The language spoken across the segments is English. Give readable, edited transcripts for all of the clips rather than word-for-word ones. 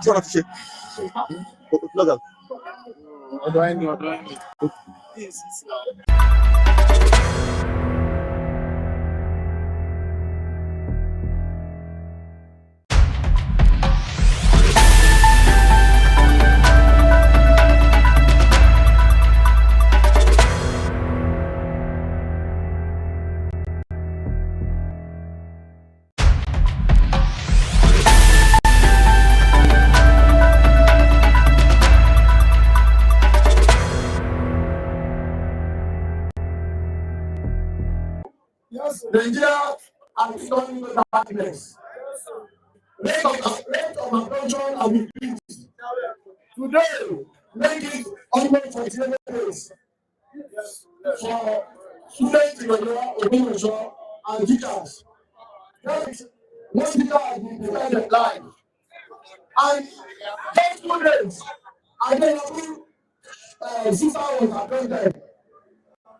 Tí wọ́n ti ṣe. Lọ́gà. Ọ̀dọ̀ ẹni. Nigeria has gone into darkness. Rate of abduction and increase. Today, make it almost 48 days for students in Ogunwuso and teachers. That is, one teacher has been defended live. And those students are then 6 hours appointed.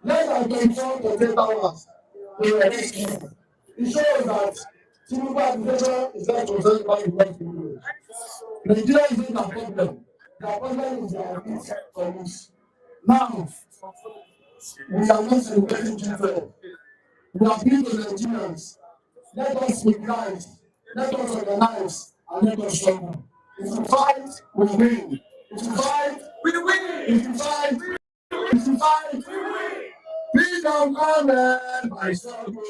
Less than 24 to 10 hours. It shows that Tinubu administration is not concerned about the white people. Nigeria is not a problem. The problem is our peace for us. Now, we are not celebrating children. We are being the Nigerians. Let us unite. Let us organize and let us struggle. If we fight, we win. If we fight, we win. If we fight, we win. Freedom coming by struggle.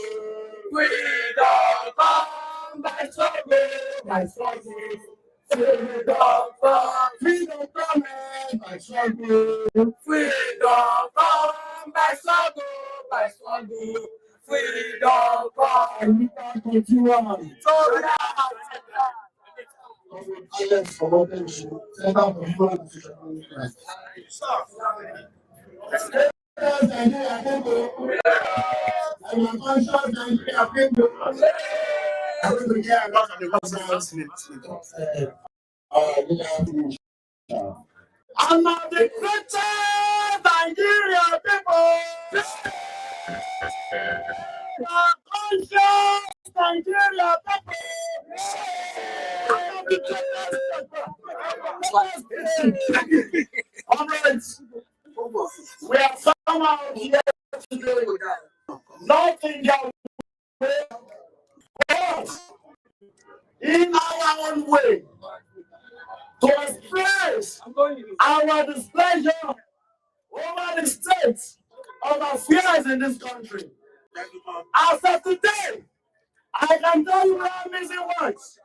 Freedom come by struggle. By struggle. Freedom coming by struggle. Freedom come by struggle. By struggle. Freedom come. We can continue on. Alex for what they should. Set up a human decision. Nigeria people, I'm a conscious Nigeria people. I'm going to get a lot of the I'm not the greatest Nigeria people. I'm conscious Nigeria people. All right. We are somehow here today, not in their way, but in our own way, to express our displeasure over the state of affairs in this country. As of today, I can tell you without missing words,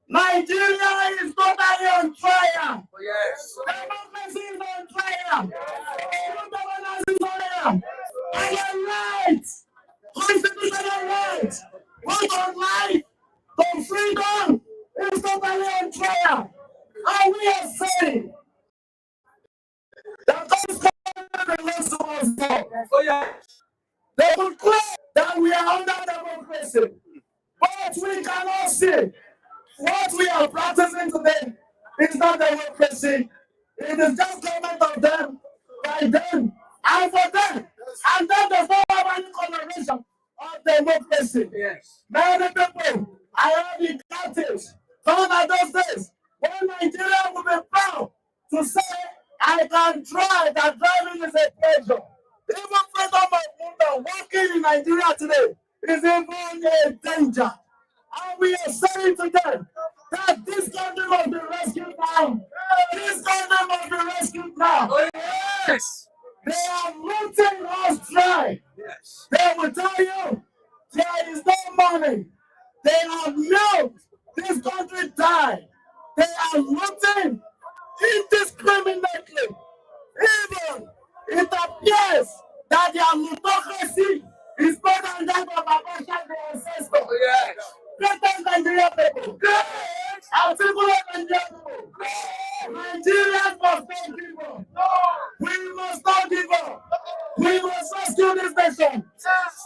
Nigeria is totally on trial. Yes. Democracy is on trial. Governance is on trial. Our rights, constitutional rights, right on life, on freedom, is totally on trial. And we are saying that those countries belong to us now. Oh, yeah. They will claim that we are under democracy, but we cannot see. What we are practicing today is not democracy. It is just government of them, by them, and for them. And that does not have any coloration of democracy. Yes. Many people, I have the captives, found at those days, when Nigeria will be proud to say, I can drive, that driving is a pleasure. Even freedom of movement, working in Nigeria today, is even a danger. And we are saying to them that this country must be rescued now. This country must be rescued now. Oh, yes. They are looting us dry. Yes. They will tell you there is no money. They have milked this country dry. They are looting indiscriminately. Even it appears that their plutocracy is better than that of Abacha, the ancestor. Oh, yes. Greatest Nigeria people. Yes. Articulate Nigeria people. Nigerians must not give up. No. We must not give up. We must rescue this nation.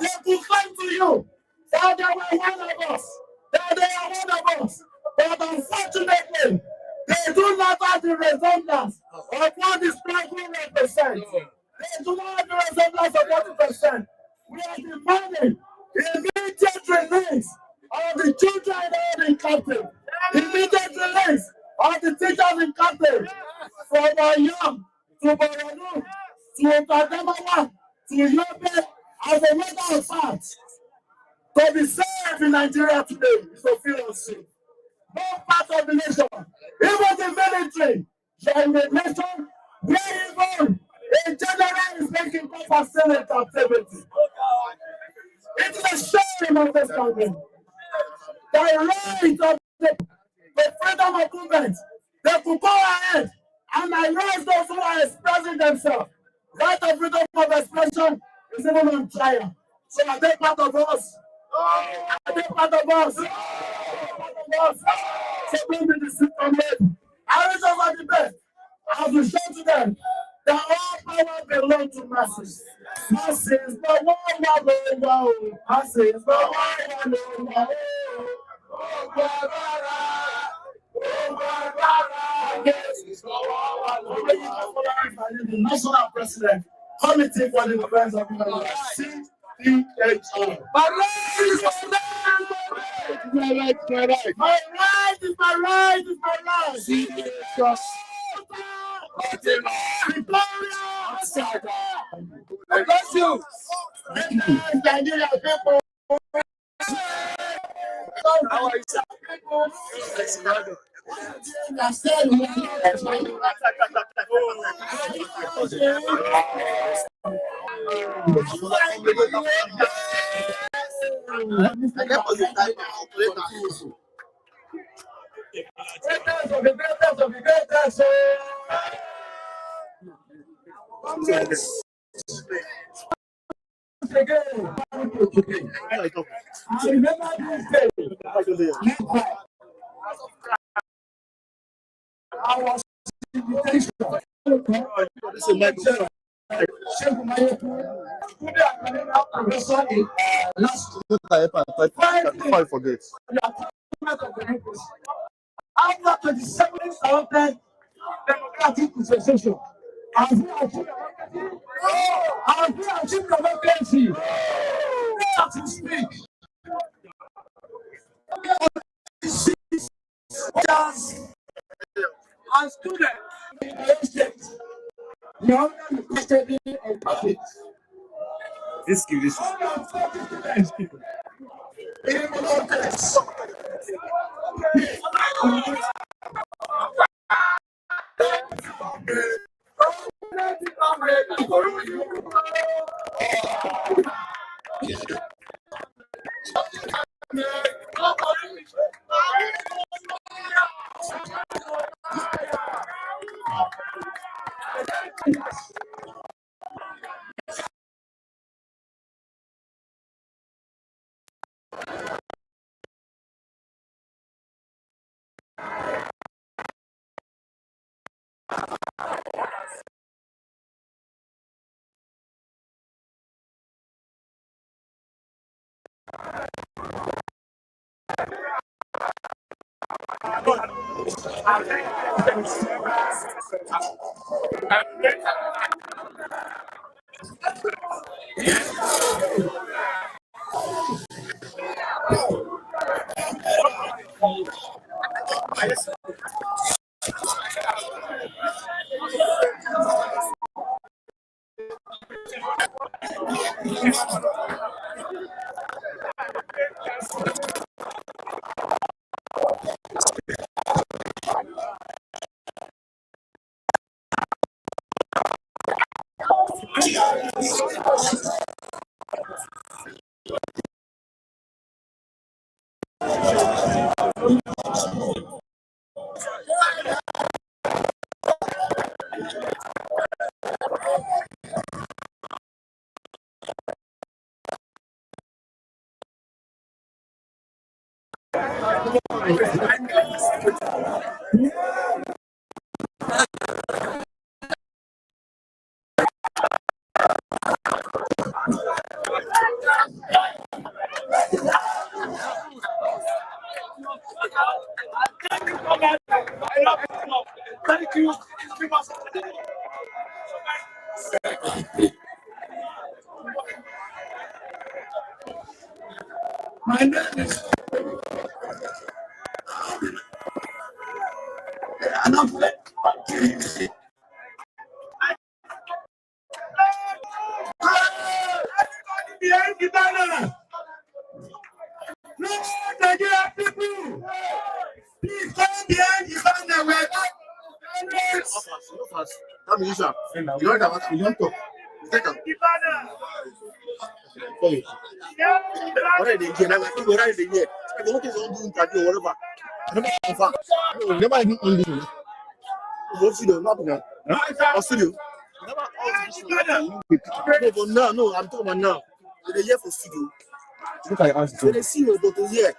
They will come to you that they were one of us. That they are one of us. But unfortunately, they do not have the resemblance of what the struggle represents. They do not have the resemblance of what it represents. We are demanding immediate release of the children held in captive. Immediate release of the teachers in custody from Oyo to Borno to Kadamawa to Yobe. As a matter of fact, to be safe in Nigeria today is to feel unsafe. No part of the nation, even the military, they are in a nation where even a general is making compassionate activity. It is a shame of this country. The right of the freedom of movement, they could go ahead and arrest those who are expressing themselves. Right of freedom of expression is even on trial. So are they part of us? Are they part of us? So don't be deceived from them. I wish us all the best. As we show to them that all power belongs to masses. Masses, but wow. Masses, but wow. The national president, committee for the defense of human rights, CDHR. My right is my right. My right is my right. CDHR. God bless you. Nigeria people. How are you, sir? I remember this day. I was invitation. Before I forget. After 27 years of democratic dispensation, have we achieved democracy? That to speak. And students in the state, you are under the custody of public. This give this. Thank you. My name is Everybody behind the banner. No, Nigerian people. Please come behind the banner. We're not. That means you don't have you don't talk. Take a what are they here? I'm like, what are they here? I don't think they'll do interview or whatever. I never confirm. No, never even on this. What studio? Not now. What studio? Never all this. No, but now, no, I'm talking about now. They're here for studio. Look at us. So they see you, but they're here.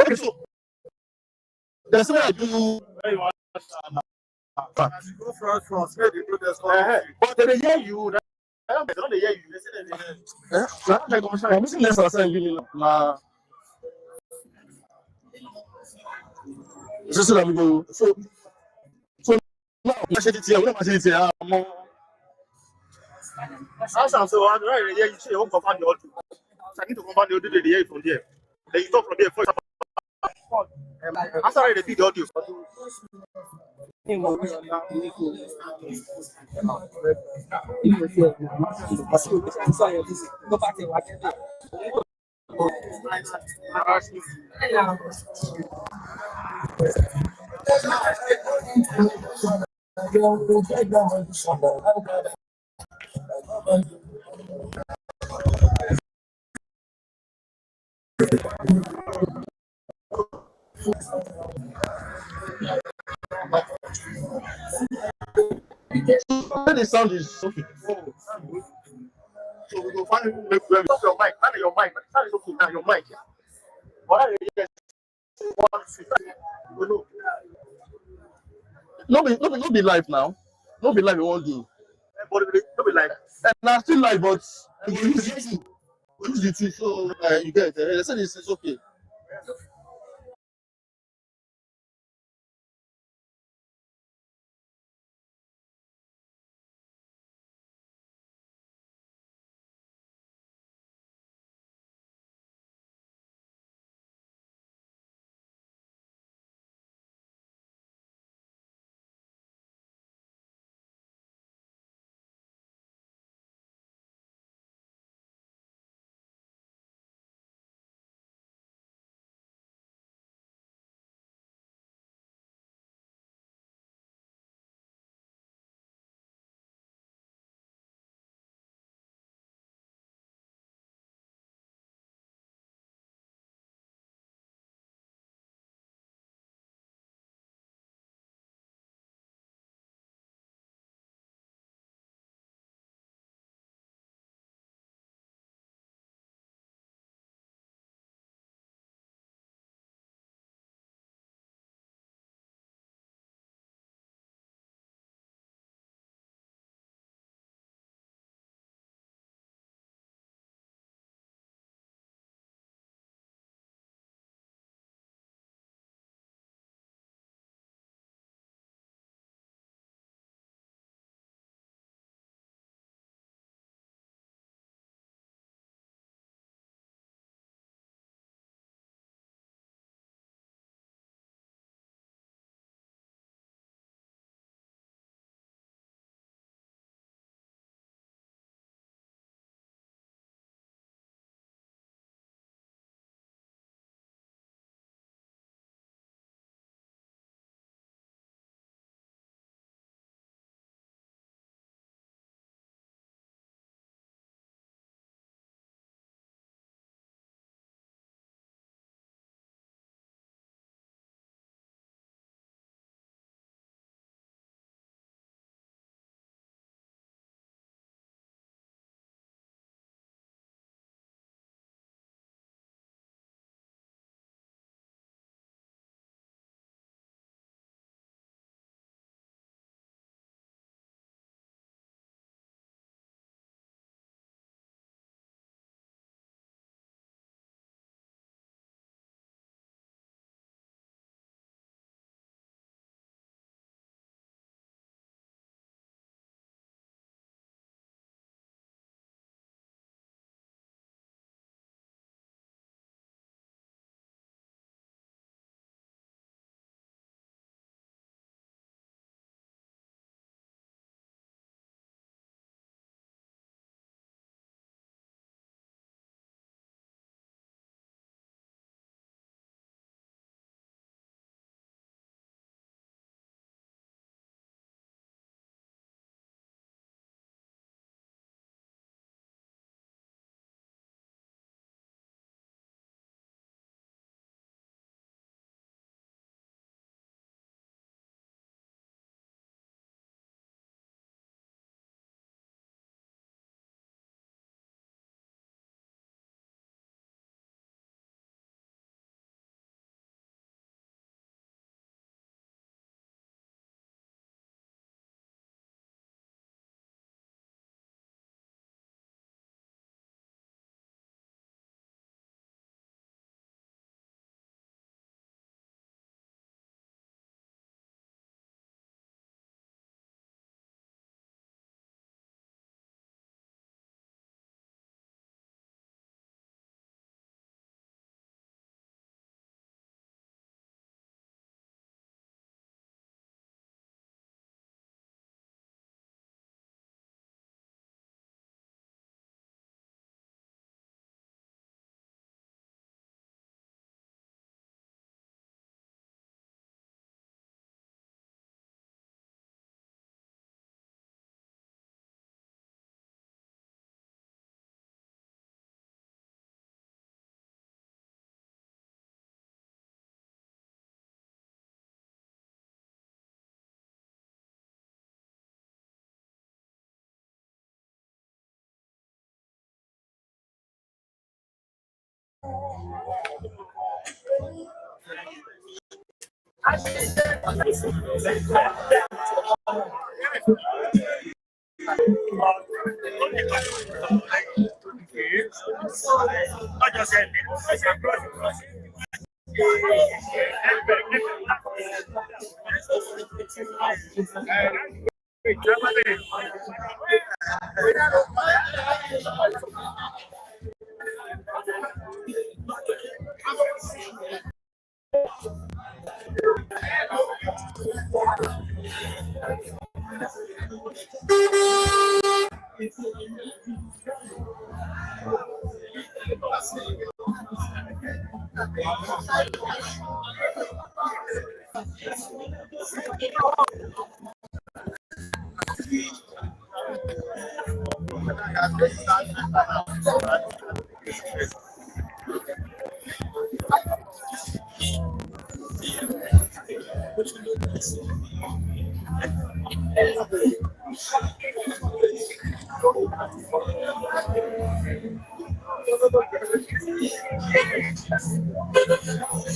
Okay, so there's something I do. But they hear you. They don't hear you. They say they hear. I'm missing less outside. So that we go. So now I said it here. When I said it here, I'm so I'm right. Yeah, you say you won't confirm the audio. So I need to confirm the audio. They hear it from there. Then you talk from there first. After I repeat the audio. The sound is okay. So we go find your mic. Find your mic. That is okay now. Your mic. What are you no be live now. No be live. You won't do. But no be live. And now still live, but we use YouTube. We use YouTube, so you get it. They said it's okay.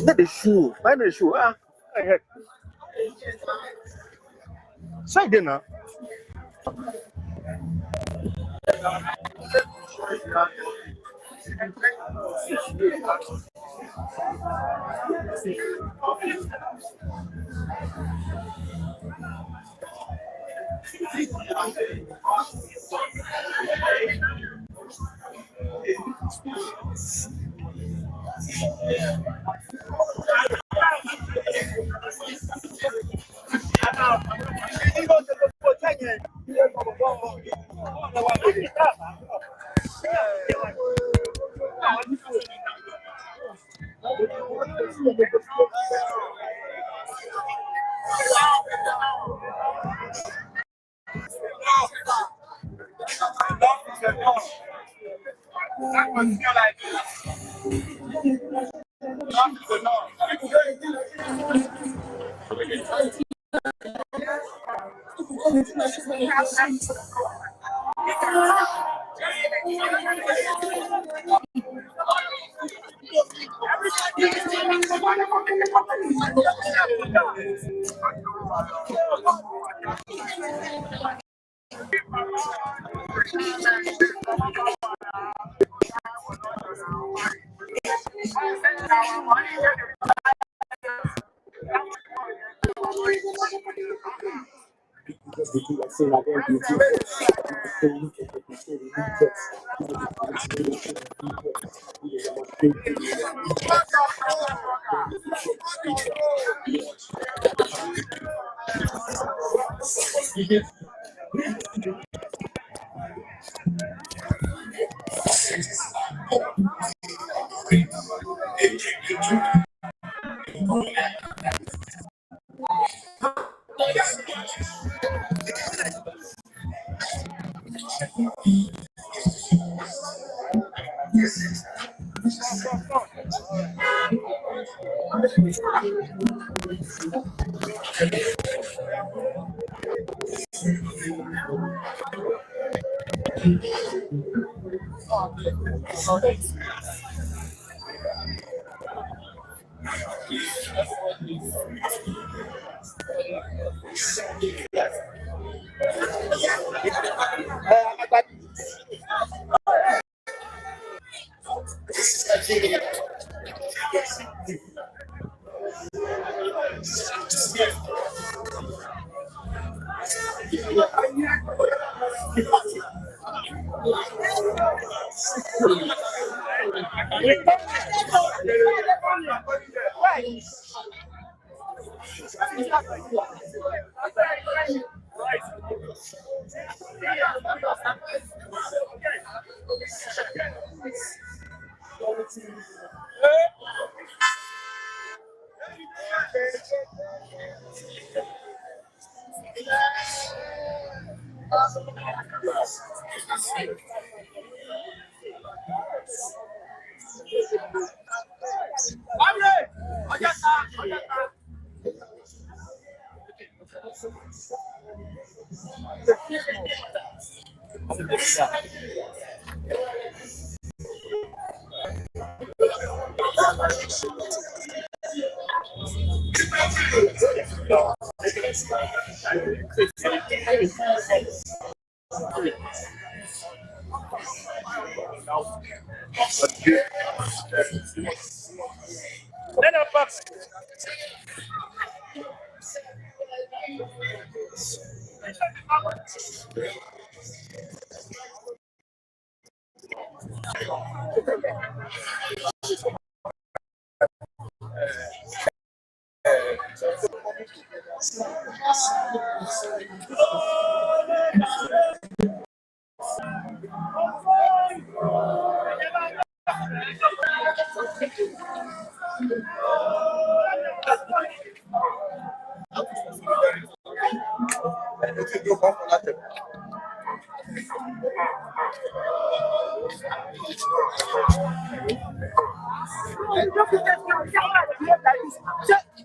Not the shoe. Find the shoe. Say dinner.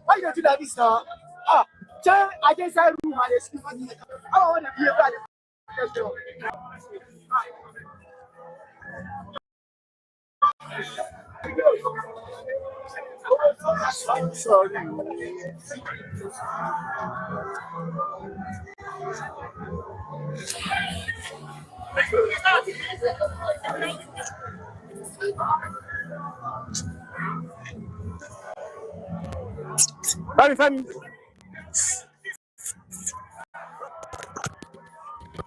Why you do that this now? Ah, I just said room and they sleep on it. I don't want to be able to. I'm sorry. Femi.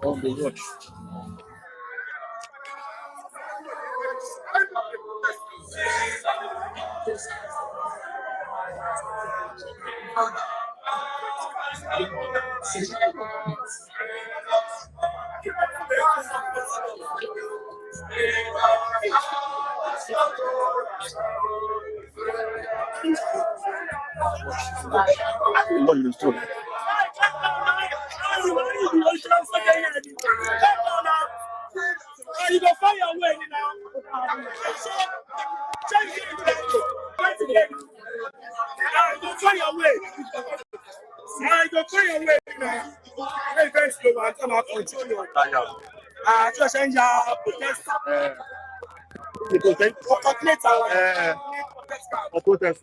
Oh my God. What you doing? You go find your way now. Go find your way. Go find your way now. Hey, very slow. I'm gonna continue. Just change your protest. The protest. Protest.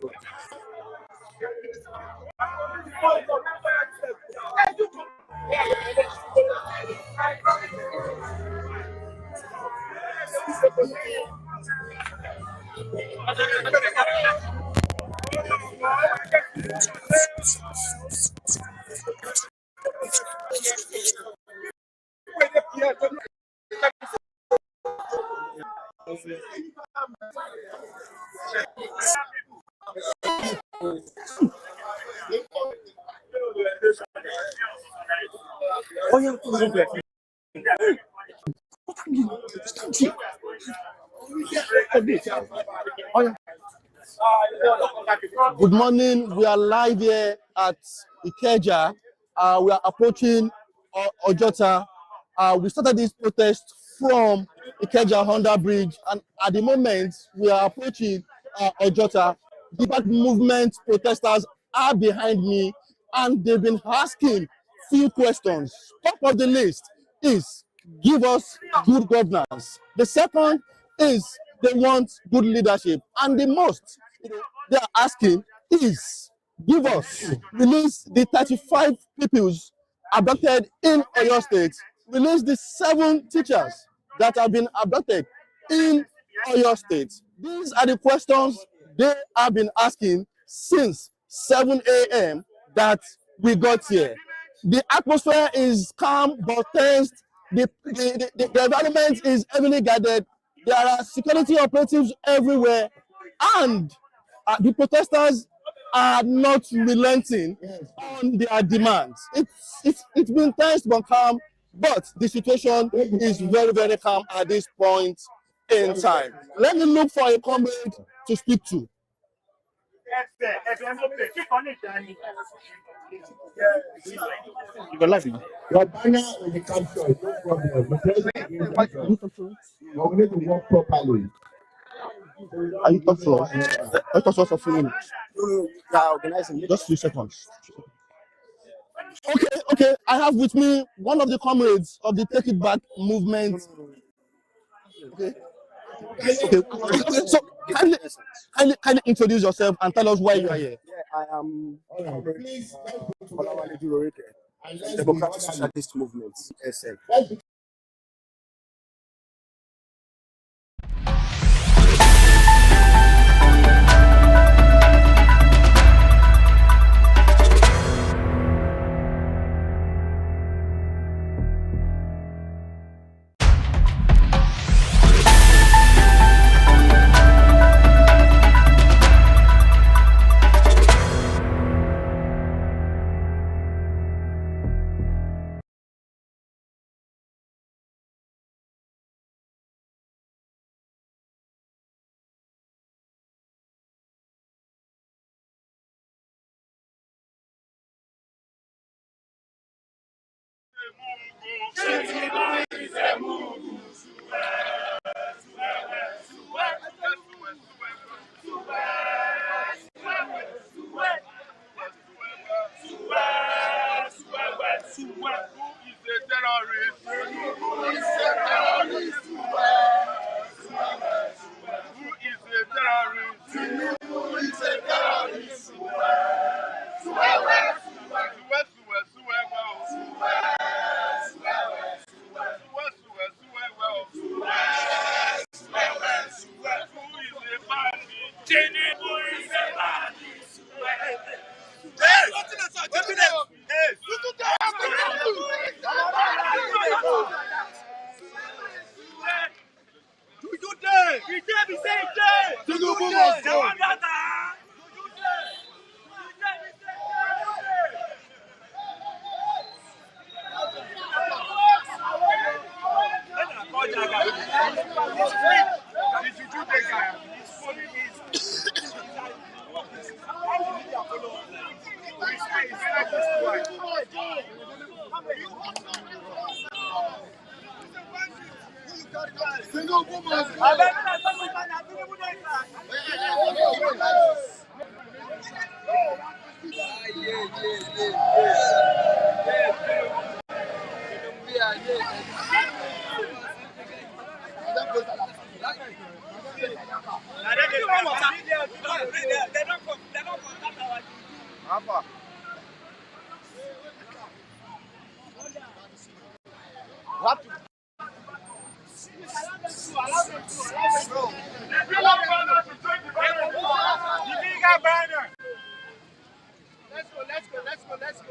Oh, yeah, good morning. We are live here at Ikeja. We are approaching Ojota. We started this protest from Ikeja Honda Bridge, and at the moment we are approaching Ojota. The back movement protesters are behind me, and they've been asking few questions. Top of the list is give us good governance. The second is they want good leadership, and the most they are asking is give us, release the 35 pupils abducted in Oyo State, release the 7 teachers that have been abducted in Oyo State. These are the questions they have been asking since 7 a.m. that we got here. The atmosphere is calm but tense. The environment is heavily guarded. There are security operatives everywhere, and the protesters are not relenting on their demands. It's been tense but calm, but the situation is very, very calm at this point in time. Let me look for a comrade to speak to. You got life now. Your banner will be captured, no problem. We need to work properly. Are you talking for? I thought for a few minutes. Just 3 seconds. Okay. I have with me one of the comrades of the Take It Back movement. Okay. So kindly introduce yourself and tell us why you are here. I am Please, Democratic Socialist Movement, SN.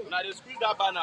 Now they squeeze that banner.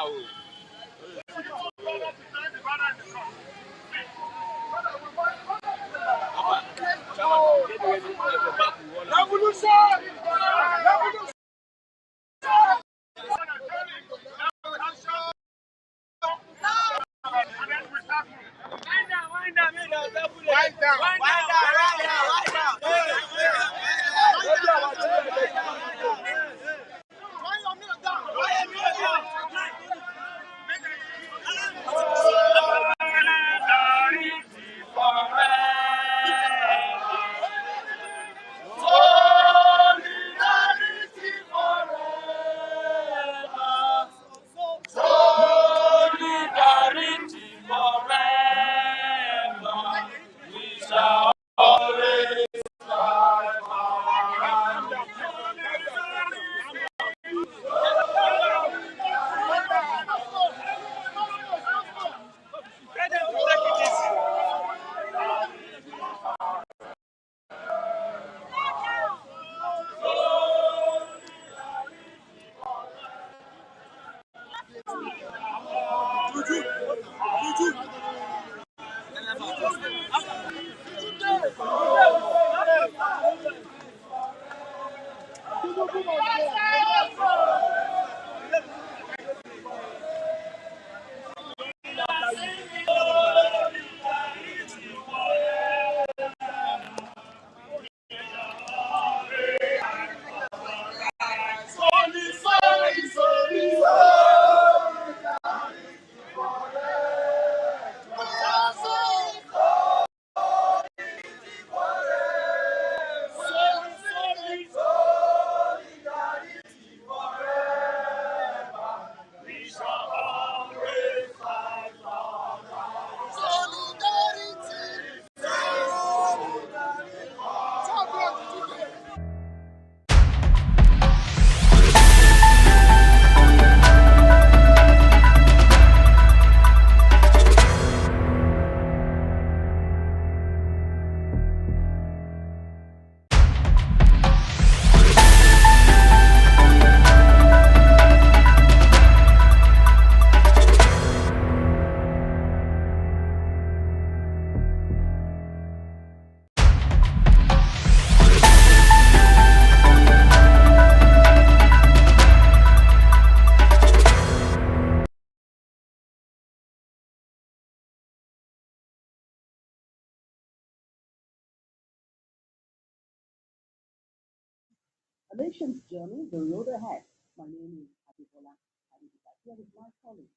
nation's journey, the road ahead. My name is Abibola Adibika. Here is my colleague.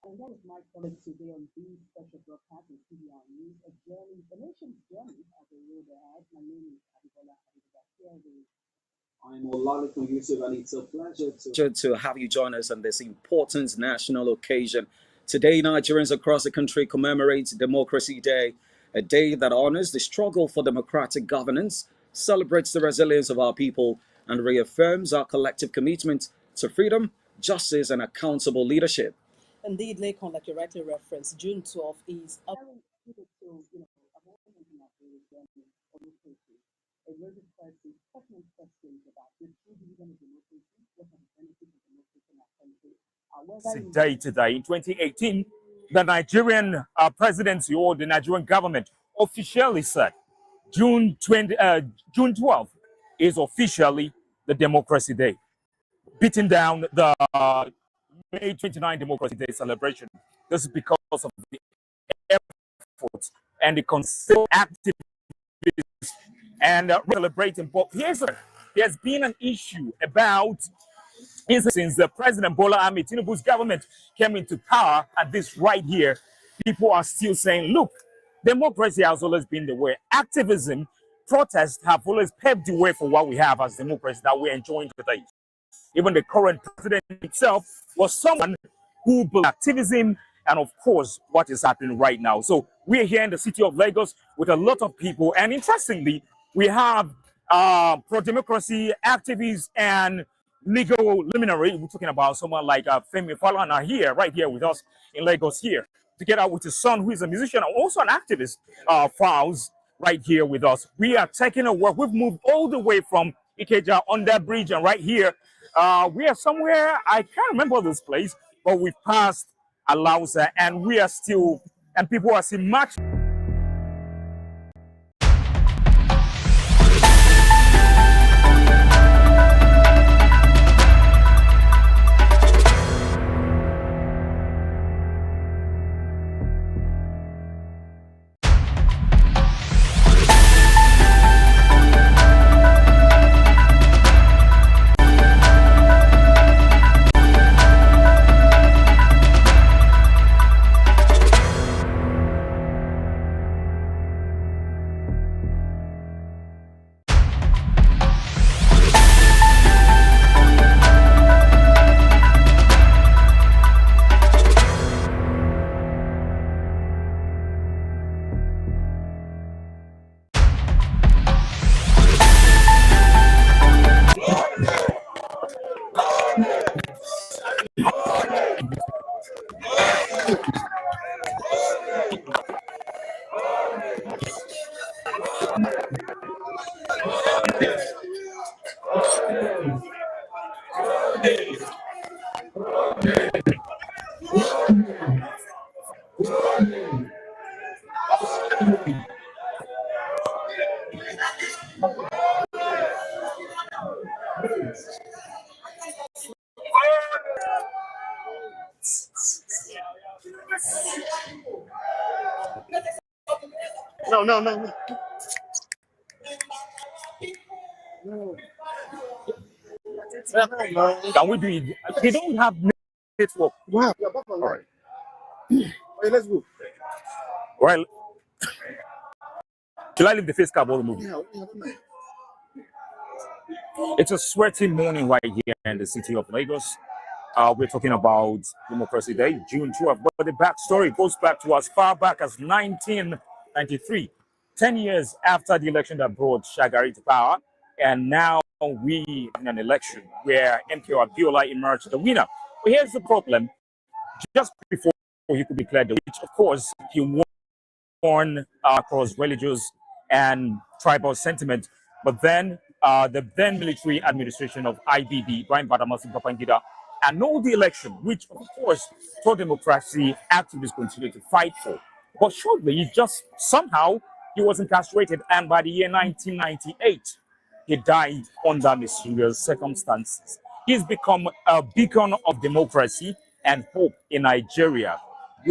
And that is my colleague today on this special broadcast in CBR News, a journey, the nation's journey of the road ahead. My name is Abibola Adibika. Here is I'm Olalekan Yusuf, and it's a pleasure to have you join us on this important national occasion. Today, Nigerians across the country commemorate Democracy Day, a day that honors the struggle for democratic governance, celebrates the resilience of our people, and reaffirms our collective commitment to freedom, justice, and accountable leadership. indeed, Lekon, like you rightly referenced, June 12th is a very pivotal, about something like the journey of democracy. It raises pertinent questions about the true vision of democracy, what are the benefits of democracy in our country. Today, in 2018, the Nigerian presidency or the Nigerian government officially said June 12th is officially the Democracy Day, beating down the May 29 Democracy Day celebration. This is because of the efforts and the considerable activities and celebrating. But there's been an issue about since the President Bola Ahmed Tinubu's government came into power at this right here. People are still saying, look, democracy has always been the way. Activism, protests have always paved the way for what we have as democracy that we're enjoying today. Even the current president himself was someone who believed in activism and, of course, what is happening right now. So we're here in the city of Lagos with a lot of people. And interestingly, we have pro-democracy activists and legal luminary. We're talking about someone like Femi Falana here, right here with us in Lagos here, together with his son, who is a musician and also an activist, Fowles, right here with us. We are taking a walk. We've moved all the way from Ikeja on that bridge, and right here, we are somewhere, I can't remember this place, but we've passed Alausa, and we are still, and people are still marching. No. Can we do it? They don't have network. Wow. All right. Okay, let's go. Well, shall I leave the face card or the movie? Yeah. It's a sweaty morning right here in the city of Lagos. We're talking about Democracy Day, June 12th. But the backstory goes back to as far back as 1993, 10 years after the election that brought Shagari to power. And now we in an election where MKO Abiola emerged the winner. But here's the problem. Just before he could declare the win, of course, he won across religious and tribal sentiment. But then the then military administration of IBB, Brian Badamasi Babangida, annulled the election, which of course pro-democracy activists continue to fight for. But shortly, somehow he was incarcerated, and by the year 1998, he died under mysterious circumstances. He's become a beacon of democracy and hope in Nigeria.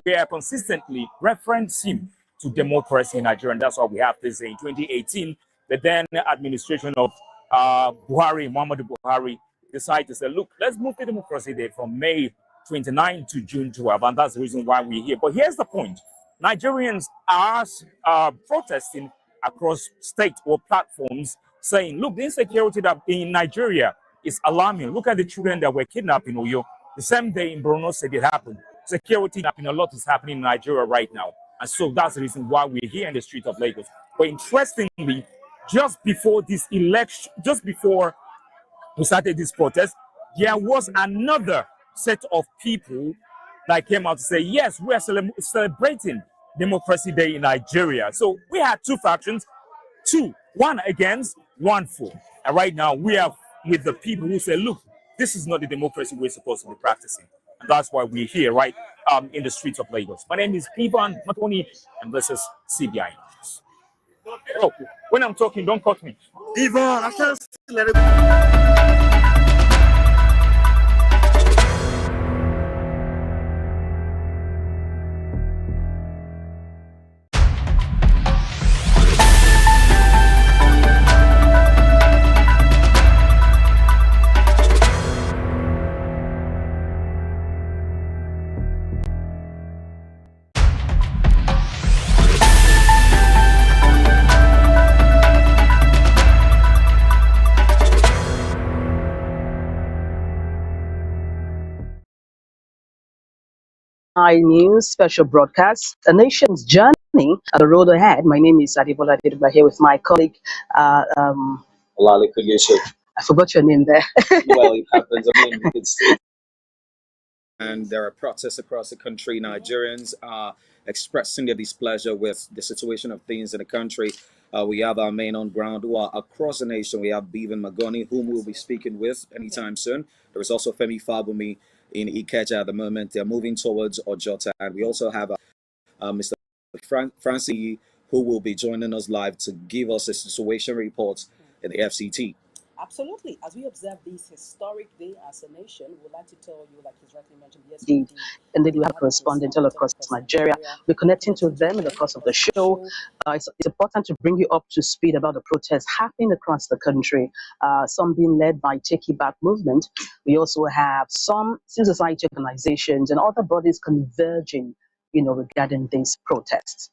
We are consistently referencing to democracy in Nigeria, and that's why we have this in 2018. The then administration of Buhari, Muhammadu Buhari, decided to say, look, let's move the Democracy Day from May 29 to June 12, and that's the reason why we're here. But here's the point. Nigerians are protesting across state or platforms saying, look, the insecurity that in Nigeria is alarming. Look at the children that were kidnapped in Oyo. The same day in Borno State it happened. Security kidnapping, a lot is happening in Nigeria right now. And so that's the reason why we're here in the street of Lagos. But interestingly, just before this election, just before we started this protest, there was another set of people that came out to say, yes, we are celebrating Democracy Day in Nigeria. So we had two factions, one against, one for. And right now we are with the people who say, look, this is not the democracy we're supposed to be practicing. And that's why we're here, right, in the streets of Lagos. My name is Ivan Matoni, and this is CBI News. Oh, when I'm talking, don't cut me. Ivan, I can't let it. News special broadcast, a nation's journey on the road ahead. My name is Adibola Adedugba here with my colleague. Olale Kudusha. I forgot your name there. Well, it happens. I mean, and there are protests across the country. Nigerians are expressing their displeasure with the situation of things in the country. We have our men on ground who are across the nation. We have Bevan Magoni, whom we'll be speaking with anytime soon. There is also Femi Fabumi in Ikeja at the moment. They're moving towards Ojota. And we also have Mr. Francis, who will be joining us live to give us a situation report in the FCT. Absolutely. As we observe this historic day as a nation, we'd like to tell you, like he's rightly mentioned, yesterday. And then we have correspondents all across Nigeria. We're connecting to them in the course of the show. It's important to bring you up to speed about the protests happening across the country, some being led by Take It Back movement. We also have some civil society organizations and other bodies converging, regarding these protests.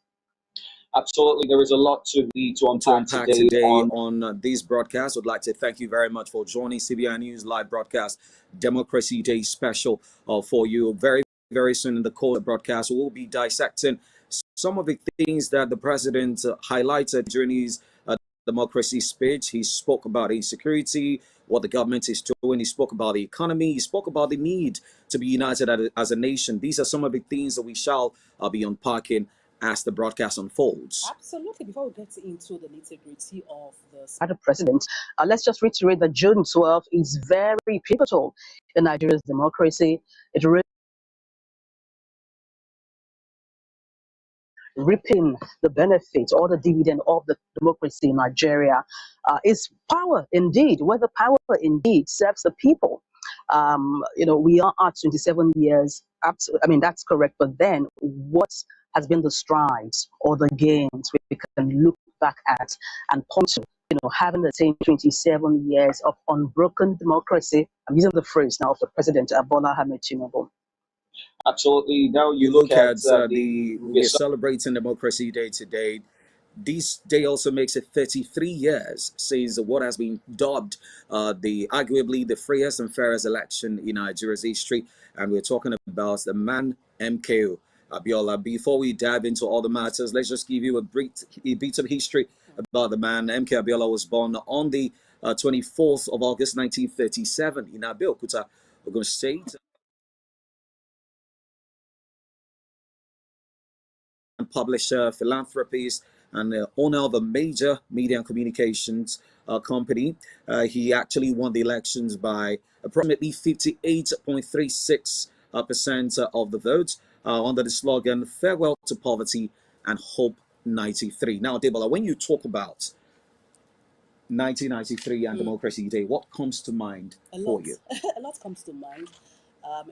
Absolutely, there is a lot to unpack today on this broadcast. I'd like to thank you very much for joining CBI News live broadcast Democracy Day special for you. Very, very soon in the course of the broadcast, we'll be dissecting some of the things that the president highlighted during his democracy speech. He spoke about insecurity, what the government is doing. He spoke about the economy. He spoke about the need to be united as a nation. These are some of the things that we shall be unpacking as the broadcast unfolds. Absolutely. Before we get into the nitty-gritty of the president, let's just reiterate that June 12th is very pivotal in Nigeria's democracy. It really reaping the benefits or the dividend of the democracy in Nigeria is power indeed, whether power indeed serves the people. We are at 27 years. I mean, that's correct. But then what has been the strides or the gains we can look back at and point to, having the same 27 years of unbroken democracy? I'm using the phrase now of the President Bola Ahmed Tinubu. Absolutely. Now you look at we're celebrating Democracy Day today. This day also makes it 33 years since what has been dubbed arguably the freest and fairest election in Nigeria's history. And we're talking about the man MKO Abiola. Before we dive into all the matters, let's just give you a bit of history about the man. MK Abiola was born on the 24th of August 1937 in Abeokuta, Ogun State. Publisher, philanthropist, and owner of a major media and communications company. He actually won the elections by approximately 58.36% of the votes under the slogan "Farewell to Poverty and Hope 93." Now, Debola, when you talk about 1993 and Democracy Day, what comes to mind for you? A lot comes to mind.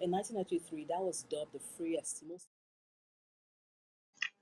In 1993, that was dubbed the freest, most,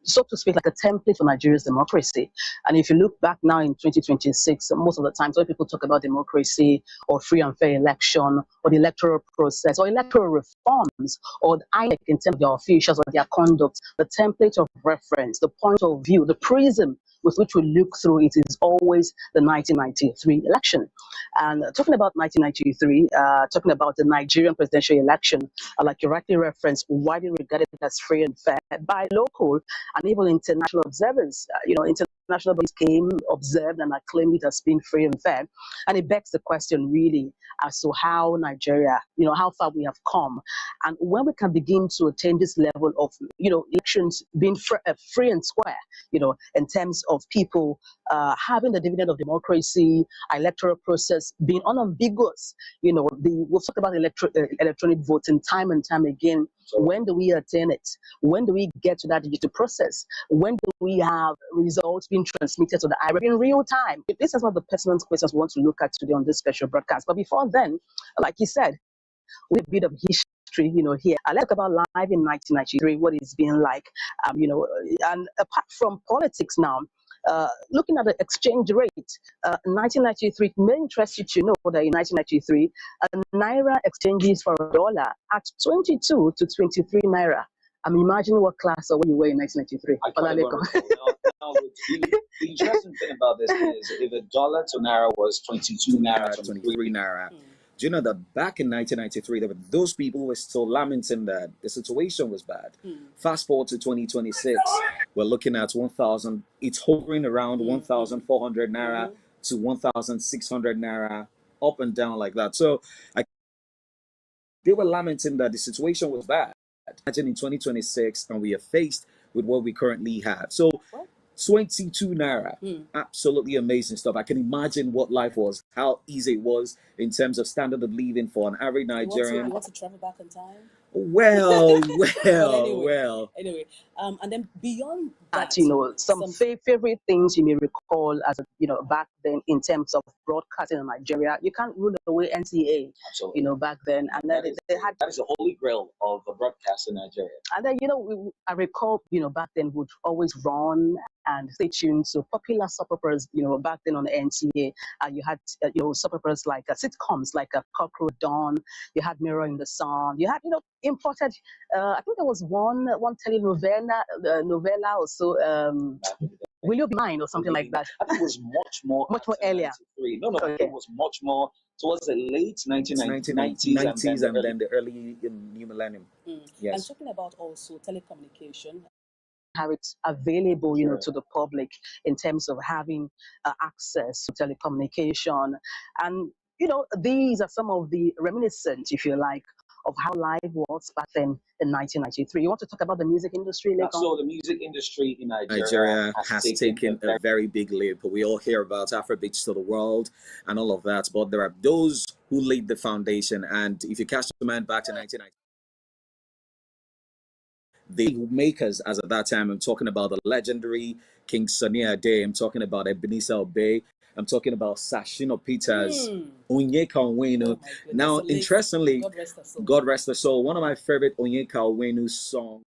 so to speak, like a template for Nigeria's democracy. And if you look back now in 2026, most of the times when people talk about democracy or free and fair election or the electoral process or electoral reforms or the INEC in terms of their officials or their conduct, the template of reference, the point of view, the prism with which we look through it is always the 1993 election. And talking about 1993, talking about the Nigerian presidential election, like you rightly referenced, widely regarded as free and fair by local and even international observers. International bodies came, observed, and acclaimed it as being free and fair. And it begs the question, really, as to how Nigeria, how far we have come, and when we can begin to attain this level of, elections being free and square, in terms of people having the dividend of democracy, electoral process being unambiguous. We've talked about electronic voting time and time again. When do we attain it? When do we get to that digital process? When do we have results being transmitted to the IREB in real time? This is one of the pertinent questions we want to look at today on this special broadcast. But before then, like you said, with a bit of history, here. Let's talk about life in 1993, what it's been like, and apart from politics now, looking at the exchange rate, 1993, it may interest you to know that in 1993, Naira exchanges for a dollar at 22 to 23 Naira. I'm imagining what class or what you were in 1993. Now, the interesting thing about this is if a dollar to Naira was 22 Naira, 23 Naira, do you know that back in 1993, there were those people who were still lamenting that the situation was bad. Fast forward to 2026, we're looking at 1,000. It's hovering around 1,400 Naira to 1,600 Naira, up and down like that. So they were lamenting that the situation was bad. Imagine in 2026, and we are faced with what we currently have. So 22 Naira, absolutely amazing stuff. I can imagine what life was, how easy it was in terms of standard of living for an average Nigerian. You want to travel back in time? Well. Anyway, and then beyond that, some favorite things you may recall as back then in terms of broadcasting in Nigeria. You can't rule away NTA. Absolutely. Back then, and then they had that is the holy grail of broadcast in Nigeria. And then I recall back then would always run and stay tuned to popular soap operas. Back then on the NTA, you had soap operas like sitcoms like Cockroach Dawn. You had Mirror in the Sun. You had imported. I think there was one telenovela also. Will You Be Mine or something like that? I think it was much more earlier. No, okay. It was much more towards the late 1990s and then the early new millennium. Yes. And talking about also telecommunication, how it's available, to the public in terms of having access to telecommunication, and these are some of the reminiscent, if you like, of how life was back then in 1993. You want to talk about the music industry later? So the music industry in Nigeria has taken a very big leap. We all hear about Afrobeats to the world and all of that, but there are those who laid the foundation. And if you cast your mind back to 1990, the makers as at that time, I'm talking about the legendary King Sunny Ade, I'm talking about Ebenezer Obey, I'm talking about Sashino Peters, Onyeka Onwenu. Now, interestingly, God rest her soul, one of my favorite Onyeka Onwenu songs,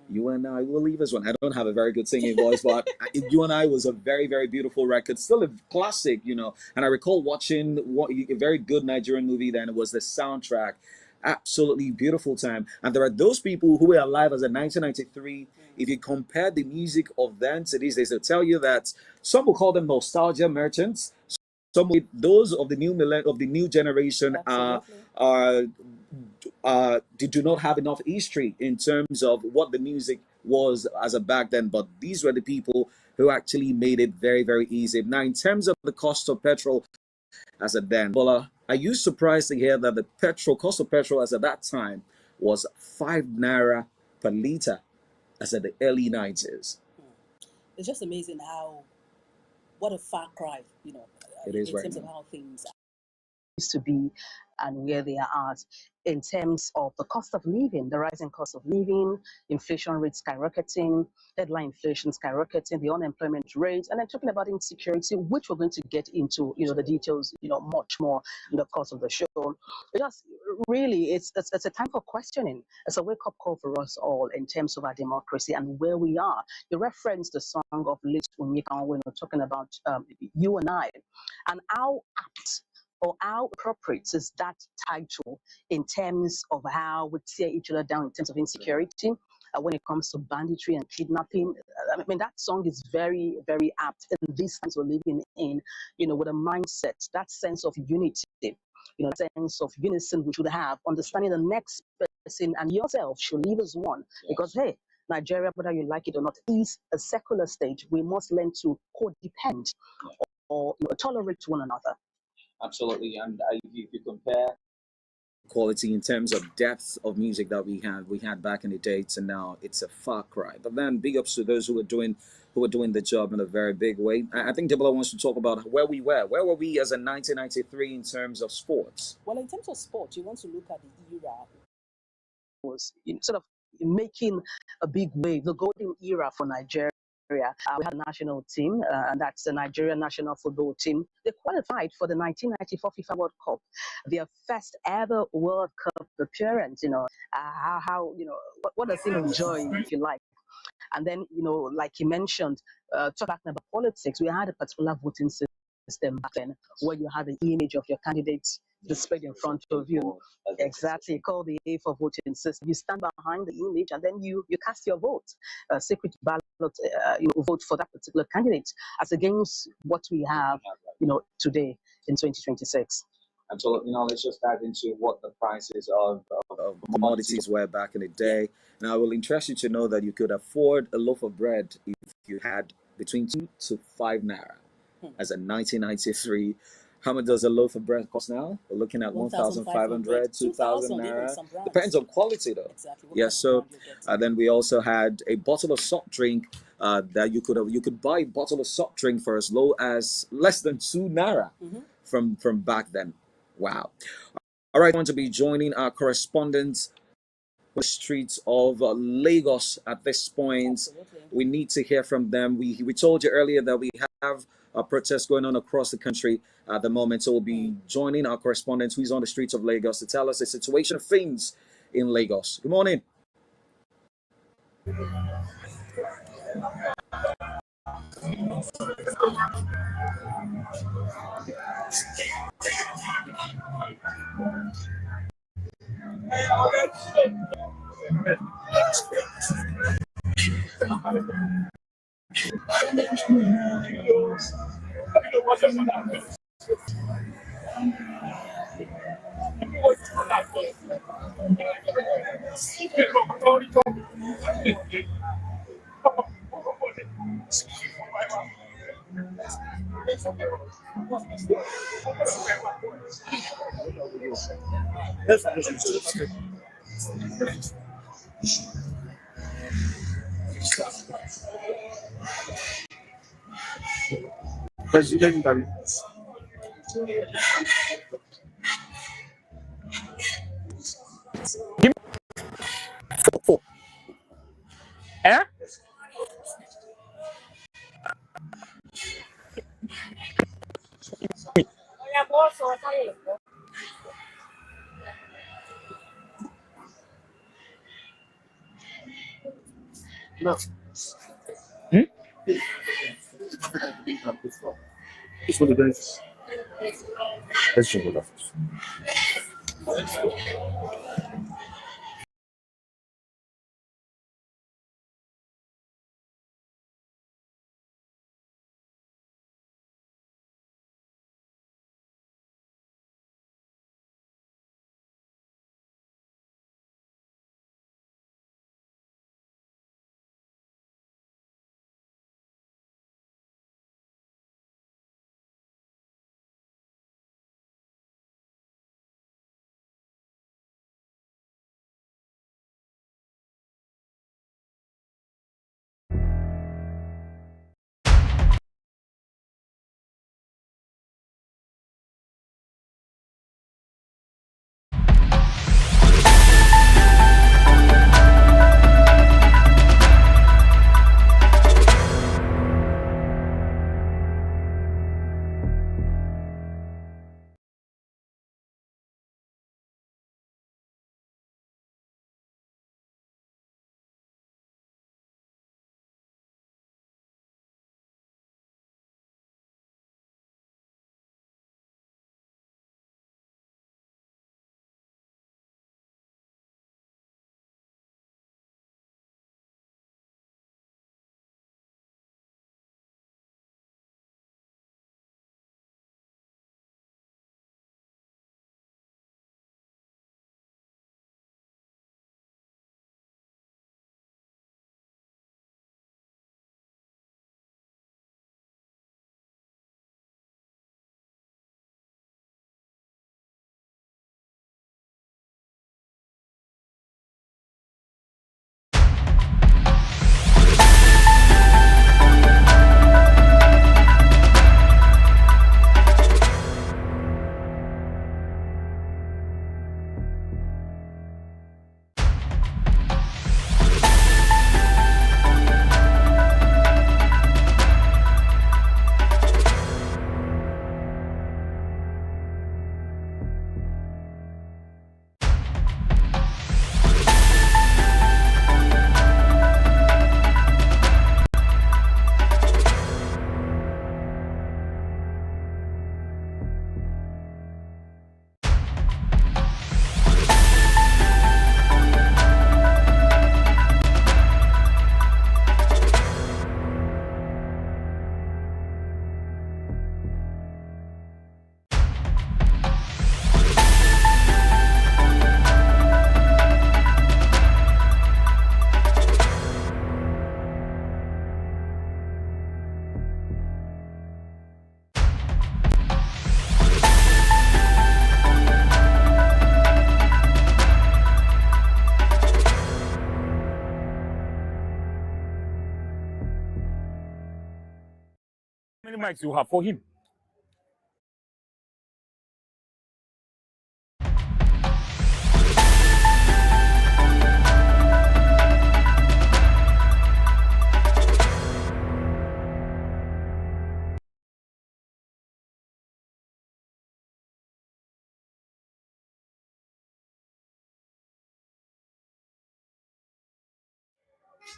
You and I Will Leave Us One. I don't have a very good singing voice, but You and I was a very, very beautiful record. Still a classic, And I recall watching a very good Nigerian movie then. It was the soundtrack. Absolutely beautiful time. And there are those people who were alive as in 1993. If you compare the music of then to these days, they'll tell you that some will call them nostalgia merchants. Some with those of the new generation they do not have enough history in terms of what the music was as a back then. But these were the people who actually made it very, very easy. Now, in terms of the cost of petrol as at then, well, are you surprised to hear that the cost of petrol as at that time was 5 Naira per litre as at the early 90s? It's just amazing what a far cry, it is in terms of how things are. to be and where they are at in terms of the cost of living, the rising cost of living, inflation rates skyrocketing, headline inflation skyrocketing, the unemployment rate, and then talking about insecurity, which we're going to get into, the details, much more in the course of the show. Because really, it's a time for questioning. It's a wake-up call for us all in terms of our democracy and where we are. You referenced the song of late Onyeka when we're talking about you and I, and how apt or how appropriate is that title in terms of how we tear each other down in terms of insecurity when it comes to banditry and kidnapping. I mean, that song is very, very apt in these times we're living in, with a mindset, that sense of unity, sense of unison we should have, understanding the next person and yourself should live as one. Because, hey, Nigeria, whether you like it or not, is a secular state. We must learn to codepend or tolerate one another. Absolutely, and if you compare quality in terms of depth of music that we had back in the day to now, it's a far cry. But then, big ups to those who are doing the job in a very big way. I think Debola wants to talk about where we were. Where were we as in 1993 in terms of sports? Well, in terms of sport, you want to look at the era was sort of making a big wave, the golden era for Nigeria. We had a national team, and that's the Nigerian national football team. They qualified for the 1994 FIFA World Cup, their first ever World Cup appearance. What a scene of joy, if you like. And then, like you mentioned, talking about politics, we had a particular voting system back then where you had the image of your candidates displayed in front of you. Exactly, called the A for voting system. You stand behind the image and then you cast your vote, secret ballot, vote for that particular candidate, as against what we have, today in 2026. Absolutely. Now let's just dive into what the prices of commodities were back in the day. Now, I will interest you to know that you could afford a loaf of bread if you had between 2 to 5 naira. As in 1993, how much does a loaf of bread cost now? We're looking at 1,500, 2,000 naira. Depends on quality, though. Exactly. Yes. So then we also had a bottle of soft drink that you could buy a bottle of soft drink for as low as less than 2 naira from back then. Wow. All right, I'm going to be joining our correspondents on the streets of Lagos at this point. Absolutely. We need to hear from them. We told you earlier that we have a protest going on across the country at the moment. So we'll be joining our correspondent who's on the streets of Lagos to tell us the situation of things in Lagos. Good morning. President, Eh? no. Hmm? It's what it is. Let's check it out. mics you have for him.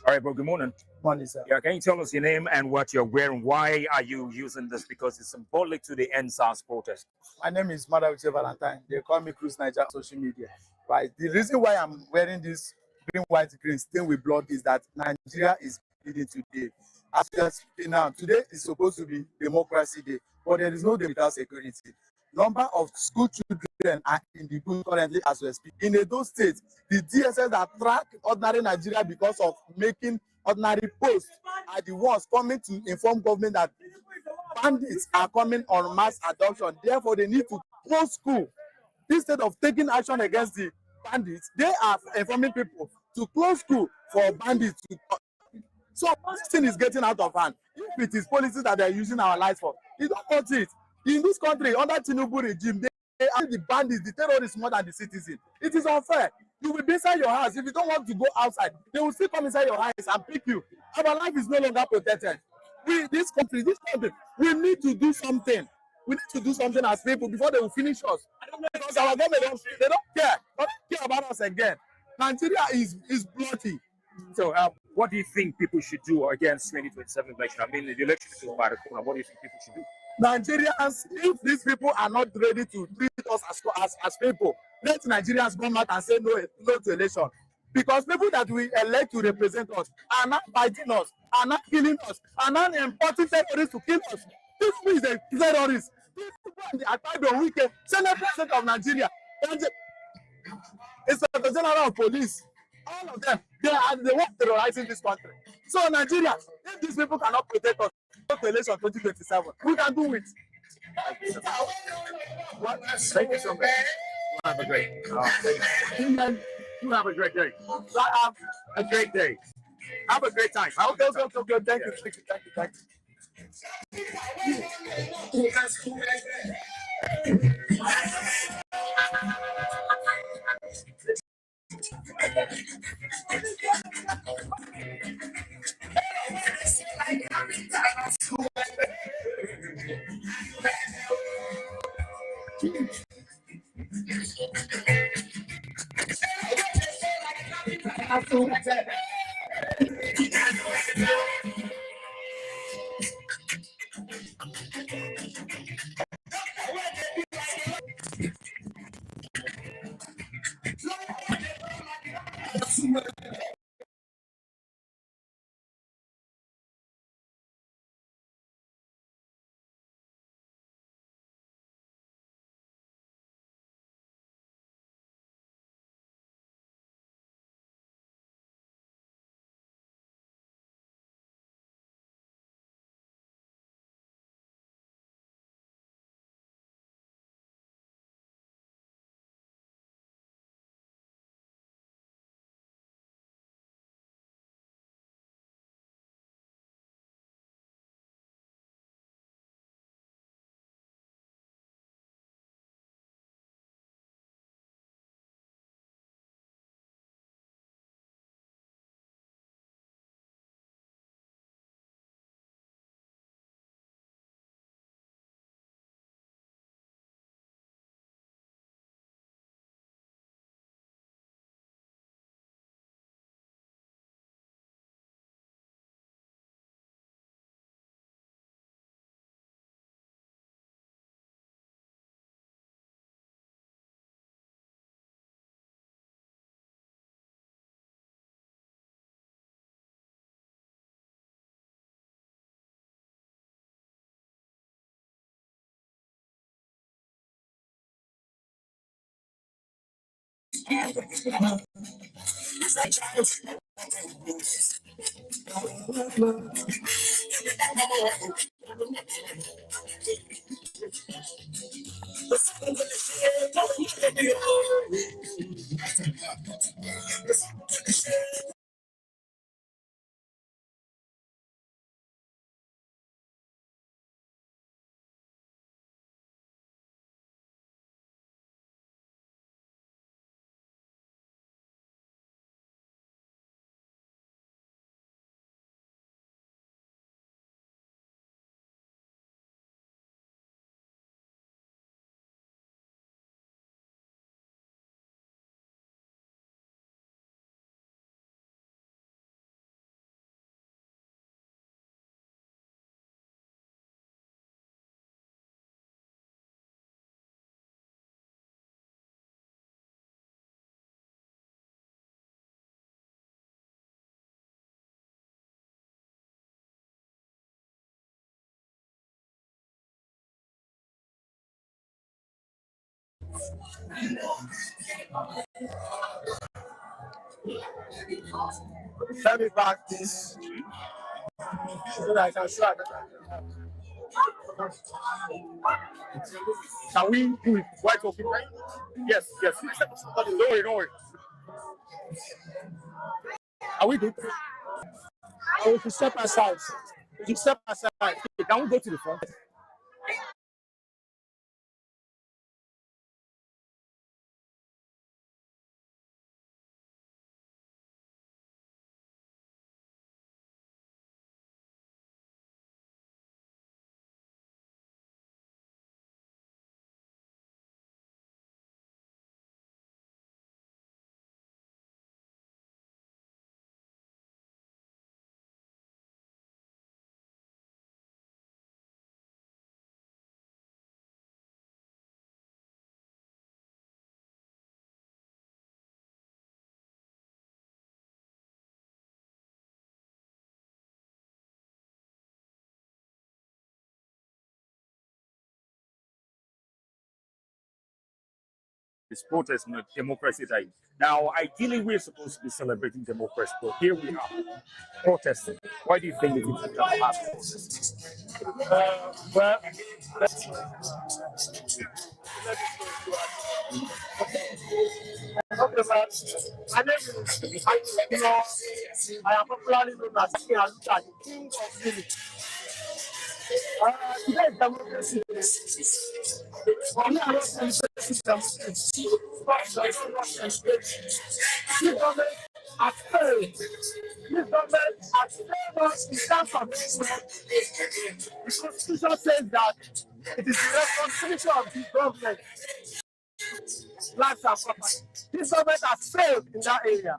All right, bro. Good morning. Morning, sir. Yeah, can you tell us your name and what you're wearing? Why are you using this? Because it's symbolic to the NSAS protest. My name is Madawuche Valentine. They call me Cruz Niger on social media. Right. The reason why I'm wearing this green, white, green stained with blood is that Nigeria is bleeding today. As we are speaking now, today is supposed to be Democracy Day, but there is no day without security. Number of school children are in the bush currently as we speak. In Edo State, the DSS that track ordinary Nigeria because of making ordinary posts are the ones coming to inform government that bandits are coming on mass adoption. Therefore, they need to close school. Instead of taking action against the bandits, they are informing people to close school for bandits to. So this thing is getting out of hand. If it is policies that they are using our lives for, you don't want it. In this country, under Tinubu regime, they are the bandits, the terrorists more than the citizen. It is unfair. You will be inside your house. If you don't want to go outside, they will still come inside your house and pick you. Our life is no longer protected. This country, we need to do something. We need to do something as people before they will finish us. Because our government, they don't care. They don't care about us again. Nigeria is bloody. So, what do you think people should do against 2027 election? I mean, the election is about the corner. What do you think people should do? Nigerians, if these people are not ready to treat us as people, let Nigerians come out and say no to election. Because people that we elect to represent us are not fighting us, are not killing us, are not importing terrorists to kill us. This is a terrorist. These people are the Akpabio Wike, Senate President of Nigeria, Inspector General of Police. All of them, they want terrorizing this country. So Nigeria, if these people cannot protect us, go to election 2027, we can do it. Thank you so much. Have a great you have a great day. Have A great day. Have a great time. okay. Thank you. Let me back this so that I can show that. Can we do it while talking? Yes, yes. Don't worry, don't worry. Are we good? I will step aside. You step aside. Can we go to the front? This protest on Democracy Day. Now, ideally, we're supposed to be celebrating democracy, but here we are protesting. Why do you think it is important to have protests? Well, okay, man. My name is I am popularly known as King Aluta, the king of village. Today is democracy. For me, I don't celebrate democracy. But I don't want to celebrate. This government has failed. This government has failed us in terms of movement. The Constitution says that it is the responsibility of the government lives and property. This government has failed in that area.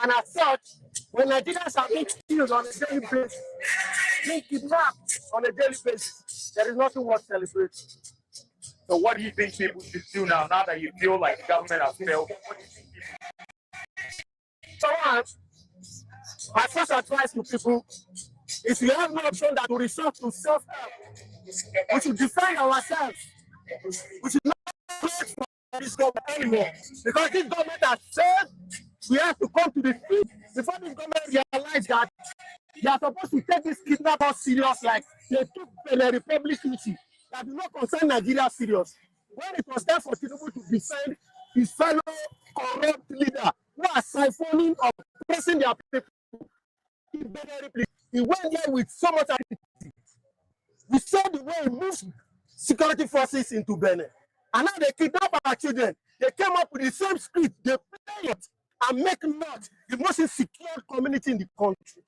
And as such, when Nigerians are being killed on a daily basis, being kidnapped on a daily basis, there is nothing worth celebrating. So what do you think people should do now that you feel like the government has failed? So my first advice to people is we have no option that to resort to self-help. We should defend ourselves. We should not wait for this government anymore. Because this government has said we have to come to the street before this government realize that they are supposed to take this kidnappers serious like they took the Republic Treaty that do not concern Nigeria serious. When it was time for Tinubu to defend his fellow corrupt leader who are siphoning or pressing their people, he went there with so much activity. We saw the way he moved security forces into Benin. And now they kidnap our children. They came up with the same script. They play it and make North the most insecure community in the country.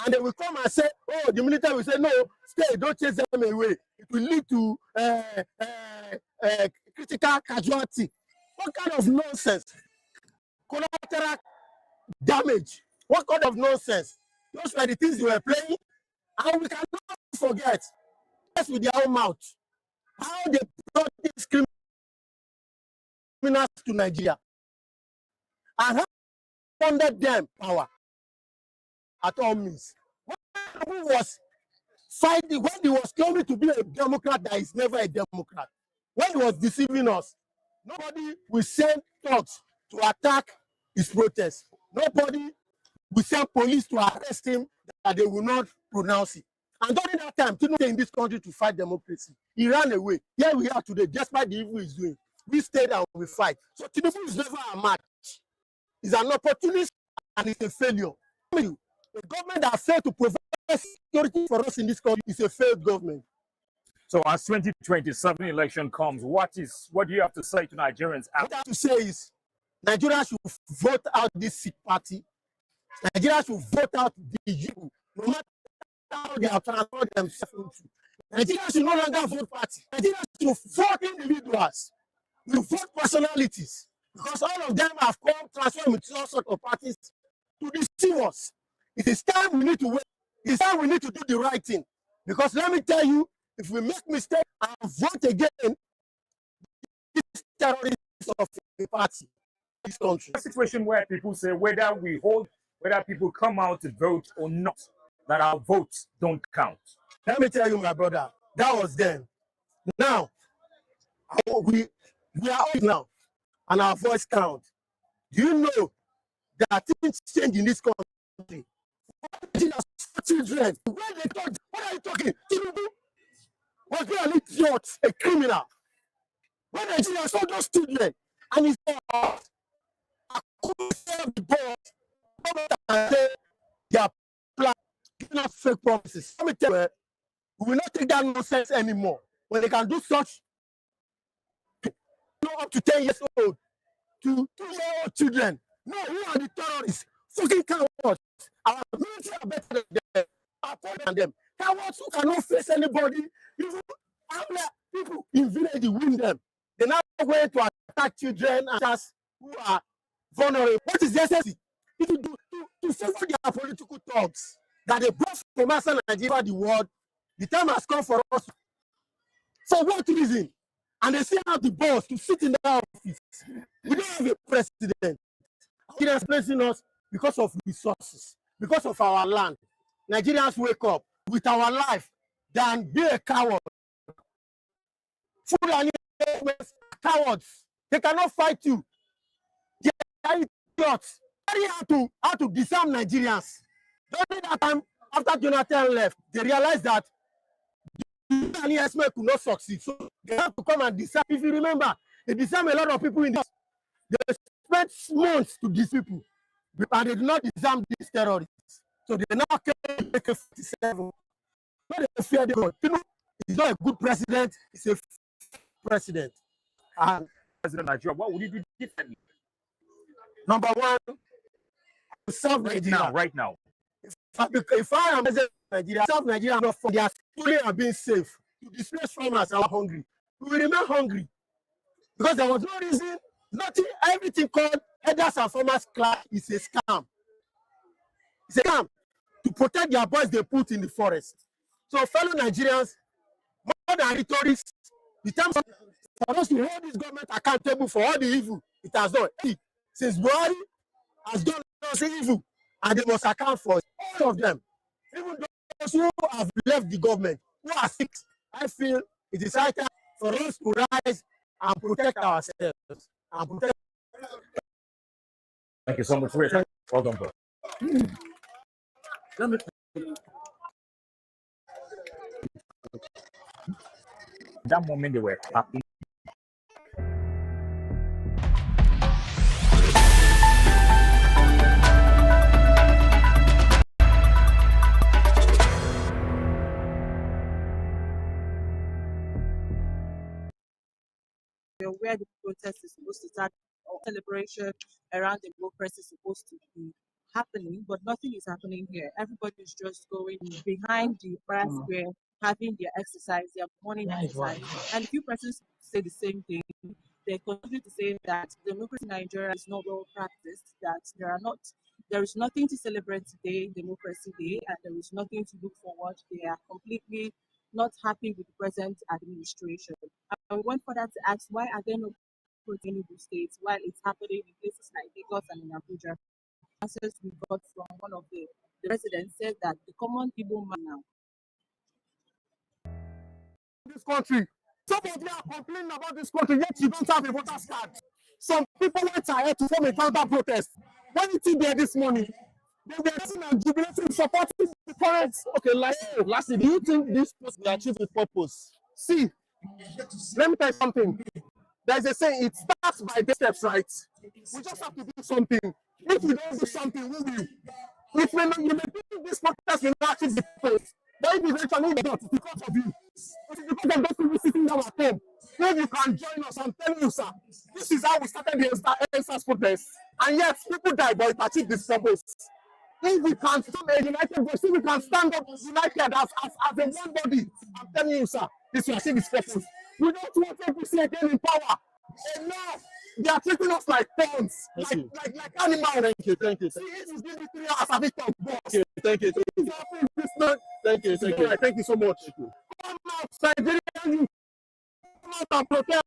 And they will come and say, oh, the military will say, no, stay, don't chase them away. It will lead to critical casualty. What kind of nonsense? Collateral damage. What kind of nonsense? Those were the things they were playing. And we cannot forget, yes, with their own mouth, how they brought these criminals to Nigeria and how they funded them power at all means. When was fighting, when he was claiming to be a Democrat that is never a Democrat, when he was deceiving us, nobody will send thugs to attack his protest. Nobody will send police to arrest him that they will not pronounce it. And during that time, Tinubu in this country to fight democracy. He ran away. Here we are today, despite the evil he's doing. We stayed and we fight. So Tinubu is never a match. He's an opportunist and it's a failure. The government that failed to provide security for us in this country is a failed government. So as 2027 election comes, what do you have to say to Nigerians? What I have to say is Nigeria should vote out this sick party. Nigeria should vote out the youth, no matter how they have transformed themselves into. Nigeria should no longer vote party. Nigeria should vote individuals. We vote personalities. Because all of them have come transformed into all sorts of parties to deceive us. It is time we need to wait. It is time we need to do the right thing. Because let me tell you, if we make mistakes and vote again, this terrorist of the party, this country. A situation where people say whether people come out to vote or not, that our votes don't count. Let me tell you, my brother, that was then. Now, We are all now, and our voice count. Do you know that things change in this country? Children, when they talk, what are you talking? Tinubu was being an idiot, a criminal. When Nigeria saw those children, and he said, I couldn't serve the board. They are planning, giving us fake promises. Let me tell you, we will not take that nonsense anymore. When they can do such, up to 10 years old, to 2-year-old children. No, who are the terrorists? Fucking cowards. Our military are better than them. Are better than them. Cowards who cannot face anybody. Even people in village win them. They're not going to attack children and just who are vulnerable. What is the essence? To favor their political talks that they brought from us and Nigeria the world, the time has come for us. For what reason? And they say have the balls to sit in the office. We don't have a president. He is placing us because of resources, because of our land. Nigerians wake up with our life than be a coward. Fulani cowards. They cannot fight you. They are idiots. How to disarm Nigerians. During that time, after Jonathan left, they realized that Fulani Esme could not succeed. So they have to come and disarm. If you remember, they disarmed a lot of people in this. They spent months to these people, and they did not disarm these terrorists. So they now came to AK-47. Not a fear they got. He's not a good president. He's a president. And President Nigeria, what would you do differently? Number one, to serve Nigeria. Right now. If I am president of Nigeria, serve Nigeria, not for their schooling and being safe. To displace farmers are hungry. We will remain hungry because there was no reason. Nothing. Everything called headers and farmers class is a scam. It's a scam to protect their boys they put in the forest. So, fellow Nigerians, more than rhetorics, the time for us to hold this government accountable for all the evil it has done. Since Buhari has done evil, and they must account for all of them. Even those who have left the government, who are sick, I feel it is high time for us to rise and protect ourselves. And protect. Thank you so much for your Well done, bro. That moment they were clapping. Where the protest is supposed to start, or celebration around democracy is supposed to be happening, but nothing is happening here. Everybody's just going behind the brass square, having their exercise, their morning exercise. And a few persons say the same thing. They continue to say that democracy in Nigeria is not well practiced, that there is nothing to celebrate today, Democracy Day, and there is nothing to look forward. They are completely not happy with the present administration. And we went further to ask, why are there no protests in the states while it's happening in places like Lagos and in Abuja? Answers we got from one of the residents said that the common Igbo man now. This country, some of you are complaining about this country, yet you don't have a voter's card. Some people went ahead to form a counter protest. When you see there this morning, they were listening and jubilating, supporting the current. Okay, lastly, do you think this will achieve its purpose? See, let me tell you something. There's a saying, it starts by the steps, right? We just have to do something. If we don't do something, we will. If you may think this protest will not achieve the purpose, then eventually not because of you. It is because of those people sitting down at home. If you can join us, I'm telling you, sir, this is how we started the EndSARS protest. And yet, people die, but it achieved this purpose. If we can stand a united voice, if we can stand up united as a one body, I'm telling you, sir, this will achieve its purpose. We don't want APC again in power. Enough. They are treating us like pawns, like animals. Thank you. See, it is giving 3 hours a victim. Okay, thank you. Thank you. Thank you so much. Come out, Nigerians. Come out and protest.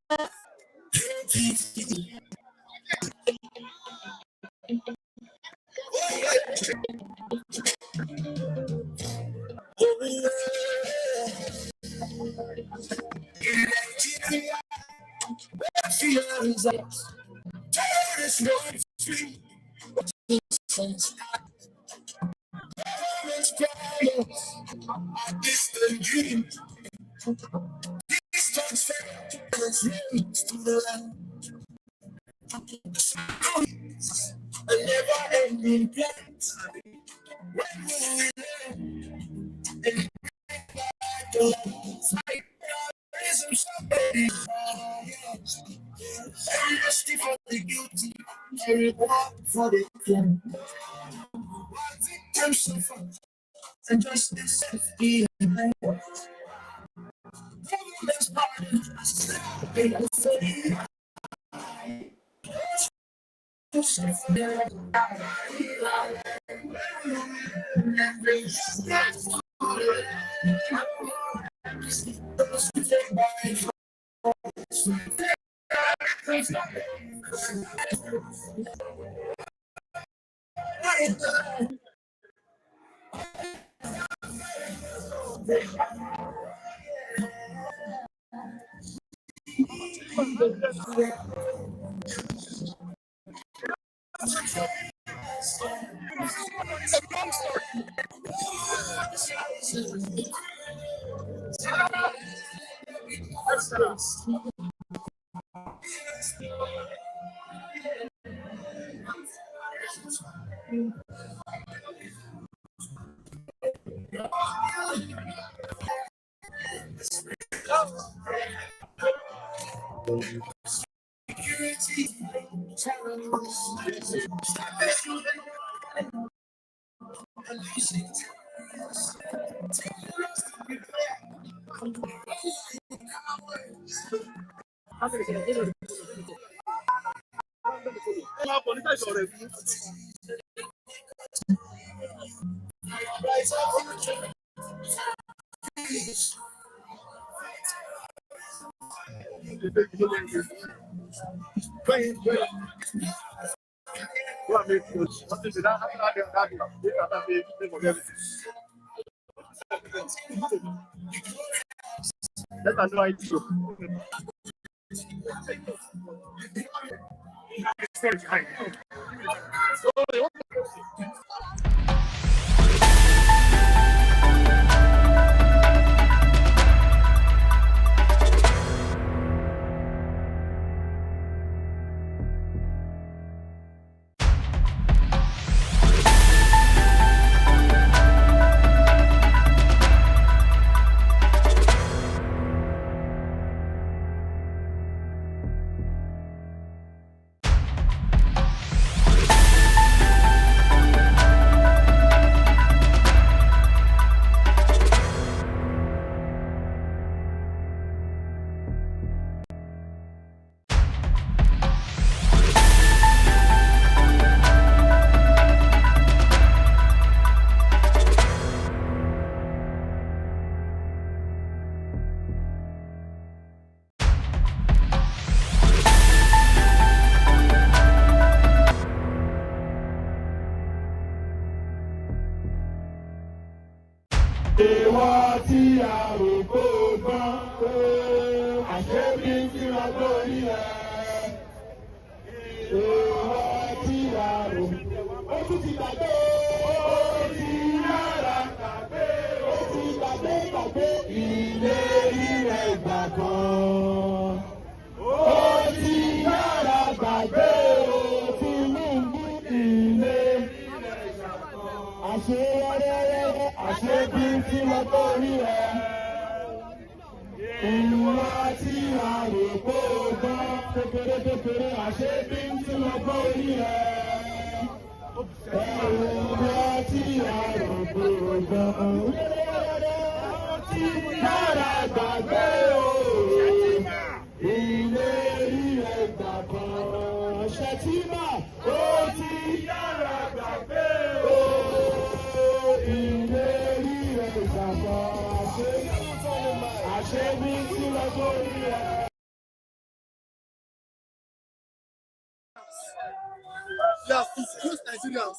Yes, it's Nigerians.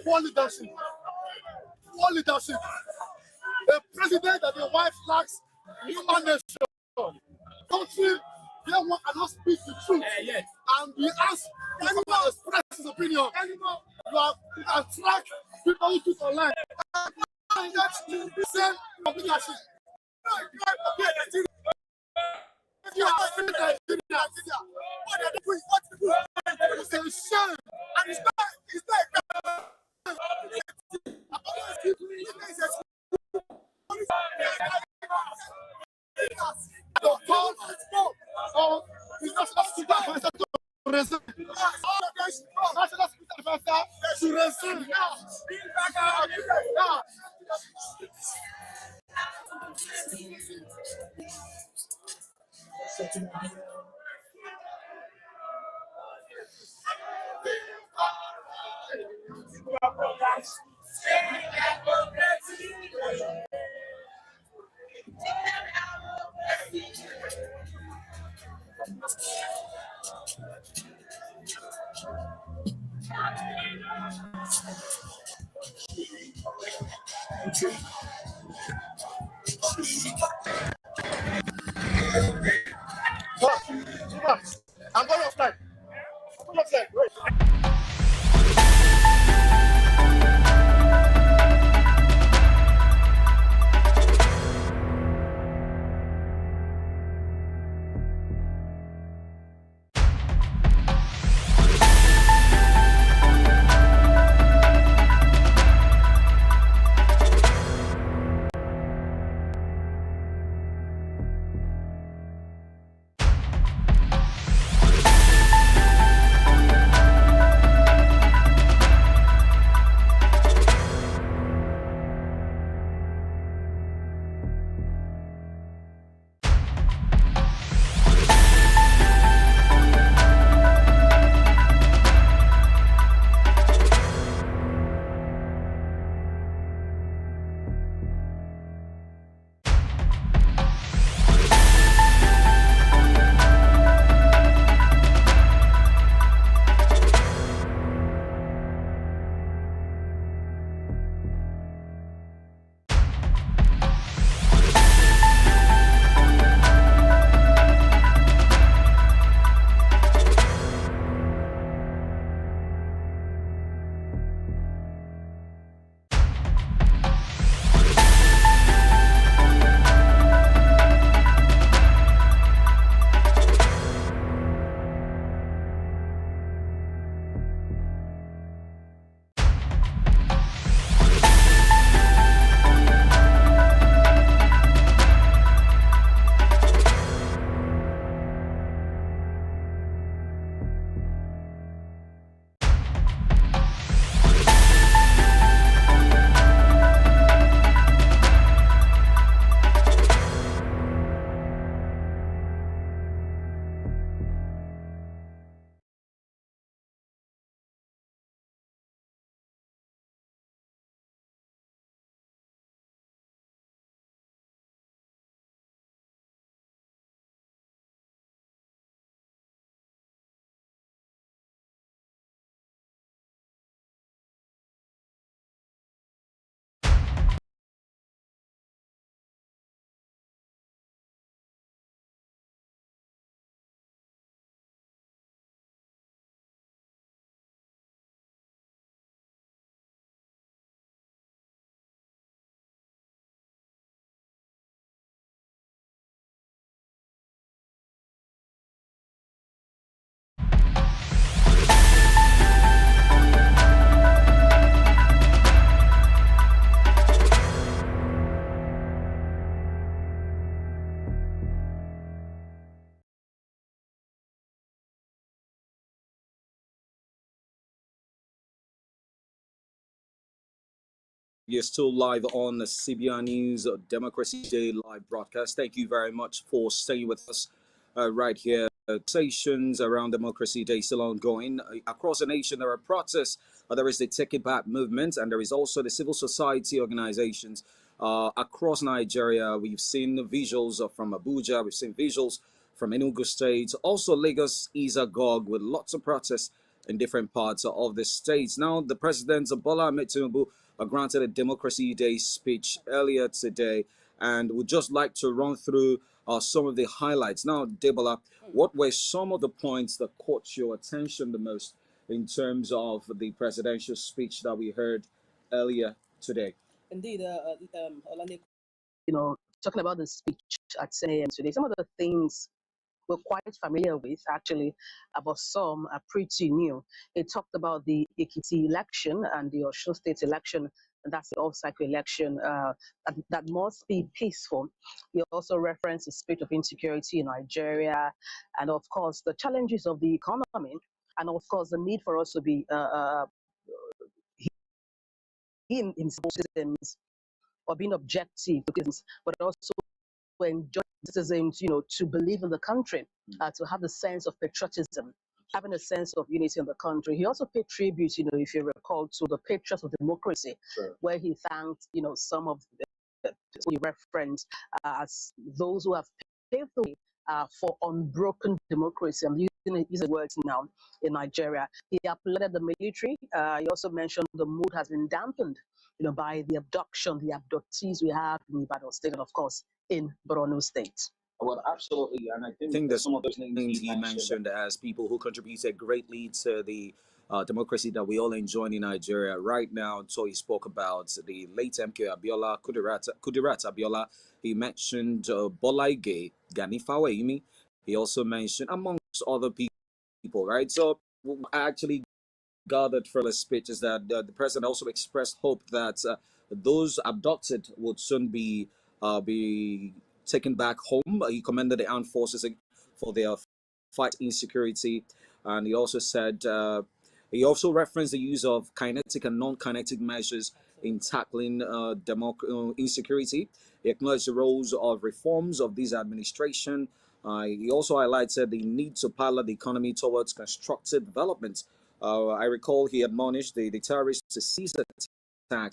Poor leadership. Poor leadership. A president that the wife lacks human nature. Country Here one cannot speak the truth. And we ask anyone to express his opinion. You can track people who tweet online. And that's the same opinion. If you are in Nigeria, what are they doing? What do you do? It's a shame. And it's not I'm going offline. You're still live on the CBR News Democracy Day live broadcast. Thank you very much for staying with us right here. Conversations around Democracy Day still ongoing. Across the nation, there are protests. There is the Take It Back movement, and there is also the civil society organizations across Nigeria. We've seen visuals from Abuja. We've seen visuals from Enugu State. Also, Lagos is agog with lots of protests in different parts of the states. Now, the President Bola Ahmed Tinubu granted a Democracy Day speech earlier today, and would just like to run through some of the highlights. Now, Debola, what were some of the points that caught your attention the most in terms of the presidential speech that we heard earlier today? Indeed, Olale, talking about the speech at 10 a.m. today, some of the things we're quite familiar with, actually, but some are pretty new. It talked about the Ekiti election and the Osun State election, and that's the off-cycle election that must be peaceful. He also referenced the state of insecurity in Nigeria, and of course, the challenges of the economy, and of course, the need for us to be in systems or being objective, but also enjoy citizens, to believe in the country, to have a sense of patriotism, having a sense of unity in the country. He also paid tribute, if you recall, to the patriots of democracy, sure, where he thanked, some of the he referenced as those who have paved the way for unbroken democracy. I'm using words now in Nigeria. He applauded the military. He also mentioned the mood has been dampened, by the abduction, the abductees we have in Ibadan State, and of course in Borno State. Well, absolutely, and I think that some of those things he mentioned as people who contributed greatly to the democracy that we all enjoy in Nigeria right now. So he spoke about the late MK Abiola, Kudirat Abiola. He mentioned Bola Ige, Gani Fawehinmi. He also mentioned, amongst other people, right? So I actually gathered from the speech is that the president also expressed hope that those abducted would soon be taken back home. He commended the armed forces for their fight insecurity, and he also said he also referenced the use of kinetic and non-kinetic measures in tackling insecurity. He acknowledged the roles of reforms of this administration. He also highlighted the need to pilot the economy towards constructive development. I recall he admonished the terrorists to cease attack.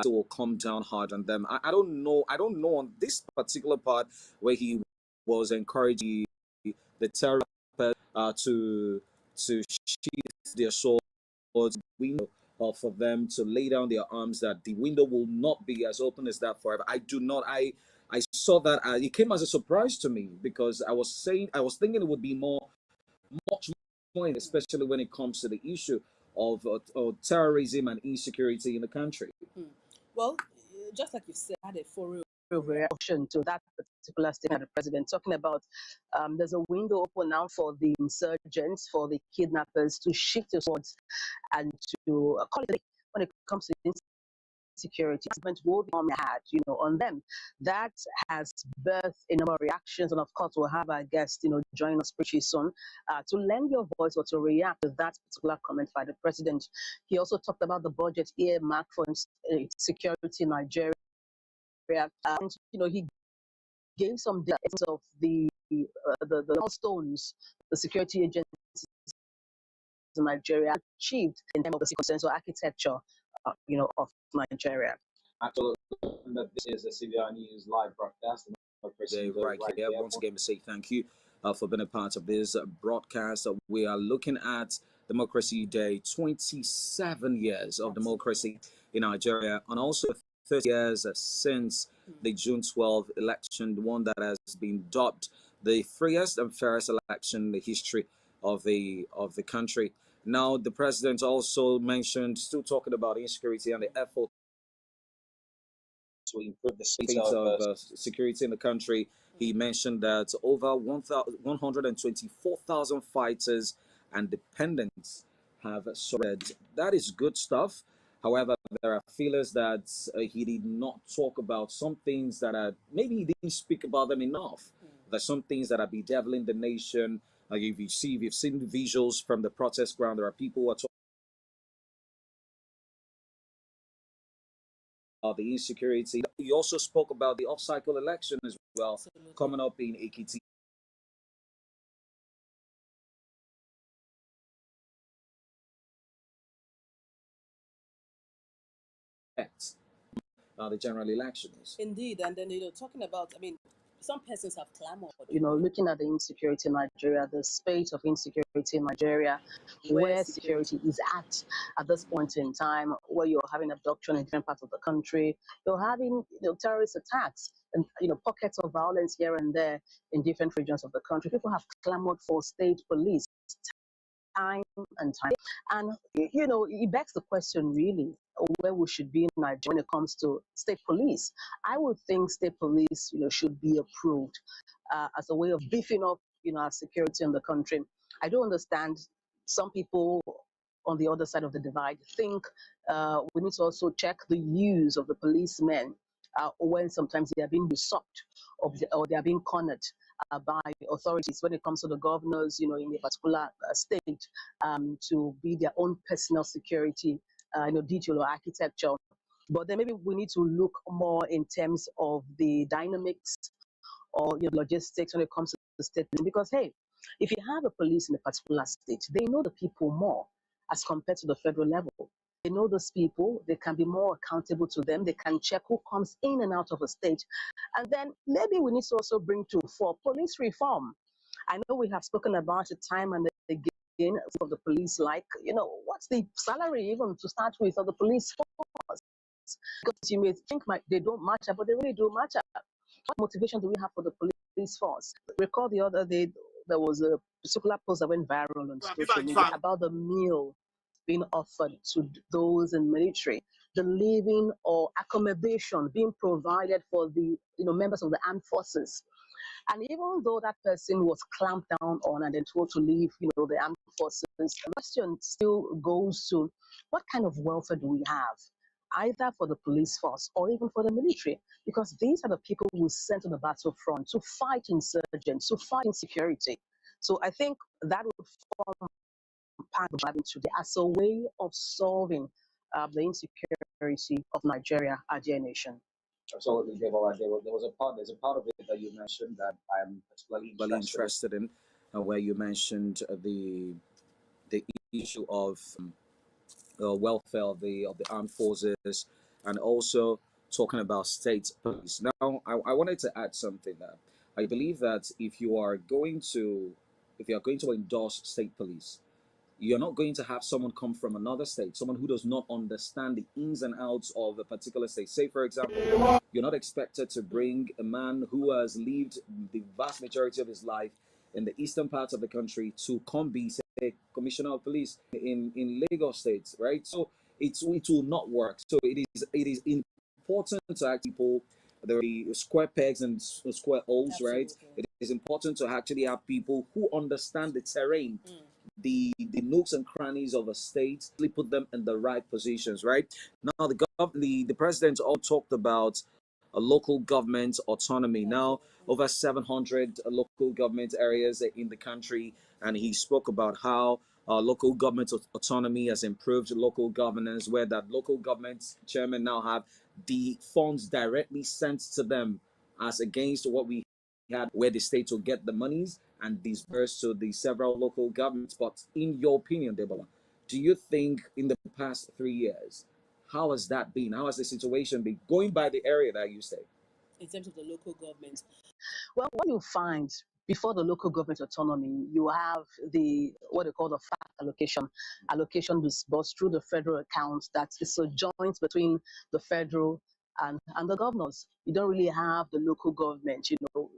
So will come down hard on them. I don't know on this particular part where he was encouraging the terrorists to sheath their swords, window, for them to lay down their arms, that the window will not be as open as that forever. I do not. I saw that it came as a surprise to me, because I was thinking it would be much more, especially when it comes to the issue of terrorism and insecurity in the country. Well, just like you said, I had a foreign reaction to that particular statement of the president, talking about there's a window open now for the insurgents, for the kidnappers to shift their swords and to call it when it comes to insecurity. Government will be on them. That has birthed a number of reactions, and of course we'll have our guests, join us pretty soon to lend your voice or to react to that particular comment by the president. He also talked about the budget earmarked for security in Nigeria. And, he gave some data of the milestones the security agencies in Nigeria achieved in terms of the consensus architecture, of Nigeria. Absolutely. And that this is a CBR News live broadcast. Right here. Once again, we say thank you for being a part of this broadcast. We are looking at Democracy Day, 27 years of democracy in Nigeria, and also 30 years since the June 12 election, the one that has been dubbed the freest and fairest election in the history of the country. Now, the president also mentioned, still talking about insecurity and the effort to improve the state of security in the country. He mentioned that over 124,000 fighters and dependents have surrendered. That is good stuff. However, there are feelers that he did not talk about some things that are, maybe he didn't speak about them enough. There's some things that are bedeviling the nation. Like if you've seen visuals from the protest ground, there are people who are talking about the insecurity. He also spoke about the off-cycle election as well, absolutely, coming up in Ekiti. The general elections. Indeed, and then talking about, some persons have clamored. Looking at the insecurity in Nigeria, the space of insecurity in Nigeria, where security is at this point in time, where you're having abduction in different parts of the country, you're having terrorist attacks and pockets of violence here and there in different regions of the country. People have clamored for state police time and time. And, it begs the question, really, where we should be in Nigeria when it comes to state police. I would think state police, should be approved as a way of beefing up, our security in the country. I do understand some people on the other side of the divide think we need to also check the use of the policemen when sometimes they are being usurped or they are being cornered by authorities when it comes to the governors, in a particular state, to be their own personal security, detail or architecture. But then maybe we need to look more in terms of the dynamics or logistics when it comes to the state, because hey, if you have a police in a particular state, they know the people more as compared to the federal level. They know those people, they can be more accountable to them, they can check who comes in and out of a state. And then maybe we need to also bring for police reform. I know we have spoken about it time and again for the police, like, what's the salary even to start with of the police force? Because you may think they don't match up, but they really do match up. What motivation do we have for the police force? Recall the other day, there was a particular post that went viral on social media about the meal being offered to those in military, the living or accommodation being provided for the members of the armed forces. And even though that person was clamped down on and then told to leave, the armed forces, the question still goes to what kind of welfare do we have, either for the police force or even for the military? Because these are the people who were sent to the battlefront to fight insurgents, to fight insecurity. So I think that would form part of having today as a way of solving the insecurity of Nigeria, our dear nation. Absolutely, Debola. There's a part of it that you mentioned that I'm particularly interested in, where you mentioned the issue of welfare of the armed forces, and also talking about state police. Now, I wanted to add something there. I believe that if you are going to endorse state police, you're not going to have someone come from another state, someone who does not understand the ins and outs of a particular state. Say, for example, you're not expected to bring a man who has lived the vast majority of his life in the eastern part of the country to come be, say, commissioner of police in Lagos State, right? So it will not work. So it is important to act people. There are square pegs and square holes, Absolutely. right? It is important to actually have people who understand the terrain. The nooks and crannies of a state, put them in the right positions, right? Now, the president all talked about a local government autonomy. Now, over 700 local government areas in the country, and he spoke about how local government autonomy has improved local governance, where that local government chairman now have the funds directly sent to them, as against what we had where the state will get the monies and disperse to the several local governments. But in your opinion, Debola, do you think in the past 3 years, how has that been? How has the situation been going by the area that you stay? In terms of the local government? Well, what you find before the local government autonomy, you have what they call the FAC allocation disbursed through the federal account that is a joint between the federal and the governors. You don't really have the local government,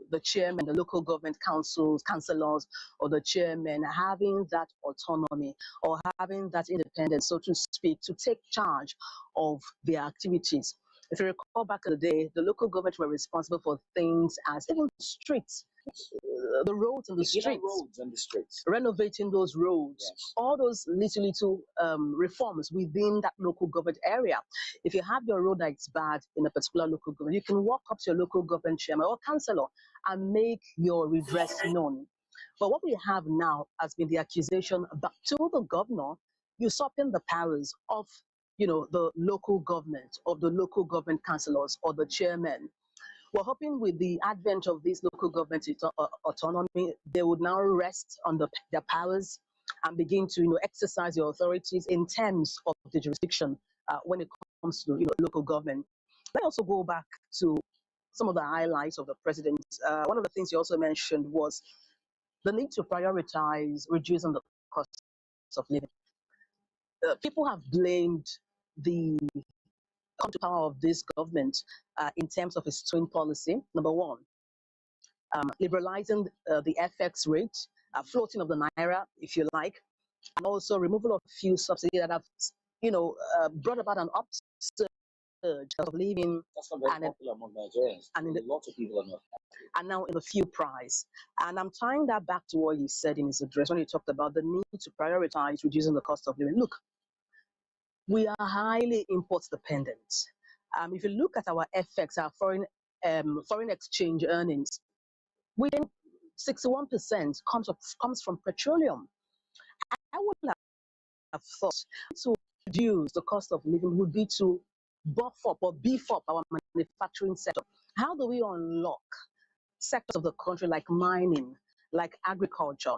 the chairman, the local government councillors, or the chairman having that autonomy or having that independence, so to speak, to take charge of their activities. If you recall back in the day, the local government were responsible for things as even streets, the roads and the streets, renovating those roads, yes. All those little reforms within that local government area. If you have your road that's bad in a particular local government, you can walk up to your local government chairman or councillor and make your redress known. But what we have now has been the accusation back to the governor usurping the powers of the local government, of the local government councillors or the chairman. We're hoping with the advent of this local government autonomy, they would now rest on their powers and begin to exercise their authorities in terms of the jurisdiction when it comes to local government. Let me also go back to some of the highlights of the president. One of the things you also mentioned was the need to prioritize reducing the cost of living. People have blamed the come to power of this government in terms of its twin policy. Number one, liberalizing the FX rate, floating of the naira, if you like, and also removal of few subsidies that have, brought about an upsurge of living. That's not very and popular among Nigerians. and A lot of people are not. and now in the fuel price. And I'm tying that back to what he said in his address when he talked about the need to prioritize reducing the cost of living. Look, we are highly import dependent. If you look at our FX, our foreign exchange earnings, within 61% comes from petroleum. I would have thought to reduce the cost of living would be to buff up or beef up our manufacturing sector. How do we unlock sectors of the country like mining, like agriculture?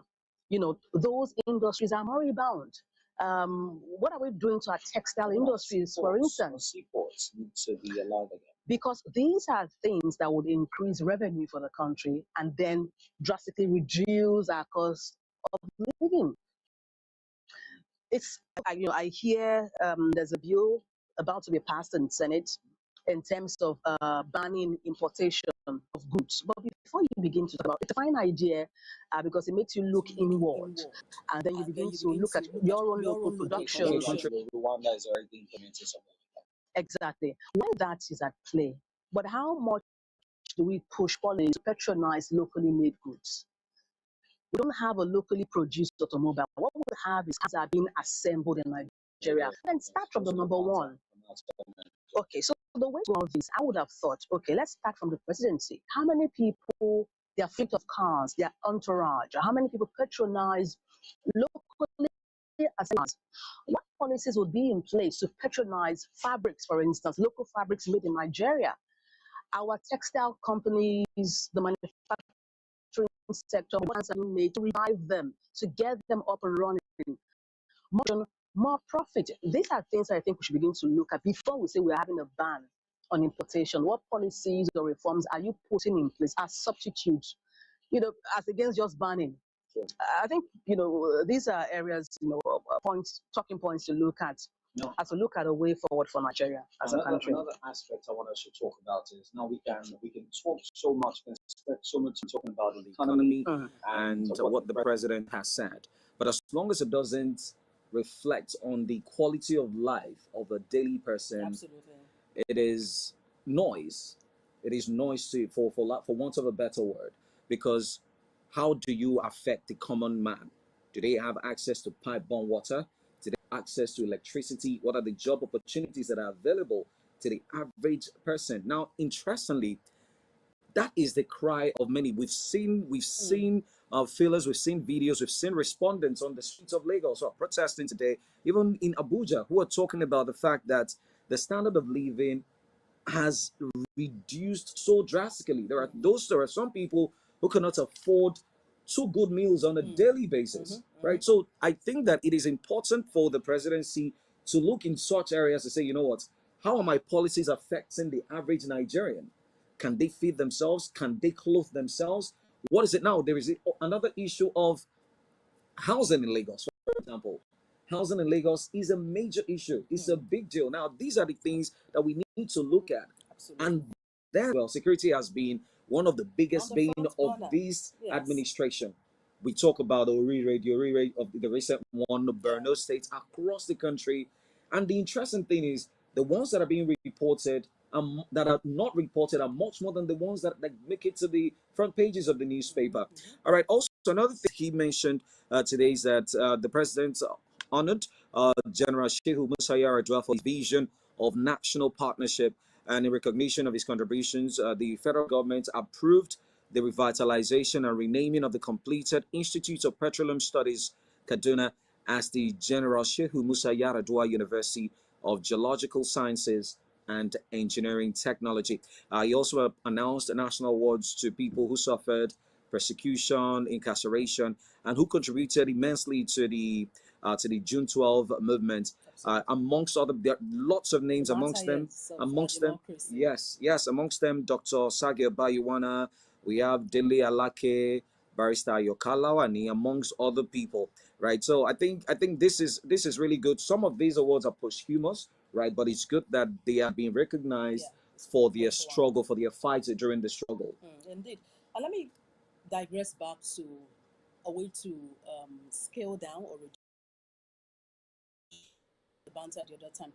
Those industries are moribund. What are we doing to our textile industries, for instance? Seaports need to be allowed again. Because these are things that would increase revenue for the country and then drastically reduce our cost of living. I hear there's a bill about to be passed in Senate in terms of banning importation of goods. But before you begin to talk about it, it's a fine idea because it makes you look inward, and then you begin to look at your own local production. Rwanda is already implementing something like that. Exactly. When that is at play, but how much do we push policy to patronize locally made goods? We don't have a locally produced automobile. What we have is cars are being assembled in Nigeria. And start from the number one. Okay, so the way to all this, I would have thought, okay, let's start from the presidency. How many people, their fleet of cars, their entourage, how many people patronize locally assembled? What policies would be in place to patronize fabrics, for instance, local fabrics made in Nigeria? Our textile companies, the manufacturing sector, ones are being made to revive them, to get them up and running. More profit. These are things I think we should begin to look at before we say we're having a ban on importation. What policies or reforms are you putting in place as substitutes, as against just banning? Sure. I think, these are areas, talking points to look at. No. As we look at a way forward for Nigeria as a country. Another aspect I want us to talk about is now we can talk so much, we can spend so much talking about the economy and what the president has said. But as long as it doesn't reflect on the quality of life of a daily person, Absolutely. it is noise. It is noise for want of a better word. Because how do you affect the common man? Do they have access to pipe-borne water? Do they have access to electricity? What are the job opportunities that are available to the average person? Now, interestingly, that is the cry of many. We've seen fillers, we've seen videos, we've seen respondents on the streets of Lagos who are protesting today, even in Abuja, who are talking about the fact that the standard of living has reduced so drastically. There are some people who cannot afford 2 good meals on a daily basis, right? So I think that it is important for the presidency to look in such areas to say, you know what, how are my policies affecting the average Nigerian? Can they feed themselves? Can they clothe themselves? What is it now? There is another issue of housing in Lagos, for example. Housing in Lagos is a major issue. It's a big deal. Now, these are the things that we need to look at. Absolutely. And then, security has been one of the biggest bane of this administration. We talk about the Ori of the recent one, Borno State, across the country. And the interesting thing is, the ones that are being reported, that are not reported, are much more than the ones that make it to the front pages of the newspaper. All right. Also, another thing he mentioned today is that the president honored General Shehu Musa Yar'Adua for his vision of national partnership, and in recognition of his contributions, the federal government approved the revitalization and renaming of the completed Institute of Petroleum Studies, Kaduna, as the General Shehu Musa Yar'Adua University of Geological Sciences and Engineering Technology. He also announced national awards to people who suffered persecution, incarceration, and who contributed immensely to the June 12 movement. Amongst other, there are lots of names amongst them. Amongst them, Dr. Sage Bayuwana. We have Dele Alake, Barrister Yokalawani, amongst other people. Right. So I think this is really good. Some of these awards are posthumous, right? But it's good that they are being recognized for their struggle, for their fights during the struggle. Indeed. And let me digress back to a way to scale down or reduce the banter the other time.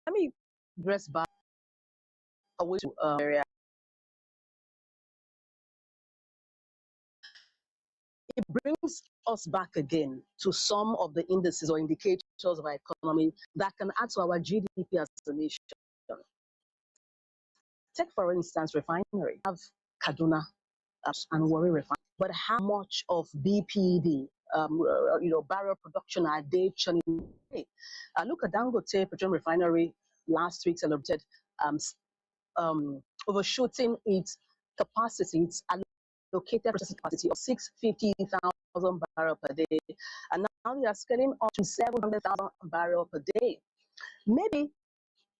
Let me digress back a way to area. It brings us back again to some of the indices or indicators of our economy that can add to our GDP as a nation. Take, for instance, refinery. We have Kaduna and Warri refinery, but how much of BPD, barrel production are they churning? Look at Dangote Petroleum Refinery last week celebrated overshooting its capacity, its allocated processing capacity of 650,000 barrels per day, and now they are scaling up to 700,000 barrels per day. Maybe,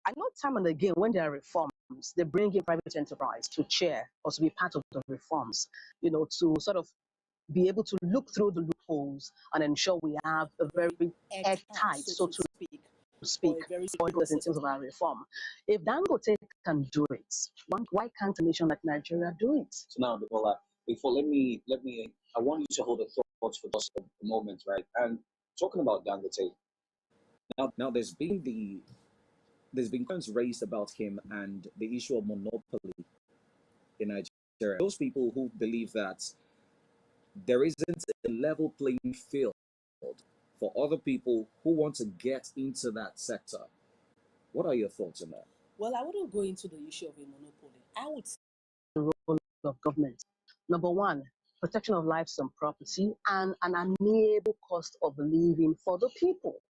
I know time and again when there are reforms, they bring in private enterprise to chair or to be part of the reforms, to sort of be able to look through the loopholes and ensure we have a very airtight, so to speak, in terms of our reform. If Dangote can do it, why can't a nation like Nigeria do it? So now, before I want you to hold the thoughts for just a moment, right? And talking about Dangote, now there's been concerns raised about him and the issue of monopoly in Nigeria. Those people who believe that there isn't a level playing field for other people who want to get into that sector. What are your thoughts on that? Well, I wouldn't go into the issue of a monopoly. I would say the role of government. Number one, protection of lives and property and an amenable cost of living for the people.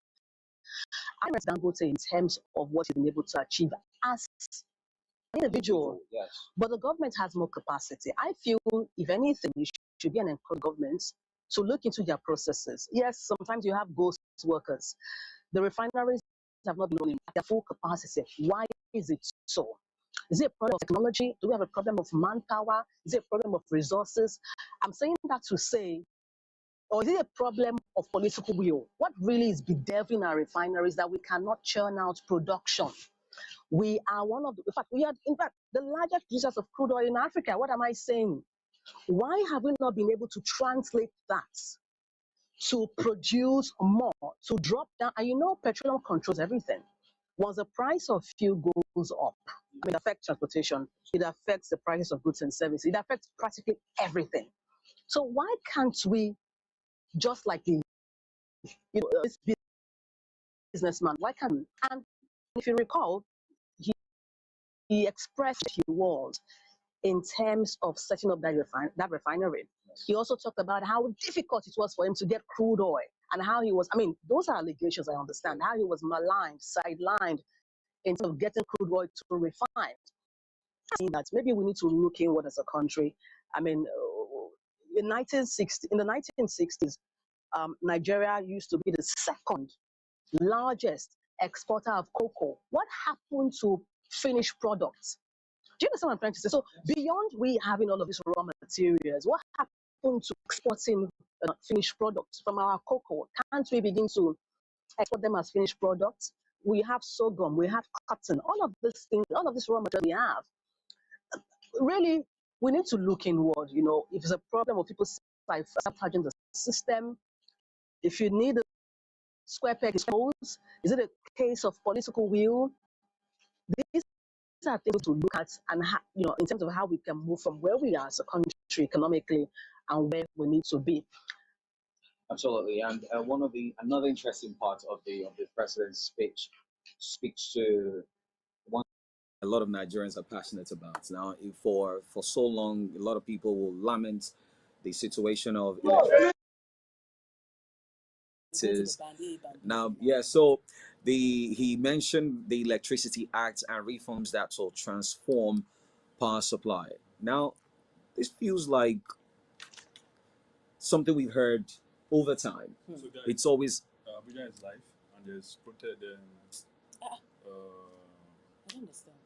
I rate Dangote in terms of what he's been able to achieve as an individual, Yes. but the government has more capacity. I feel, if anything, you should be an encourage government to look into their processes. Yes, sometimes you have ghost workers. The refineries have not been running at their full capacity. Why is it so? Is it a problem of technology? Do we have a problem of manpower? Is it a problem of resources? I'm saying that to say, or is it a problem of political will? What really is bedeviling our refineries that we cannot churn out production? We are one of the, we are, in fact, the largest producers of crude oil in Africa. What am I saying? Why have we not been able to translate that to produce more, to drop down? And petroleum controls everything. Once the price of fuel goes up, it affects transportation, it affects the prices of goods and services, it affects practically everything. So why can't we, just like this businessman, why can't we? And if you recall, he expressed he was in terms of setting up that refinery. He also talked about how difficult it was for him to get crude oil and how he was, those are allegations, I understand, how he was maligned, sidelined in terms of getting crude oil to refine. I think that maybe we need to look inward as a country. In the 1960s, Nigeria used to be the second largest exporter of cocoa. What happened to finished products? Do you understand what I'm trying to say? So beyond we having all of these raw materials, what happened to exporting finished products from our cocoa? Can't we begin to export them as finished products? We have sorghum, we have cotton, all of these things, all of this raw material we have. Really, we need to look inward. If it's a problem of people sabotaging the system, if you need a square peg is it a case of political will? These are things to look at, and in terms of how we can move from where we are as a country economically and where we need to be. Absolutely, and another interesting part of the president's speech speaks to one a lot of Nigerians are passionate about. Now, for so long, a lot of people will lament the situation of now, yeah. So he mentioned the Electricity Act and reforms that will transform power supply. Now, this feels like something we've heard over time. So guys, it's always Abuja is live and there's quoted. I don't understand.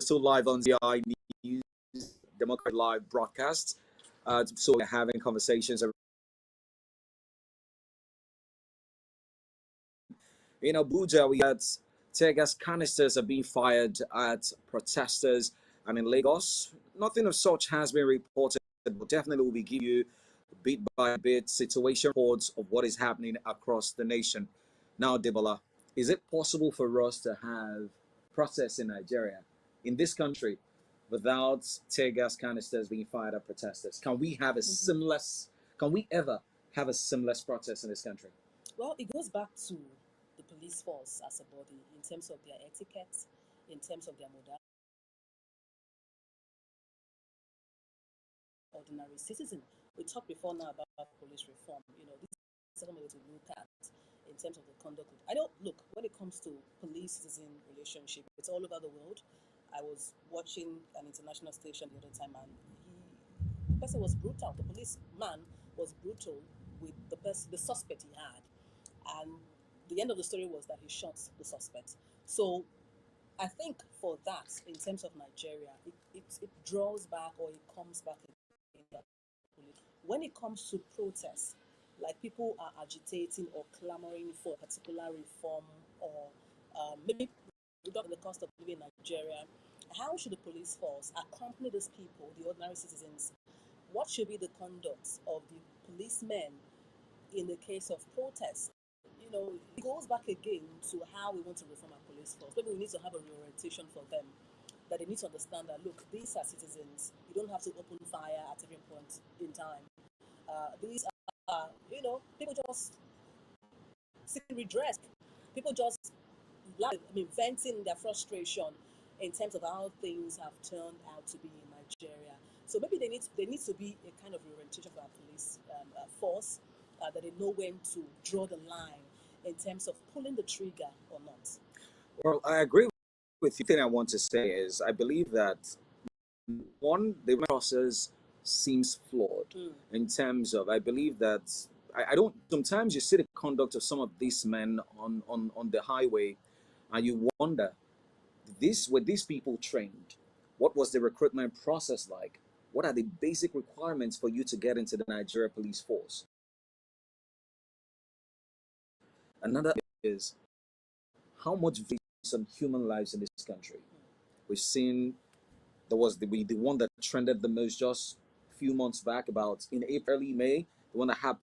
Still live on ZI News, Democrat Live broadcast. So we're having conversations. In Abuja, we had tear gas canisters are being fired at protesters, and in Lagos, nothing of such has been reported, but definitely we'll be giving you bit by bit situation reports of what is happening across the nation. Now, Debola, is it possible for us to have protests in Nigeria, in this country, without tear gas canisters being fired at protesters? Can we have a seamless, can we ever have a seamless protest in this country? Well, it goes back to police force as a body in terms of their etiquette, in terms of their modality. Ordinary citizen. We talked before now about police reform. This is something to look at in terms of the conduct. I don't look when it comes to police-citizen relationship. It's all over the world. I was watching an international station the other time, and the person was brutal. The policeman was brutal with the suspect he had, and the end of the story was that he shot the suspect. So I think for that, in terms of Nigeria, it draws back, or it comes back again. When it comes to protests, like people are agitating or clamoring for a particular reform, or maybe reducing the cost of living in Nigeria, how should the police force accompany these people, the ordinary citizens? What should be the conduct of the policemen in the case of protests? It goes back again to how we want to reform our police force. Maybe we need to have a reorientation for them, that they need to understand that, look, these are citizens. You don't have to open fire at every point in time. These are, people just seeking redress. People just venting their frustration in terms of how things have turned out to be in Nigeria. So maybe there needs to be a kind of reorientation for our police force, that they know when to draw the line in terms of pulling the trigger or not. Well, I agree with you. The thing I want to say is I believe that the process seems flawed in terms of, I believe that I don't, sometimes you see the conduct of some of these men on the highway, and you wonder, were these people trained? What was the recruitment process like? What are the basic requirements for you to get into the Nigeria Police Force? Another is how much on human lives in this country. We've seen there was the one that trended the most just a few months back, about in April, early May, the one that happened.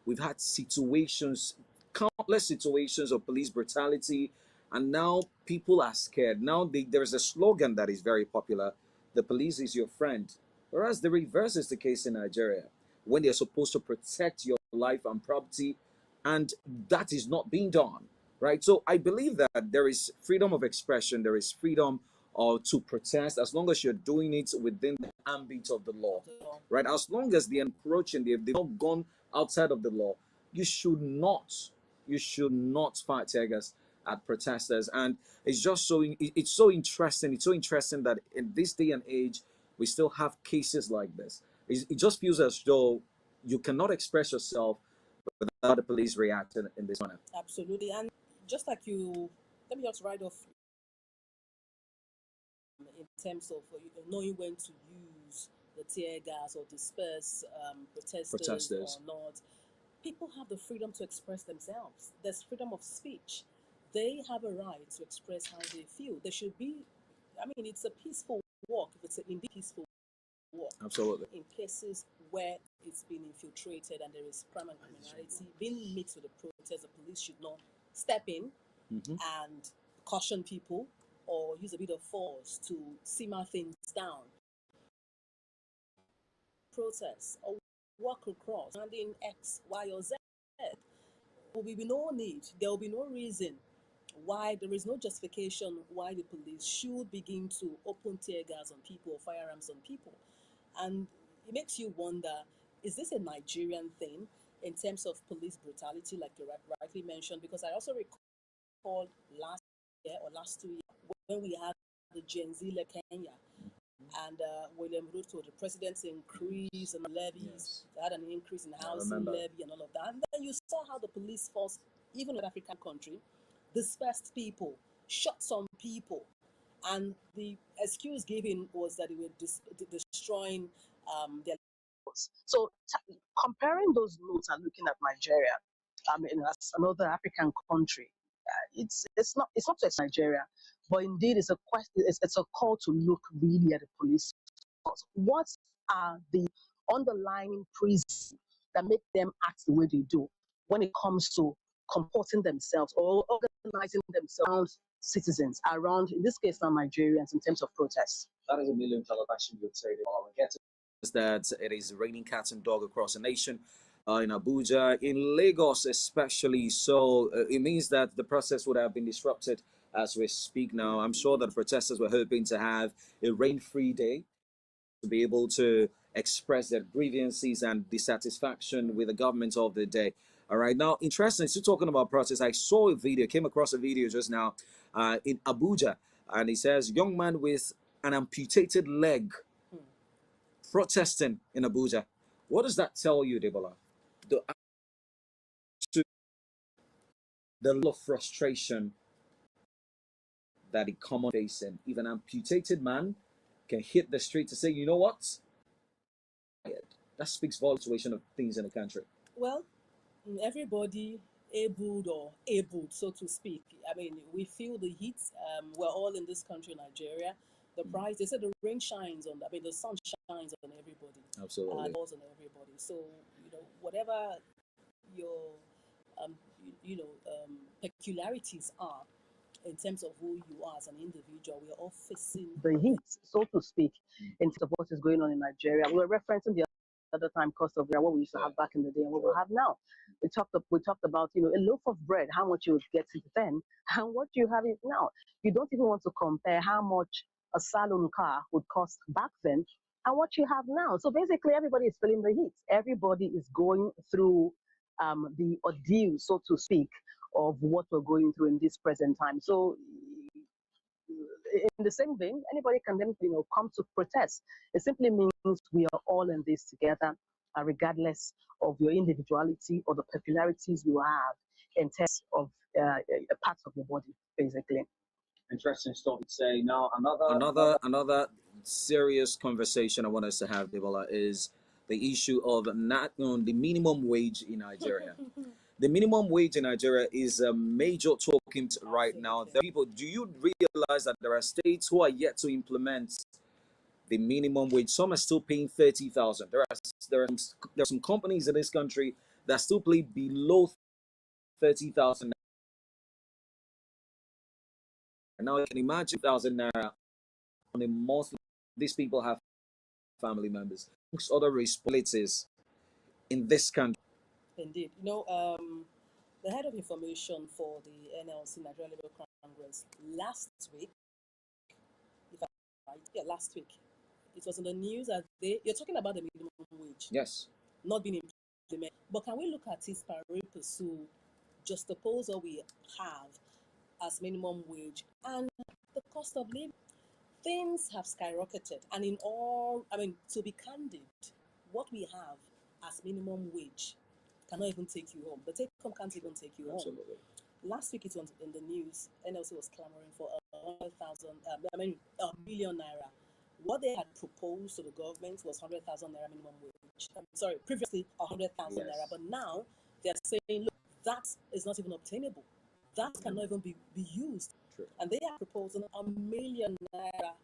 We've had situations, countless situations of police brutality, and now people are scared. Now there's a slogan that is very popular: the police is your friend. Whereas the reverse is the case in Nigeria, when they're supposed to protect your life and property, and that is not being done, right? So I believe that there is freedom of expression, there is freedom to protest, as long as you're doing it within the ambit of the law, right? As long as they're encroaching, they've not gone outside of the law, you should not fire tear gas at protesters. And it's just it's so interesting that in this day and age we still have cases like this. It just feels as though you cannot express yourself without the police reacting in this manner. Absolutely. And just like let me just write off in terms of knowing when to use the tear gas or disperse protesters or not. People have the freedom to express themselves. There's freedom of speech. They have a right to express how they feel. There should be, it's a peaceful walk. If it's an indeed peaceful walk. Absolutely. In cases where it's been infiltrated and there is crime and criminality being mixed with the protest, the police should not step in and caution people or use a bit of force to simmer things down. Protest or walk across standing X, Y, or Z. There will be no need, there will be no reason why, there is no justification why the police should begin to open tear gas on people or firearms on people. And it makes you wonder, is this a Nigerian thing in terms of police brutality, like you rightly mentioned? Because I also recall last year or last 2 years when we had the Gen Z Kenya, and William Ruto, the president's increase in levies, they had an increase in housing levy and all of that. And then you saw how the police force, even in an African country, dispersed people, shot some people, and the excuse given was that they were destroying their lives. So comparing those notes and looking at Nigeria, as another African country, it's not just Nigeria, but indeed it's a call to look really at the police force. What are the underlying reasons that make them act the way they do when it comes to comporting themselves or organizing themselves, citizens around, in this case now Nigerians, in terms of protests? That is $1 million question, you'd say. Is that it is raining cats and dogs across the nation. in Abuja, in Lagos especially. So it means that the process would have been disrupted as we speak now. I'm sure that the protesters were hoping to have a rain-free day to be able to express their grievances and dissatisfaction with the government of the day. All right, now, interesting, still talking about protests, I saw a video, came across a video just now in Abuja, and it says, young man with an amputated leg protesting in Abuja. What does that tell you, Debola? The, the level of frustration that the common facing. If an amputated man can hit the street to say, you know what? That speaks volumes of things in the country. Well, everybody able or able, so to speak. I mean, we feel the heat. We're all in this country, Nigeria. The price, they said the rain shines on, I mean, the sun shines on everybody. Absolutely. Falls on everybody. So, you know, whatever your, peculiarities are in terms of who you are as an individual, we're all facing the heat, so to speak, in terms of what is going on in Nigeria. We were referencing the other time cost of what we used to have back in the day and what we have now. We talked about, you know, a loaf of bread, how much you would get it then, and what you have it now. You don't even want to compare how much a salon car would cost back then and what you have now. So basically, everybody is feeling the heat. Everybody is going through the ordeal, so to speak, of what we're going through in this present time. So in the same vein, anybody can then, you know, come to protest. It simply means we are all in this together, regardless of your individuality or the peculiarities you have in terms of parts of your body, basically. Interesting stuff to say. Now, another serious conversation I want us to have, Debola, is the issue of the minimum wage in Nigeria. The minimum wage in Nigeria is a major talking point right now. People, do you realize that there are states who are yet to implement the minimum wage? Some are still paying 30,000. There are some companies in this country that still pay below 30,000. Now you can imagine 1,000 naira on a monthly. These people have family members, other responsibilities in this country. Indeed. You know, the head of information for the NLC, Nigeria Labour Congress, last week, last week, it was in the news that you're talking about the minimum wage. Yes. Not being implemented. But can we look at it pari passu, just the proposal we have as minimum wage and the cost of living? Things have skyrocketed. And in all, I mean, to be candid, what we have as minimum wage cannot even take you home. The take home can't even take you home. Last week it was in the news. NLC was clamoring for a million naira. What they had proposed to the government was 100,000 naira minimum wage. Previously 100,000 naira, but now they're saying, look, that is not even obtainable. That cannot even be used. True. And they are proposing a million naira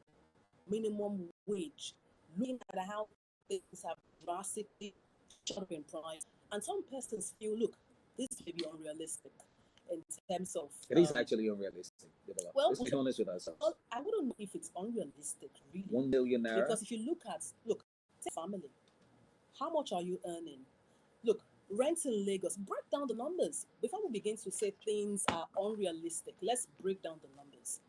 minimum wage, looking at how things have drastically shot up in price. And some persons feel, look, this may be unrealistic in terms of... It is actually unrealistic. Well, let's be honest with ourselves. Well, I wouldn't know if it's unrealistic, really. 1 million naira? Because if you take family, how much are you earning? Look, rent in Lagos, break down the numbers. Before we begin to say things are unrealistic, let's break down the numbers.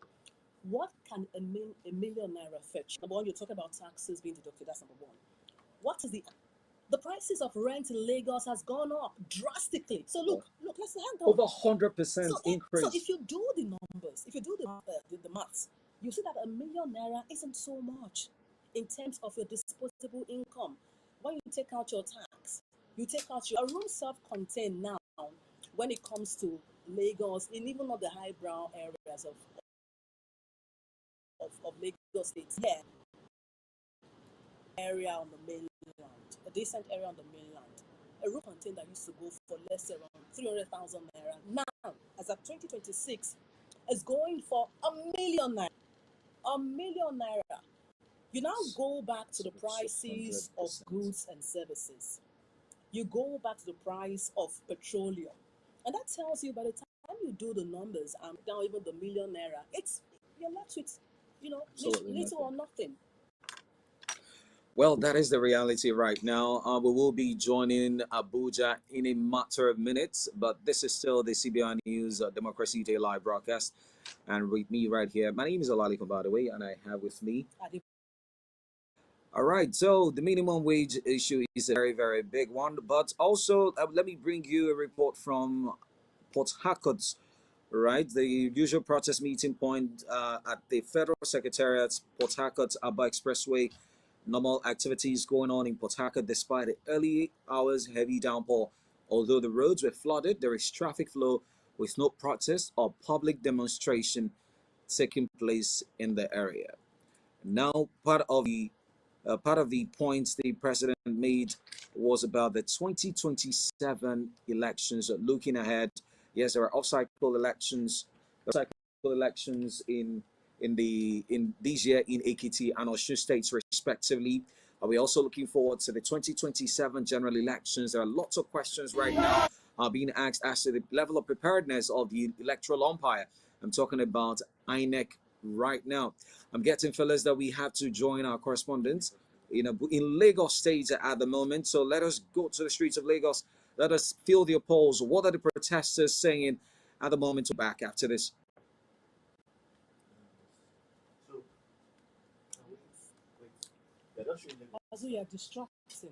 What can a million naira fetch? Number one, you're talking about taxes being deducted. That's number one. What is the prices of rent in Lagos has gone up drastically. So look, let's hang on. Over 100% increase. So if you do the numbers, if you do the maths, you see that a million naira isn't so much in terms of your disposable income. When you take out your tax, you take out your room self-contained now. When it comes to Lagos, and even not the highbrow areas of Lagos State, area on the mainland, a decent area on the mainland, a room contained that used to go for less than around 300,000 naira. Now, as of 2026, is going for a million naira. A million naira. You now go back to the prices of goods and services. You go back to the price of petroleum, and that tells you by the time you do the numbers and down even the million naira, you're left with, little or nothing. Well, that is the reality right now. We will be joining Abuja in a matter of minutes, but this is still the CBI News Democracy Day live broadcast. And with me right here, my name is Olaliko, by the way, and I have with me. All right, so the minimum wage issue is a very, very big one, but also let me bring you a report from Port Harcourt. Right, the usual protest meeting point at the Federal Secretariat, Port Harcourt Aba Expressway. Normal activities going on in Port Harcourt despite the early hours heavy downpour. Although the roads were flooded, there is traffic flow with no protest or public demonstration taking place in the area. Now, part of the points the president made was about the 2027 elections. Looking ahead, yes, there are off-cycle elections, in this year in Ekiti and Osun states respectively. We're also looking forward to the 2027 general elections. There are lots of questions right now being asked as to the level of preparedness of the electoral umpire. I'm talking about INEC right now. I'm getting fellas that we have to join our correspondents in Lagos State at the moment. So let us go to the streets of Lagos. Let us feel the polls. What are the protesters saying at the moment? Back after this. Also, you're distracting.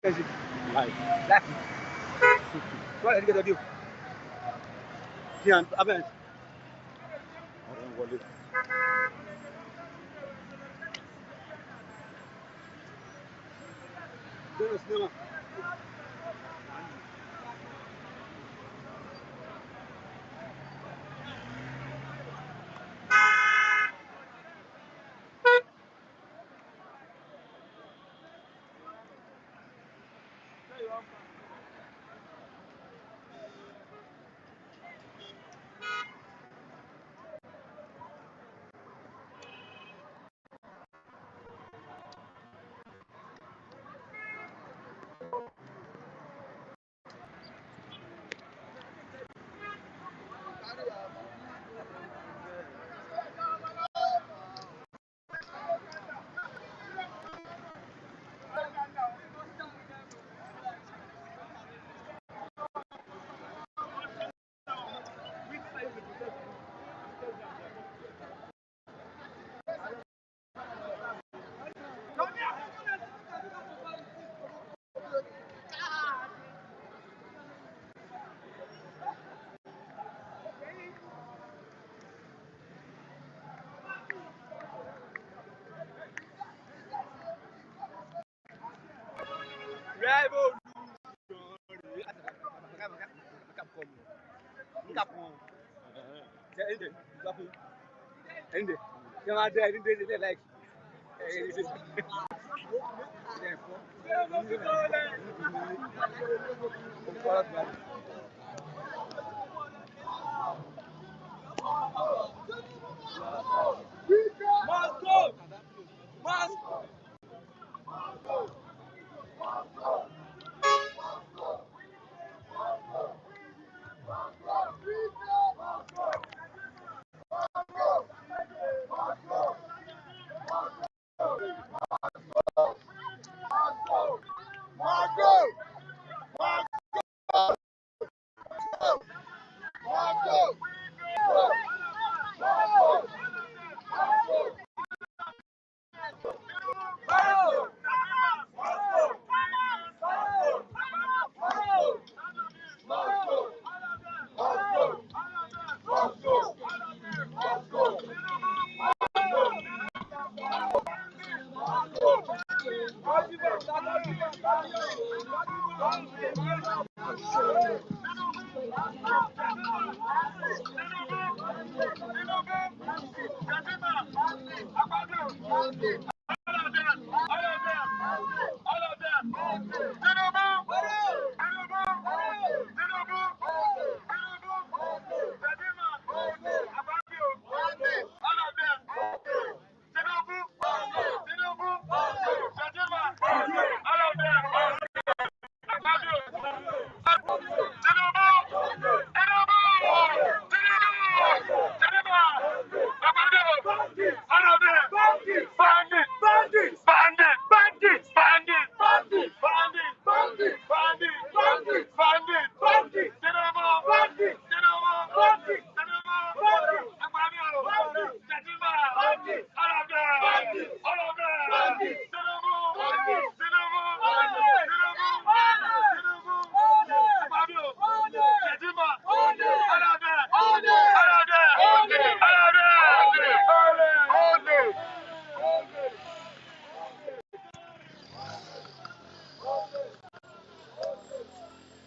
Like, that's what I get to do. Yeah, I mean,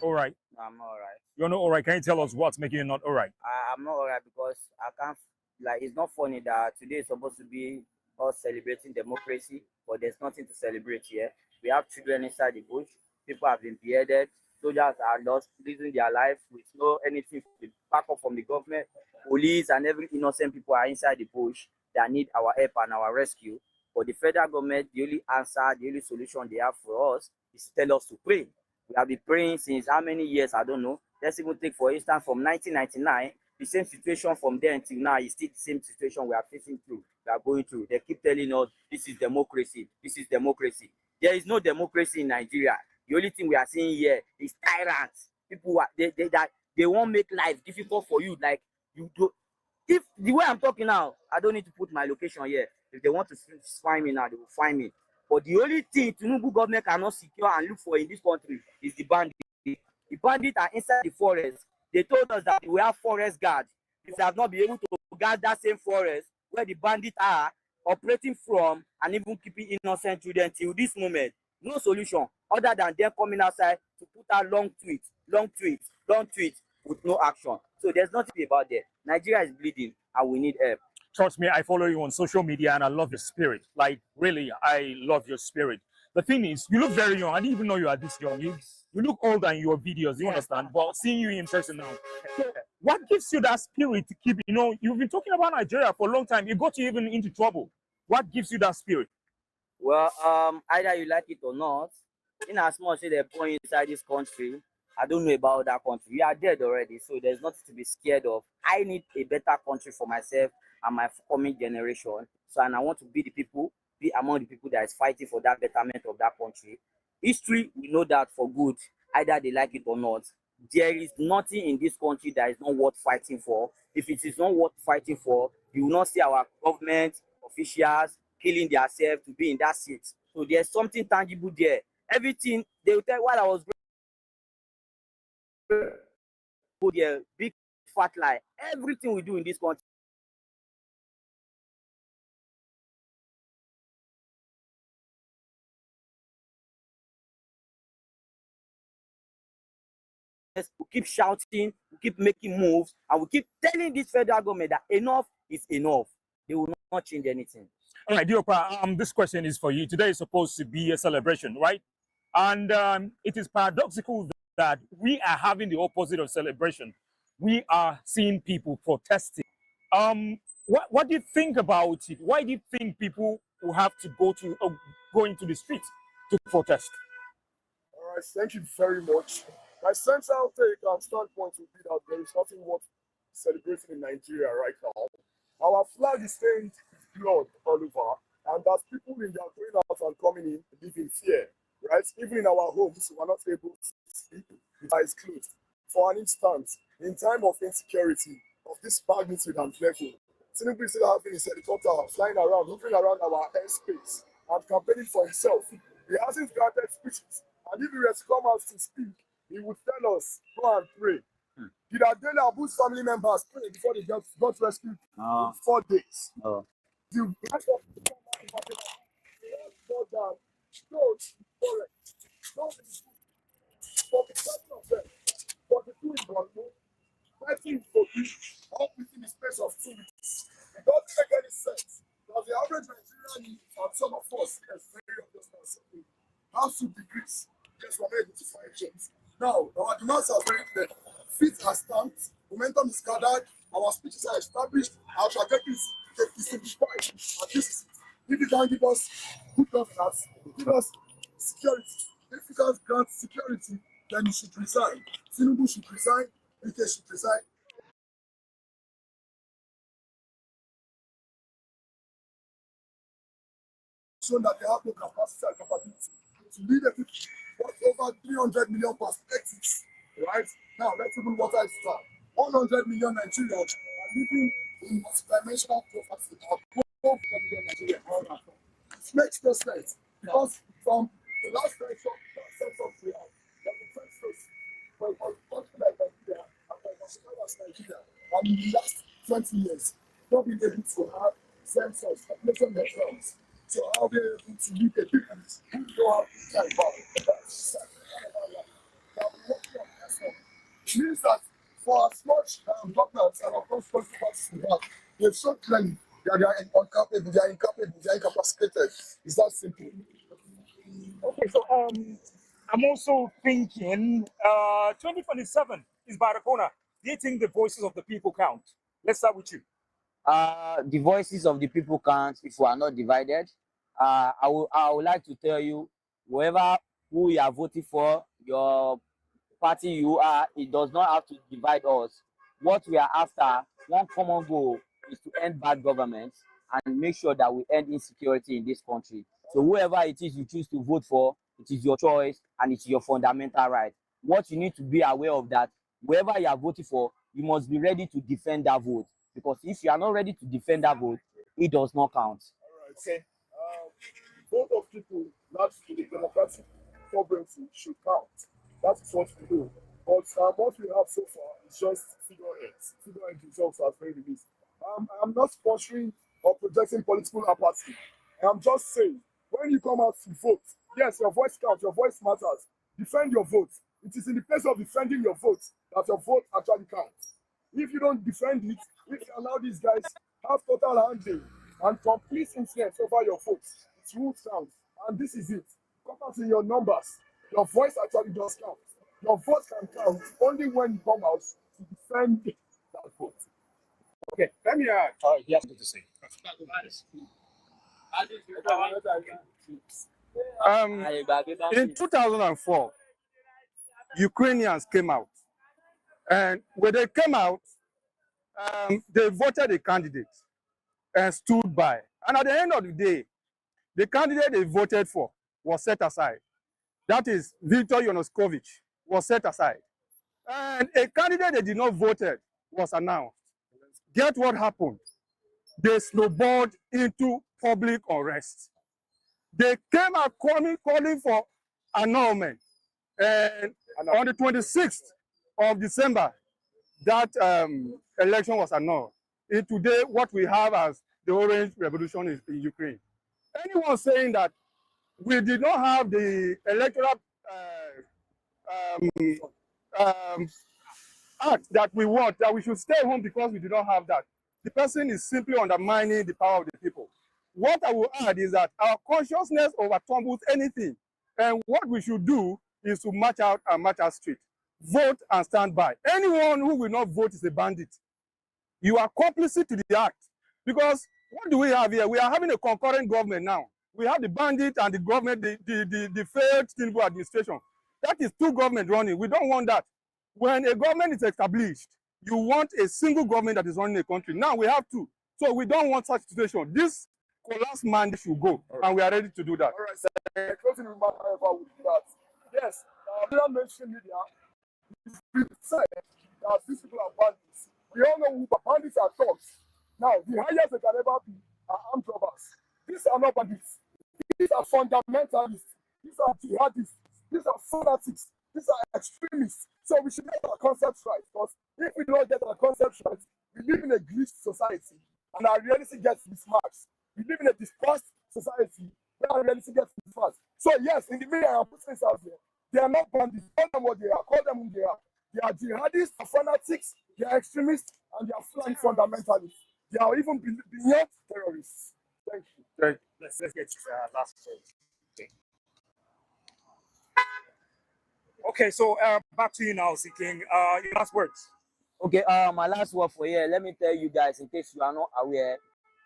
All right. I'm not alright. You're not all right. Can you tell us what's making you not all right? I'm not alright because I can't, like, it's not funny that today is supposed to be us celebrating democracy, but there's nothing to celebrate here. We have children inside the bush, people have been beheaded, soldiers are lost, losing their lives with no anything back up from the government. Police and every innocent people are inside the bush that need our help and our rescue. But the federal government, the only answer, the only solution they have for us is to tell us to pray. We have been praying since how many years? I don't know. Let's even take, for instance, from 1999, the same situation from then until now is still the same situation we are facing through, we are going through. They keep telling us this is democracy, this is democracy. There is no democracy in Nigeria. The only thing we are seeing here is tyrants. People they won't make life difficult for you. Like you do. If the way I'm talking now, I don't need to put my location here. If they want to find me now, they will find me. But the only thing Tinubu government cannot secure and look for in this country is the bandits. The bandits are inside the forest. They told us that we have forest guards. If they have not been able to guard that same forest where the bandits are operating from and even keeping innocent children till this moment, no solution other than them coming outside to put out long tweets with no action. So there's nothing about that. Nigeria is bleeding and we need help. Trust me, I follow you on social media and I love your spirit. Like, really, I love your spirit. The thing is, you look very young. I didn't even know you are this young. You look older in your videos, you understand? But seeing you in person now, so what gives you that spirit to keep, you've been talking about Nigeria for a long time. You got you even into trouble. What gives you that spirit? Well, either you like it or not, in as much as they're born inside this country, I don't know about that country. We are dead already, so there's nothing to be scared of. I need a better country for myself and my coming generation. So, and I want to be among the people that is fighting for that betterment of that country. History, we know that for good, either they like it or not. There is nothing in this country that is not worth fighting for. If it is not worth fighting for, you will not see our government officials killing themselves to be in that seat. So there's something tangible there. Everything they will tell while I was there, big fat lie. Everything we do in this country we keep shouting, we keep making moves, and we keep telling this federal government that enough is enough. They will not change anything. All right, Diopa, this question is for you. Today is supposed to be a celebration, right? And it is paradoxical that we are having the opposite of celebration. We are seeing people protesting. What do you think about it? Why do you think people will have to go into the streets to protest? All right, thank you very much. My central take and standpoint would be that there is nothing worth celebrating in Nigeria right now. Our flag is stained with blood all over, and that people in their going out and coming in live in fear, right? Even in our homes, we are not able to sleep with eyes closed. For an instance, in time of insecurity of this magnitude and level, Tinubu is still having his helicopter flying around, moving around our airspace and campaigning for himself. He hasn't granted speeches, and if he were to come out to speak, he would tell us, go and pray. Did Adele Abu's family members pray before they got rescued in 4 days? The rest of the more than those forest, not in for the person of them, but the two in Borno, fighting for peace, all within the space of 2 weeks. It doesn't make any sense. Because the average Nigerian and some of us is very obvious now. Have 2 degrees. Yes, we're able to fight things. Now, our demands are very clear. Feet are stamped, momentum is gathered, our speeches are established, our trajectory is simplified. And this is it. If you can give us good governance, give us security. If you can grant security, then you should resign. Tinubu should resign, UK should resign. Shown that they have no capacity and capability to lead a people with over 300 million perspectives. Right? Now, let's even water it down. 100 million Nigerians are living in multidimensional poverty. Above 1 million Nigerians. It makes no sense because from the last census we have, the census for a country like Nigeria and Nigeria, and in the last 20 years, not been able to have census, population measurements. So how they able to lead the people who don't have time about it. It means that for as much governments and of course political parties we have, they've shown clearly that they are incapable, they are incapacitated. It's that simple. Okay, so I'm also thinking 2027 is by the corner. Do you think the voices of the people count? Let's start with you. The voices of the people count if we are not divided. I would like to tell you, who you are voting for, your party you are, it does not have to divide us. What we are after, one common goal, is to end bad government and make sure that we end insecurity in this country. So whoever it is you choose to vote for, it is your choice and it's your fundamental right. What you need to be aware of that, whoever you are voting for, you must be ready to defend that vote. Because if you are not ready to defend that vote, it does not count. All right. Okay. vote of people, not to the democratic sovereignty, should count. That is what we do. But what we have so far is just figureheads. Figurehead results are very released. I'm not sponsoring or projecting political apathy. I'm just saying, when you come out to vote, yes, your voice counts, your voice matters. Defend your vote. It is in the place of defending your vote that your vote actually counts. If you don't defend it, if you allow these guys have total handling and complete influence over your vote, it will count. And this is it. Come out in your numbers. Your voice actually does count. Your vote can count only when you come out to defend that vote. Okay, let me he has something to say. In 2004, Ukrainians came out. And when they came out, they voted a candidate and stood by. And at the end of the day, the candidate they voted for was set aside. That is, Viktor Yanukovych was set aside. And a candidate they did not voted was announced. Get what happened? They snowballed into public unrest. They came out calling for annulment. And on the 26th of December, that election was annulled. And today, what we have as the Orange Revolution in Ukraine. Anyone saying that we did not have the electoral act that we want, that we should stay home because we do not have that, the person is simply undermining the power of the people. What I will add is that our consciousness overtumbles anything. And what we should do is to march out and march out straight. Vote and stand by. Anyone who will not vote is a bandit. You are complicit to the act. Because what do we have here? We are having a concurrent government now. We have the bandit and the government, the failed Tinubu administration. That is two governments running. We don't want that. When a government is established, you want a single government that is running a country. Now we have two. So we don't want such situation. This collapse mandate should go, and we are ready to do that. All right, sir. Closing remark, however, would be that, yes, mainstream media, we said that these people are bandits. We all know who bandits are thugs. Now, the highest they can ever be are armed robbers. These are not bandits. These are fundamentalists. These are jihadists. These are fanatics. These are extremists. So we should get our concepts right. Because if we don't get our concepts right, we live in a glitched society and our reality gets mismatched. We live in a dispersed society where our reality gets mismatched. So yes, in the media, I'm putting this out here. They are not bandits. Call them what they are. Call them who they are. They are jihadists, they are fanatics, they are extremists, and they are flank fundamentalists. They are even beyond terrorists. Thank you. Right. Let's get last thing. Okay, so back to you now, Seeking. Your last words. Okay, my last word for here. Let me tell you guys, in case you are not aware,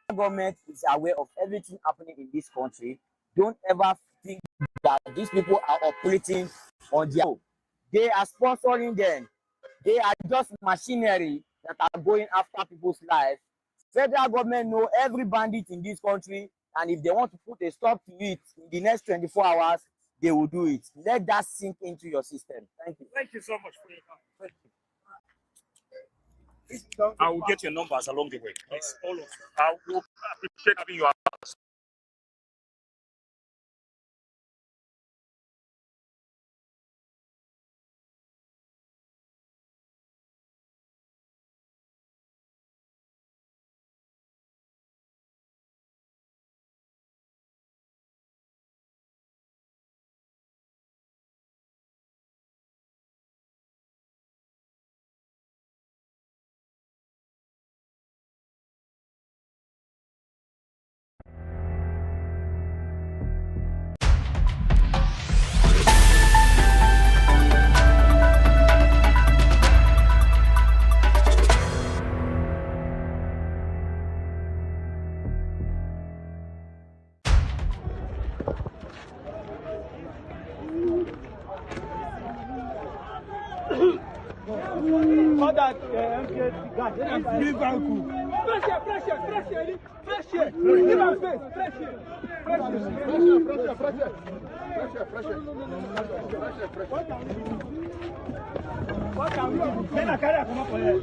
the government is aware of everything happening in this country. Don't ever think that these people are operating on their own. They are sponsoring them. They are just machinery that are going after people's lives. Federal government know every bandit in this country, and if they want to put a stop to it in the next 24 hours, they will do it. Let that sink into your system. Thank you. Thank you so much for your time. Thank you. I will get your numbers along the way. Please, all of you. I will appreciate having you.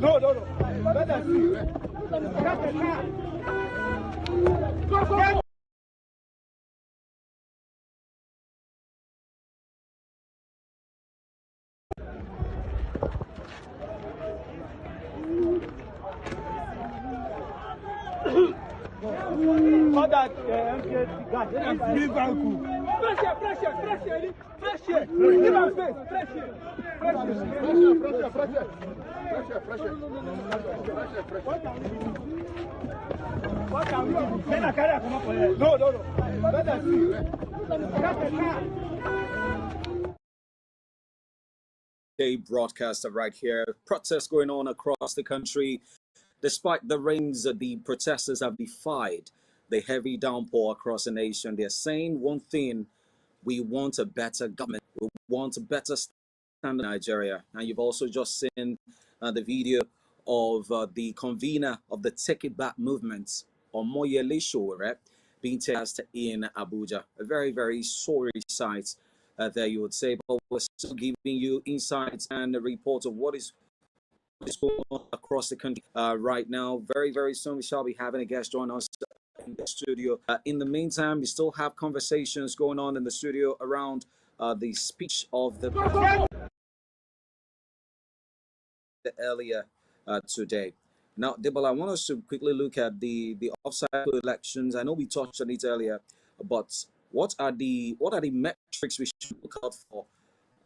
No. All that MKC guy. Leave uncle. Fresh air. Give us space. Fresh air. What can we do? Then I carry come up for here. No. Let us see. Day broadcaster right here. Protests going on across the country. Despite the rains, the protesters have defied the heavy downpour across the nation. They're saying one thing: we want a better government. We want a better standard in Nigeria. And you've also just seen the video of the convener of the Take It Back movement, Omoyele Sowore, being tested in Abuja. A very, very sorry sight there, you would say. But we're still giving you insights and a report of what is going on across the country right now. Very, very soon we shall be having a guest join us in the studio. In the meantime, we still have conversations going on in the studio around the speech of the earlier today. Now, Debola, I want us to quickly look at the off-cycle elections. I know we touched on it earlier, but what are the metrics we should look out for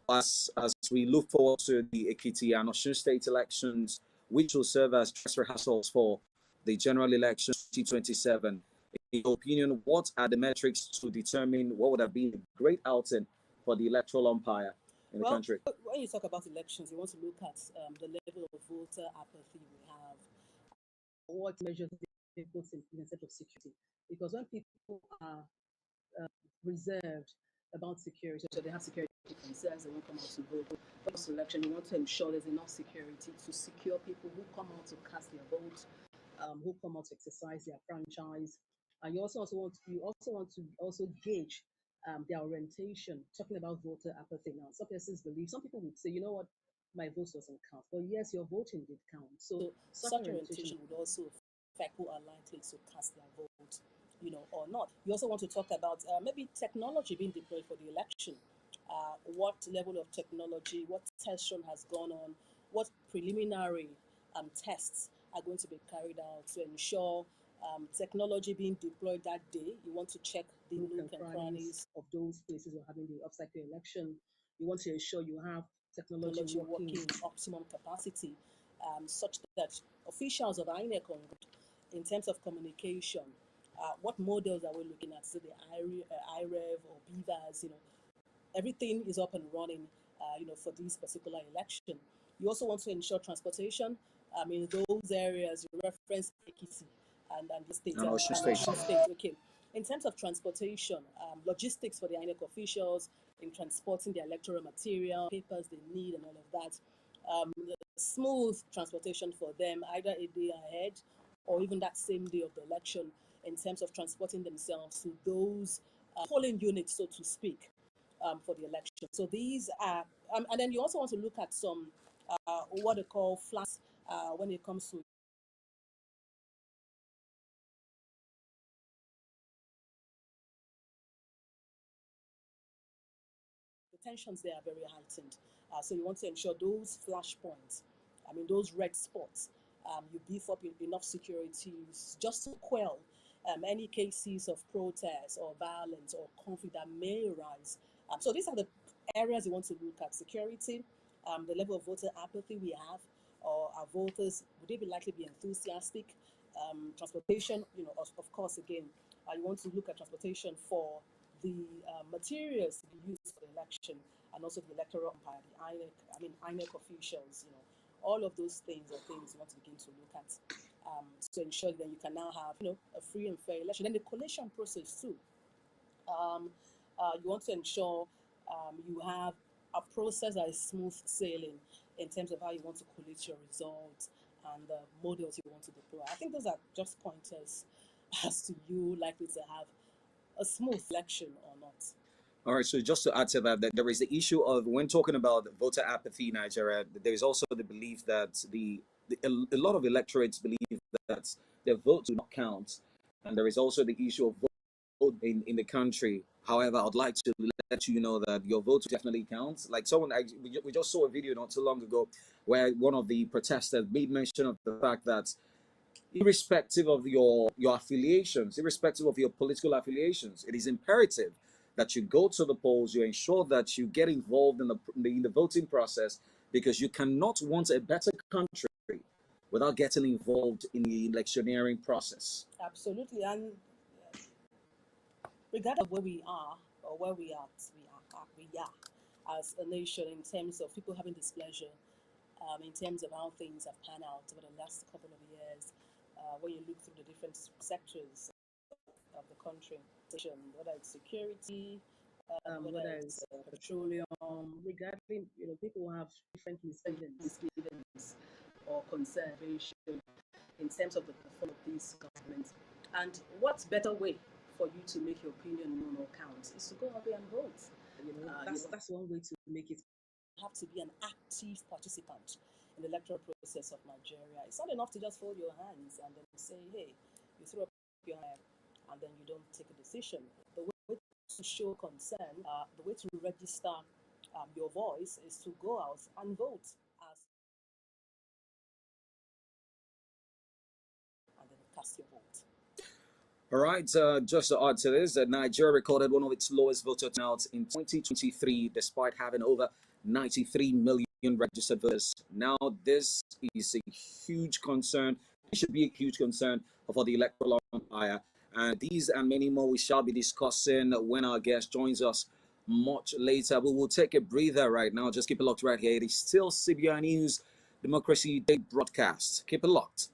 as we look forward to the Ekiti and Osun state elections, which will serve as dress rehearsals for the general election 2027? In your opinion, what are the metrics to determine what would have been a great outing for the electoral umpire in the country? When you talk about elections, you want to look at the level of voter apathy we have, what measures they put in terms of security. Because when people are reserved about security, so they have security concerns, they won't come out to vote. For this election, you want to ensure there's enough security to secure people who come out to cast their vote, who come out to exercise their franchise. And you also want to gauge their orientation. Talking about voter apathy now, some people would say, you know what, my vote doesn't count. But yes, your voting did count. So such orientation would also affect who are likely to cast their vote, or not. You also want to talk about maybe technology being deployed for the election. What level of technology, what test run has gone on, what preliminary tests are going to be carried out to ensure technology being deployed that day. You want to check the nook and crannies of those places who are having the off-cycle election. You want to ensure you have technology working in optimum capacity, such that officials of INEC, in terms of communication, what models are we looking at? So the IREV or BVAS, everything is up and running, for this particular election. You also want to ensure transportation. In those areas, you reference Ekiti and the state. State. Okay. In terms of transportation, logistics for the INEC officials in transporting the electoral material, papers they need, and all of that. Smooth transportation for them, either a day ahead or even that same day of the election, in terms of transporting themselves to those polling units, so to speak, for the election. So these are, and then you also want to look at some what they call flats when it comes to the tensions. They are very heightened. So you want to ensure those flashpoints, those red spots, you beef up enough security just to quell any cases of protest or violence or conflict that may arise. So these are the areas you want to look at: security, the level of voter apathy we have, or our voters, would they be likely to be enthusiastic? Transportation, of course, again, you want to look at transportation for the materials to be used for the election, and also the electoral umpire, the INEC officials, all of those things are things you want to begin to look at to ensure that you can now have, a free and fair election. Then the collation process too. You want to ensure you have a process that is smooth sailing in terms of how you want to collate your results and the models you want to deploy. I think those are just pointers as to you likely to have a smooth election or not. All right, so just to add to that there is the issue of, when talking about voter apathy in Nigeria, there is also the belief that a lot of electorates believe that their votes do not count, and there is also the issue of vote in the country. However, I'd like to let you know that your vote definitely counts. Like we just saw a video not too long ago where one of the protesters made mention of the fact that irrespective of your affiliations, irrespective of your political affiliations. It is imperative that you go to the polls, you ensure that you get involved in the voting process, because you cannot want a better country without getting involved in the electioneering process. Absolutely. And regardless of where we are or where we are as a nation in terms of people having displeasure, in terms of how things have panned out over the last couple of years, when you look through the different sectors of the country, whether it's security, whether it's petroleum, regarding, people have different misgivings or concerns in terms of the performance of these governments. And what's better way for you to make your opinion known or count is to go out there and vote. That's one way to make it. You have to be an active participant in the electoral process of Nigeria. It's not enough to just fold your hands and then say, hey, you throw up your hand and then you don't take a decision. The way to show concern, the way to register your voice is to go out and vote. And then cast your vote. All right, just to add to this, Nigeria recorded one of its lowest voter turnouts in 2023, despite having over 93 million registered voters. Now, this is a huge concern. It should be a huge concern for the electoral umpire. And these and many more we shall be discussing when our guest joins us much later. We will take a breather right now. Just keep it locked right here. It is still CBI News Democracy Day broadcast. Keep it locked.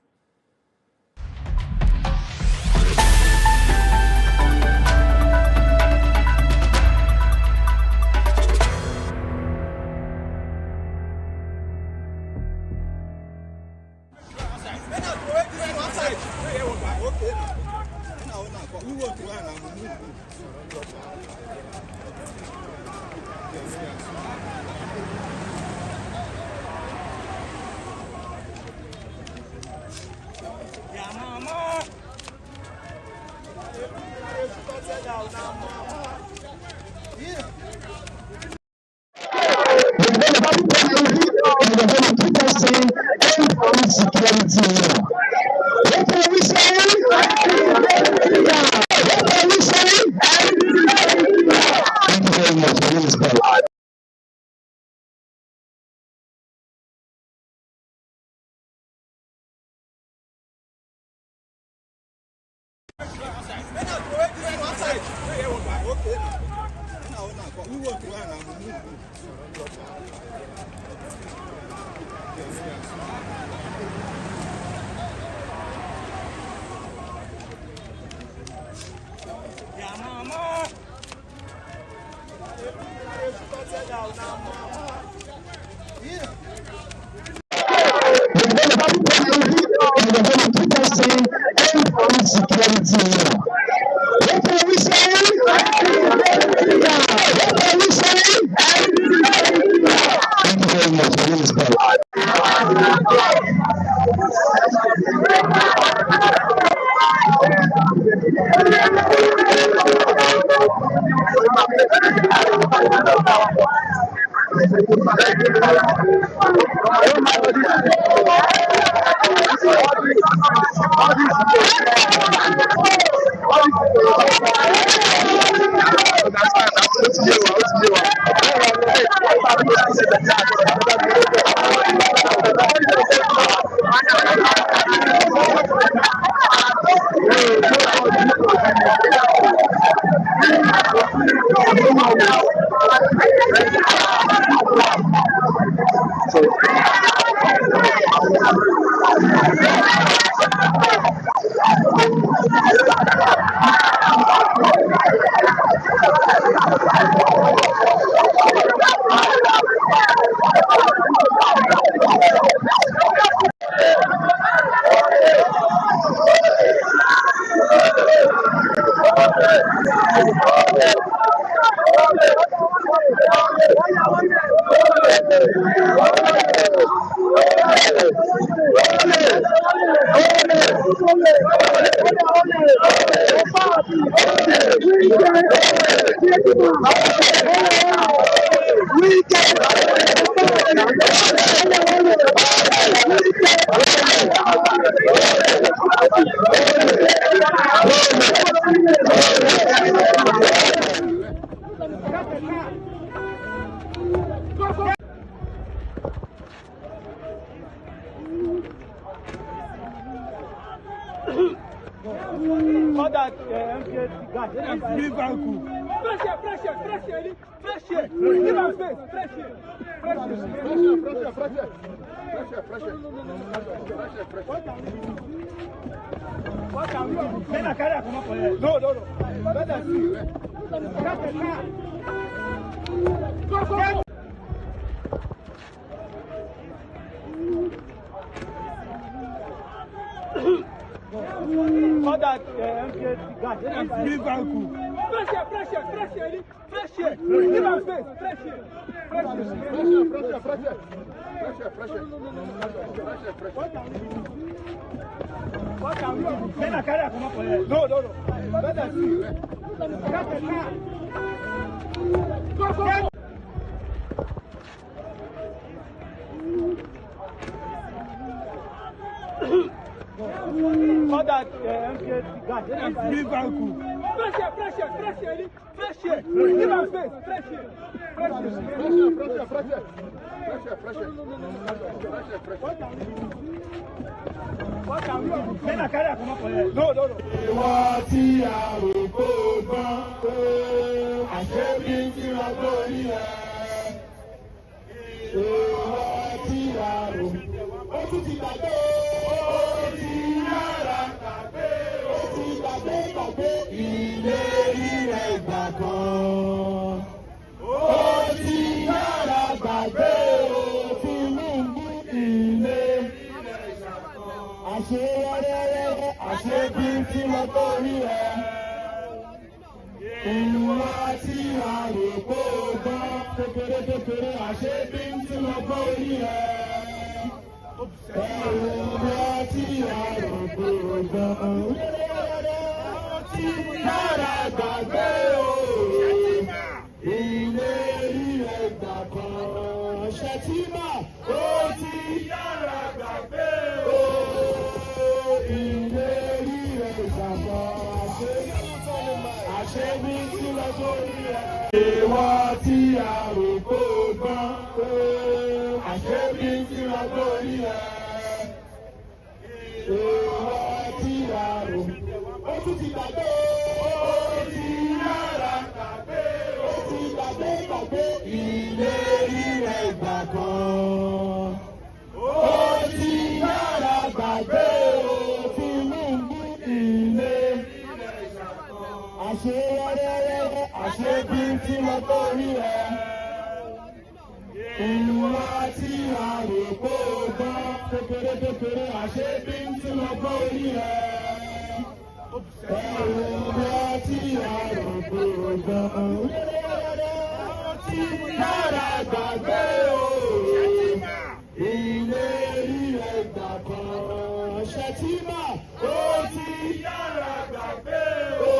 that MKT guy. Leave uncle. Fresh air. Give us space. Fresh air. What can we do? Then I carry come up for here. No. Let us see. Go. All that MKT guy. Leave uncle. Fresh air. Give us space. Fresh air. What can we do? Then I carry come up for here. No. Let us see. Go. All that MKT guy. Leave uncle. Fresh air. Give us space. Fresh air. What can we do? Then I carry come up for here. No. Ìwọ tí a rò kó gbọ́n pé àṣẹ́bí tí wọ́n gbórí ẹ̀. Ìwọ tí a rò ó tún ti gbàgbé ó ti yára gbàgbé ó ti gbàgbé ìlérí rẹ̀ ìgbà kan. Ó ti yára gbàgbé ó ti mú ìlérí rẹ̀ ìgbà kan. Àṣebí tí wọ́n gbórí ẹ̀. Ìwọ tí a rò kó gbọ́n kékeré àṣebí tí wọ́n gbórí ẹ̀. Ìwọ tí a rò kó gbọ́n tí yára gbàgbé o. Ìlérí rẹ̀ gbà kan. Ṣètìmá ó ti yára gbàgbé o. Ìlérí rẹ̀ gbà kan. Àṣebí tí wọ́n gbórí ẹ̀. Ìwọ tí a rò kó gbọ́n pé àṣebí tí wọ́n gbórí ẹ̀. Ìwọ tí a rò ó tún ti gbàgbé ó ti yára gbàgbé ó ti gbàgbé ìlérí rẹ̀ gbà kan. Ó ti yára gbàgbé ó ti mú ìlérí rẹ̀ gbà kan. Àṣebí tí wọ́n gbórí ẹ̀. Ìwọ tí a rò kó gbọ́n kékeré àṣebí tí wọ́n gbórí ẹ̀. Ìwọ tí a rò kó gbọ́n tí yára gbàgbé o. Ìlérí rẹ̀ gbà kan. Ṣètìmá ó ti yára gbàgbé o.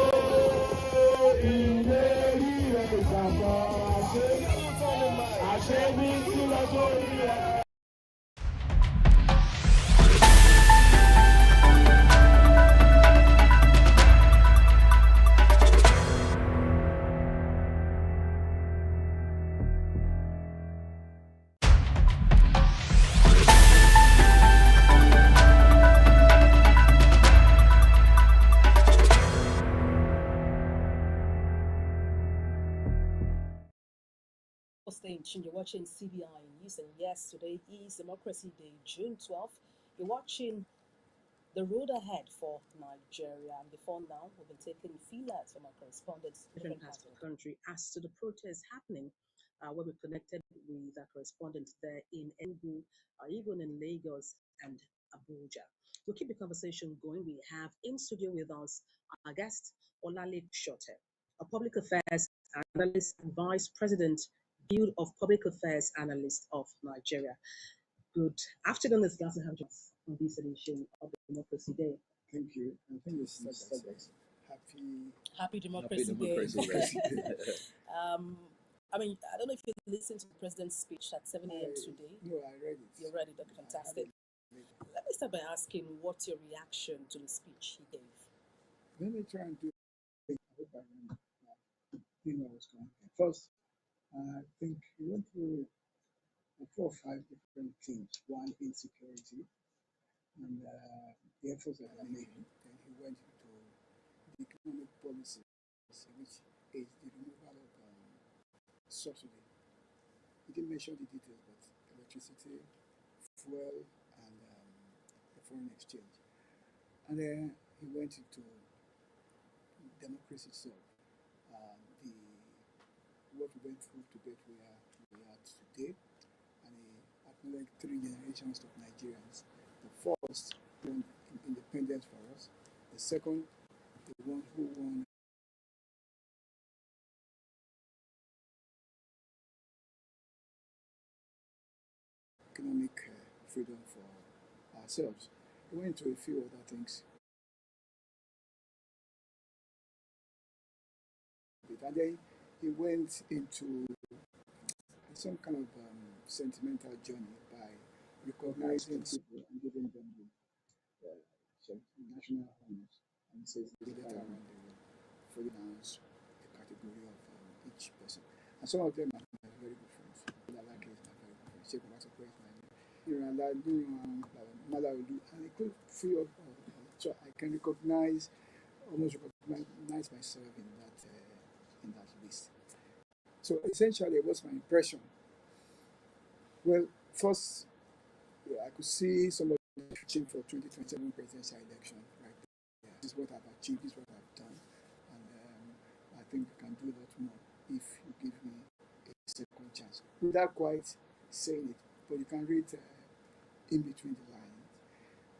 Ìlérí rẹ̀ gbà kan. Àṣebí tí wọ́n gbórí ẹ̀. Stage, and you're watching CBI News, and yes, today is Democracy Day, June 12th. You're watching the road ahead for Nigeria, and before now, we've been taking feelers from our correspondents in different parts of the country as to the protests happening. Where we connected with our correspondents there in Enugu, even in Lagos and Abuja. We'll keep the conversation going. We have in studio with us our guest, Olale Shote, a public affairs analyst and vice president, Guild of Public Affairs Analysts of Nigeria. Good afternoon. It's glad to have you on this edition of Democracy Day. Thank you. I think it's Happy Democracy Day. I mean, I don't know if you listened to the president's speech at 7 a.m. today. No, I read it. You read it. That's fantastic. Let me start by asking, what's your reaction to the speech he gave? Let me try and do it. I hope I remember. You know what's going on. First, I think he went through 4 or 5 different themes. One, insecurity, and the efforts that are made. Then he went into the economic policy, which is the removal of subsidy. He didn't mention the details, but electricity, fuel, and the foreign exchange. And then he went into democracy itself. What we went through to get where we are today, and he acknowledged 3 generations of Nigerians. The first won independence for us. The second, the one who won economic freedom for ourselves. He went into a few other things. And then he went into some kind of sentimental journey by recognizing people and giving them the national honors. And he says they get around the world for announce the category of each person. And some of them are my very good friends. Lalake is my very good friend. Sheikh Obasanjo is my Malaulu, and I could feel so I can almost recognize myself in that list. So essentially, what's my impression? Well, first, I could see somebody pitching for 2027 presidential election. Right there. This is what I've achieved. This is what I've done, and I think we can do a lot more if you give me a second chance. Without quite saying it, but you can read in between the lines.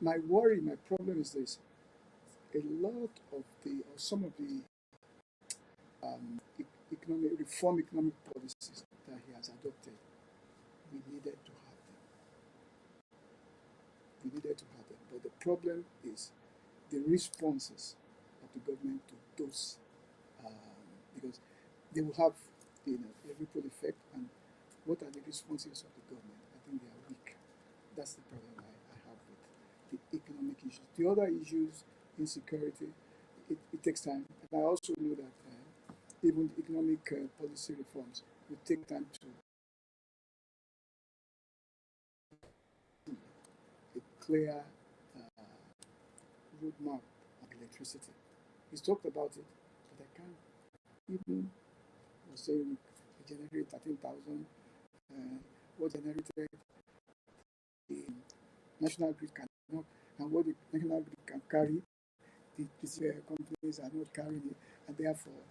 My worry, my problem is this: a lot of some of the economic policies that he has adopted, we needed to have them. But the problem is the responses of the government to those, because they will have a ripple effect. And what are the responses of the government? I think they are weak. That's the problem I have with the economic issues. The other issues, insecurity, it takes time. And I also know that even the economic policy reforms will take time to a clear roadmap of electricity. He's talked about it, but I can't even say we generate 13,000. What generated the national grid cannot, and what the national grid can carry, these companies are not carrying it, and therefore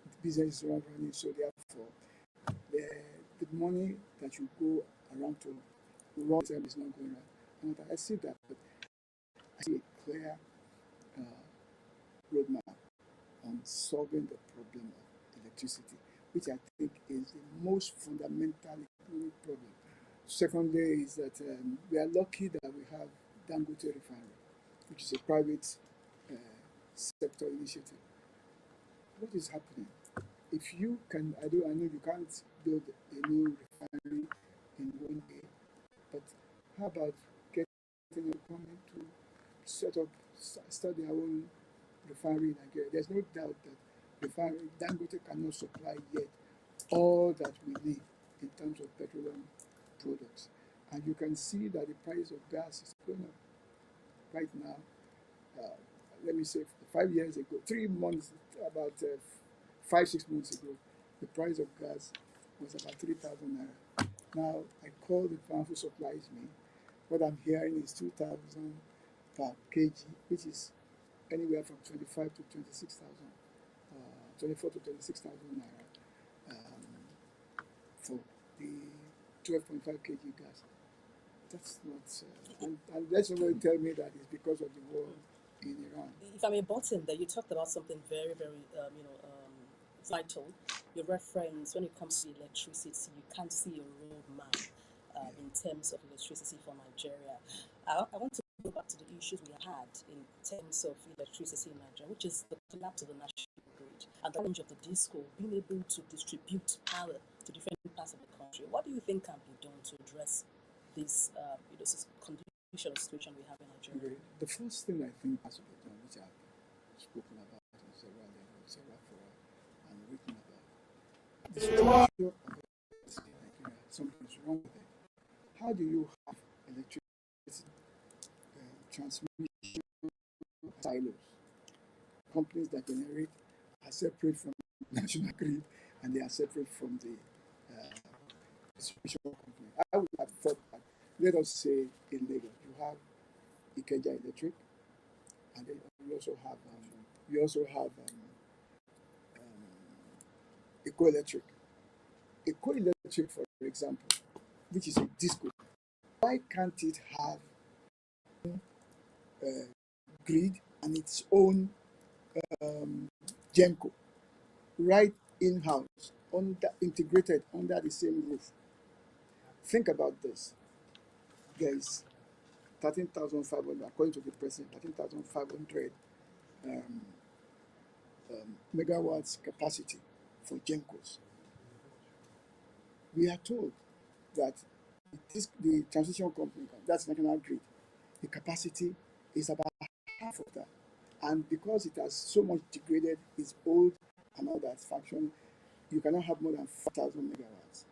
the business is not running. So therefore, the money that you go around to run them is not going around. And I see that, but I see a clear roadmap on solving the problem of electricity, which I think is the most fundamental economic problem. Secondly, is that we are lucky that we have Dangote Refinery, which is a private sector initiative. What is happening? If you can, I know you can't build a new refinery in one day, but how about getting a company to start their own refinery in Nigeria? There's no doubt that Dangote cannot supply yet all that we need in terms of petroleum products. And you can see that the price of gas is going up right now. Let me say 5 years ago, 3 months, about 5-6 months ago, the price of gas was about 3,000 naira. Now I call the farm who supplies me. What I'm hearing is 2,000 per kg, which is anywhere from 25 to 26,000, 24 to 26,000 naira for the 12.5 kg gas. That's not, and let's somebody tell me that it's because of the war in Iran. If I may butt in there, you talked about something very, very, vital. Your reference when it comes to electricity, you can't see a roadmap in terms of electricity for Nigeria. I want to go back to the issues we had in terms of electricity in Nigeria, which is the collapse of the national grid and the challenge of the DISCO being able to distribute power to different parts of the country. What do you think can be done to address this, this condition or situation we have in Nigeria? The first thing I think has to be done, which I've spoken about on several levels, several forums, and written about, the structure of electricity in Nigeria, something's wrong with it. How do you have electricity transmission silos? companies that generate are separate from national grid, and they are separate from the distribution company. I would have thought that, let us say in Lagos, you have Ikeja Electric, and then you also have Eco Electric. Eco Electric, for example, which is a disco, why can't it have grid and its own Genco right in-house, integrated under the same roof? Think about this. There is 13,500, according to the president, 13,500 megawatts capacity for Gencos. We are told that the transition company, that's National Grid, the capacity is about half of that. And because it has so much degraded, it's old and all that function, you cannot have more than 4,000 megawatts.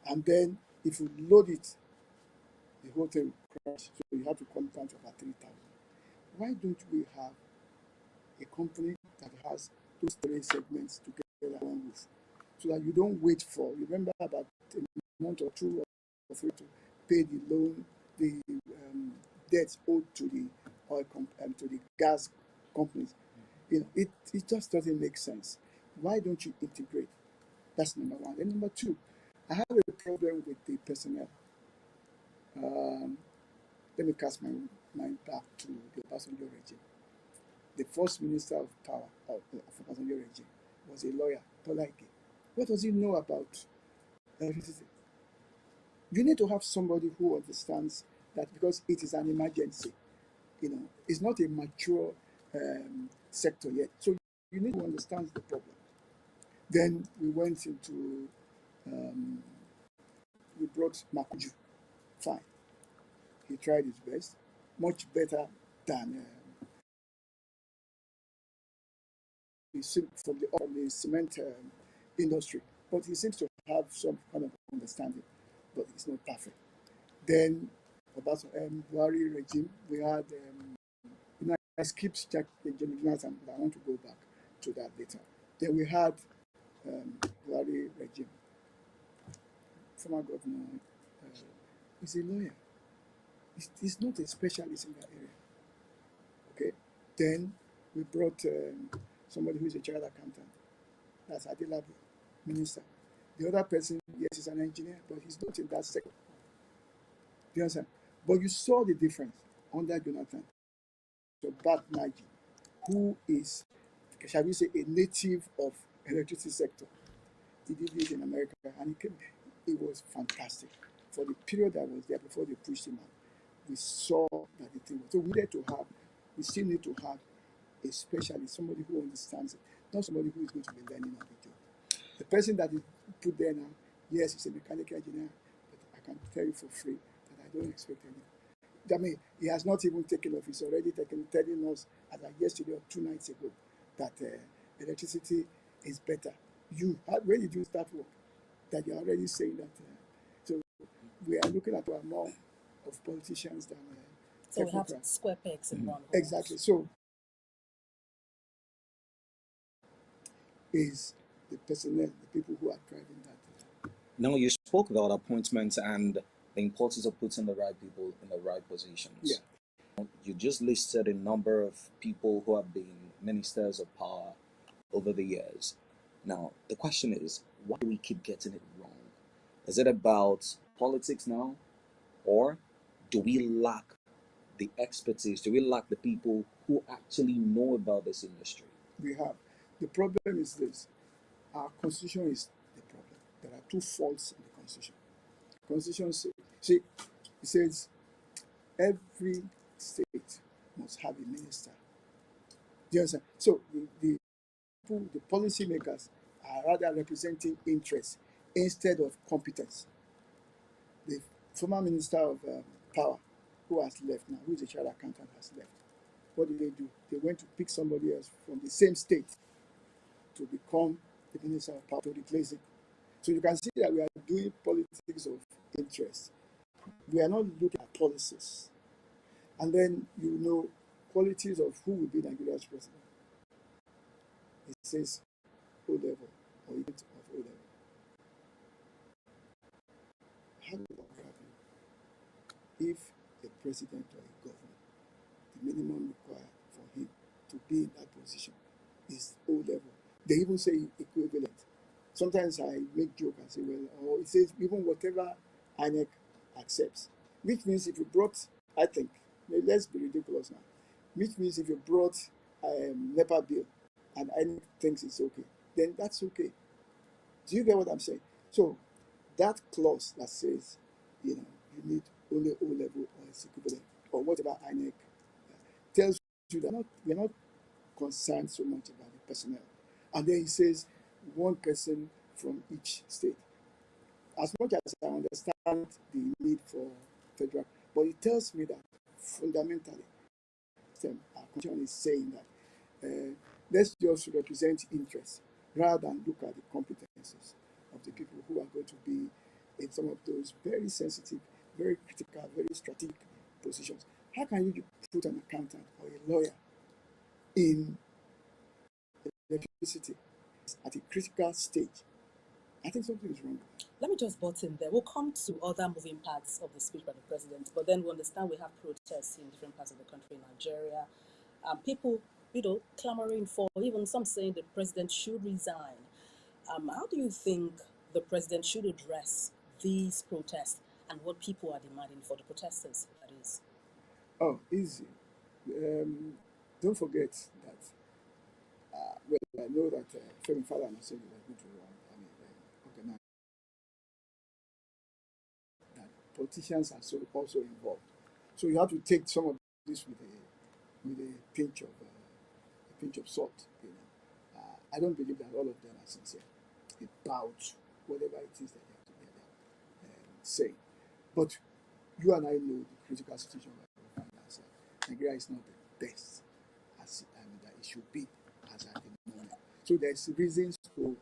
And then if you load it, the whole thing will crash. So you have to come down to about 3,000. Why don't we have a company that has those three segments together on one roof, so that you don't wait for, remember, about a month or 2 or 3 to pay the loan, the debts owed to the oil to the gas companies. You know, it just doesn't make sense. Why don't you integrate? That's number one. And number two, I have a problem with the personnel. Let me cast my mind back to the Obasanjo regime. The first minister of power of the Obasanjo regime was a lawyer, Tola Ige. What does he know about electricity? You need to have somebody who understands that, because it is an emergency. You know, it's not a mature sector yet. So you need to understand the problem. Then we went into, we brought Makuju. Fine. He tried his best, much better than from the cement industry. But he seems to have some kind of understanding, but it's not perfect. Then about Buhari regime, we had, I skipped Jack Jonathan, but I want to go back to that later. Then we had Buhari regime. Former governor is a lawyer. He's not a specialist in that area. Okay. Then we brought somebody who is a child accountant. That's Adelabu, minister. The other person, yes, is an engineer, but he's not in that sector. Do you understand? But you saw the difference under Jonathan. So Bat Nagy, who is, shall we say, a native of electricity sector. He did this in America, and he came. It was fantastic. For the period that was there before they pushed him out, we saw that the thing was. So we still need to have a specialist, somebody who understands it, not somebody who is going to be learning on the job. The person that is put there now, yes, he's a mechanical engineer, but I can tell you for free that I don't expect anything. I mean, he has not even taken off. He's already telling us, as of yesterday or 2 nights ago, that electricity is better. When did you start work? That you're already saying that. So we are looking at more of politicians than so we have square pegs in round holes. Exactly. So is the personnel, the people who are driving that. Now, you spoke about appointments and the importance of putting the right people in the right positions. Yeah. You just listed a number of people who have been ministers of power over the years. Now, the question is, why do we keep getting it wrong? Is it about politics now? Or do we lack the expertise? Do we lack the people who actually know about this industry? We have. The problem is this. Our constitution is the problem. There are 2 faults in the constitution. The constitution it says every state must have a minister. Do you understand? So the policymakers are rather representing interests instead of competence. The former minister of power, who has left now, who is a child accountant, has left. What did they do? They went to pick somebody else from the same state to become the minister of power, to replace it. So you can see that we are doing politics of interest. We are not looking at policies. And then, qualities of who will be Nigeria's president. says O level or even of O level, how would that happen if a president or a governor, the minimum required for him to be in that position is O level? They even say equivalent. Sometimes I make joke and say, well, or it says even whatever INEC accepts, which means if you brought, I think, let's be ridiculous now, which means if you brought NEPA bill and INEC thinks it's okay, then that's okay. Do you get what I'm saying? So that clause that says, you need only O level or its equivalent or whatever INEC tells you that we're not concerned so much about the personnel. And then he says 1 person from each state. As much as I understand the need for federal, but it tells me that fundamentally, our constitution is saying that let's just represent interests rather than look at the competences of the people who are going to be in some of those very sensitive, very critical, very strategic positions. How can you put an accountant or a lawyer in electricity at a critical stage? I think something is wrong. Let me just butt in there. We'll come to other moving parts of the speech by the president, but then we understand we have protests in different parts of the country, Nigeria. People, clamoring for, even some saying the president should resign. How do you think the president should address these protests and what people are demanding for the protesters, that is? Oh, easy. Don't forget that, well, I know that Femi Falana said we were going to organize, that politicians are also involved. So you have to take some of this with a pinch of salt. I don't believe that all of them are sincere about whatever it is that they have together say. But you and I know the critical situation that we find ourselves. Nigeria is not the best that it should be as at the moment. So there's reasons to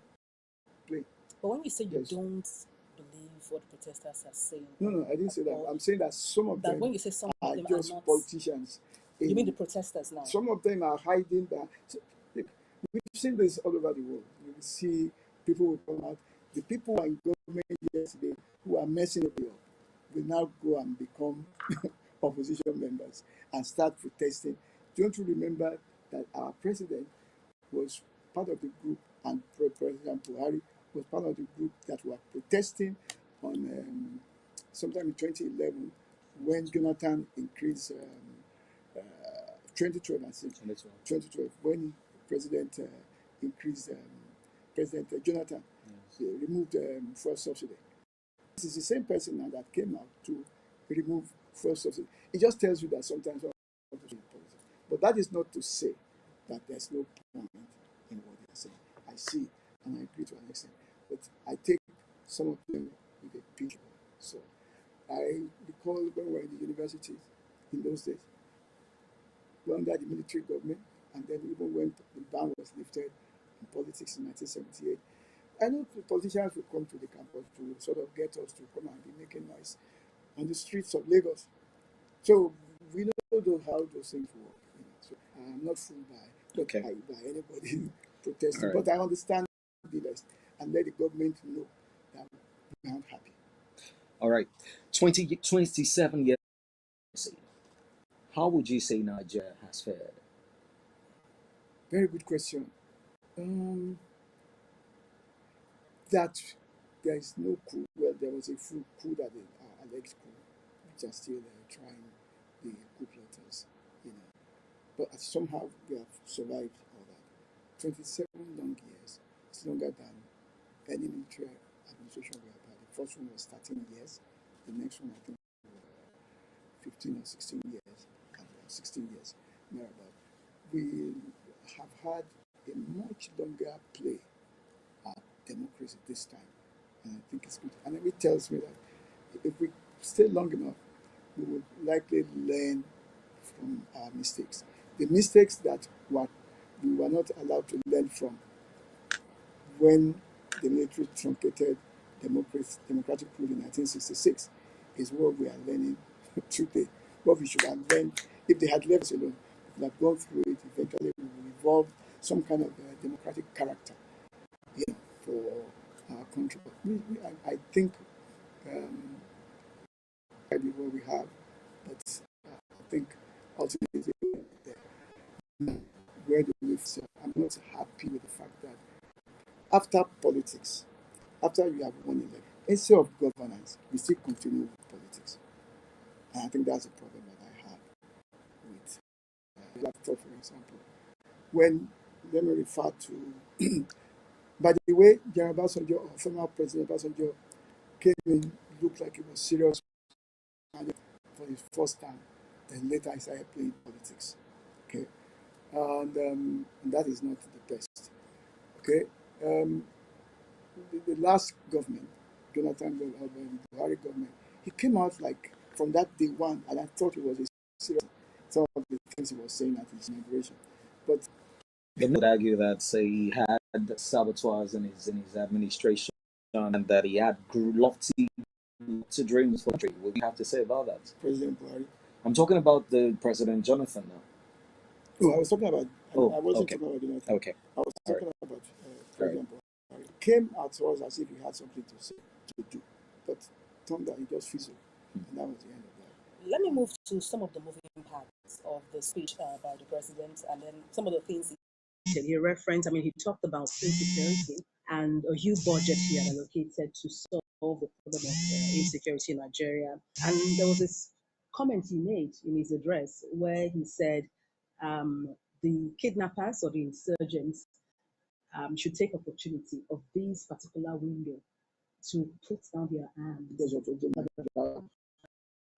play. But when you say you don't believe what the protesters are saying, no, I didn't say that. I'm saying that some of them when you say some are of them just are not politicians. You mean the protesters now? Some of them are hiding that. We've seen this all over the world. You will see people will come out. The people who are in government yesterday who are messing it up will now go and become opposition members and start protesting. Don't you remember that our president was part of the group, and President Buhari was part of the group that were protesting on sometime in 2011 when Jonathan increased 2012, I think. 2012, when President increased President Jonathan removed fuel subsidy. This is the same person now that came out to remove fuel subsidy. It just tells you that sometimes, but that is not to say that there's no point in what they're saying. I see and I agree to an extent, but I take some of them with a pinch of salt. I recall when we were in the universities in those days, we were under the military government, and then even when the ban was lifted in politics in 1978, I know the politicians would come to the campus to sort of get us to come and be making noise on the streets of Lagos. So we know how those things work. So I'm not fooled by anybody protesting, Right. but I understand the best and let the government know that we're not happy. All right. 27 years. How would you say Nigeria has fared? Very good question. That there is no coup. Well, there was a full coup that alleged coup, which are still trying the coup plotters, But somehow we have survived all that. 27 long years. It's longer than any military administration we have had. The first one was 13 years. The next one, I think, 15 or 16 years. 16 years, thereabout. We have had a much longer play at democracy this time, and I think it's good. And it tells me that if we stay long enough, we would likely learn from our mistakes. The mistakes that we were not allowed to learn from when the military truncated democratic rule in 1966 is what we are learning today. What we should have learned if they had left us alone, we would have gone through it. Eventually, we will evolve some kind of democratic character, for our country. I think what we have, but I think ultimately where do we so I'm not happy with the fact that after politics, after you have won election, instead of governance, we still continue with politics. And I think that's the problem that I have with laptop, for example. When, let me refer to, by the way, General Obasanjo, or former President Obasanjo, came in, looked like he was serious for his first time. Then later he started playing politics. Okay, and that is not the best. Okay, the last government, Jonathan Buhari government, he came out like from that day one, and I thought it was a serious. Some of the things he was saying at his inauguration, but they would argue that say he had saboteurs in his administration and that he had lofty dreams for the country. What do you have to say about that? President Buhari. I'm talking about the President Jonathan now. Oh, I was talking about. I wasn't okay. talking about Jonathan. Okay. I was talking about President Buhari. He came out to us as if he had something to say, to do, but turned out he just fizzled, and that was the end of that. Let me move to some of the moving parts of the speech by the president, and then some of the things he referenced. I mean, he talked about insecurity and a huge budget he had allocated to solve the problem of insecurity in Nigeria. And there was this comment he made in his address where he said the kidnappers or the insurgents should take opportunity of this particular window to put down their arms.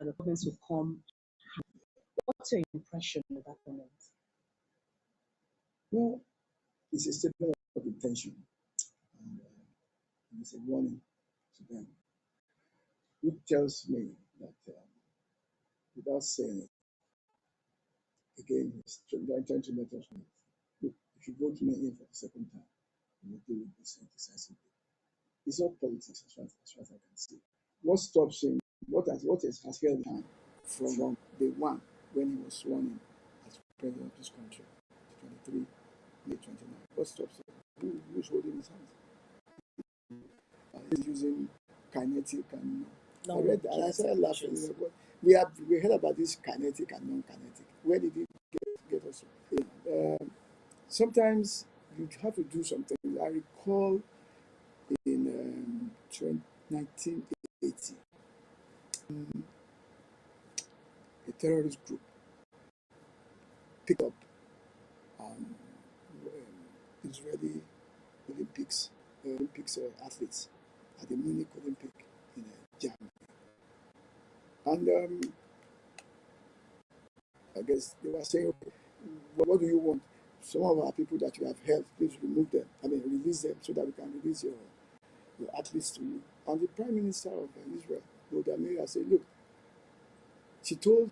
The problems will come. What's your impression of that comment? Well, it's a statement of intention, and it's a warning to them. It tells me that without saying it, again, he's trying to let us know. Look, if you vote me in for the second time, you will do this decisively. It's not politics as far as I can see. What stops him, what has held him from day one when he was sworn in as president of this country, 23, May 29. What stops him? Who's holding his hands? He's using kinetic and I read that and I started laughing. We heard about this kinetic and non-kinetic. Where did it get us? Sometimes you have to do something. I recall in 1980, a terrorist group picked up Israeli Olympics athletes at the Munich Olympic in Germany. And I guess they were saying, okay, what do you want? Some of our people that you have held, please remove them. Release them so that we can release your athletes to you. And the Prime Minister of Israel, Golda Meir, said, look, she told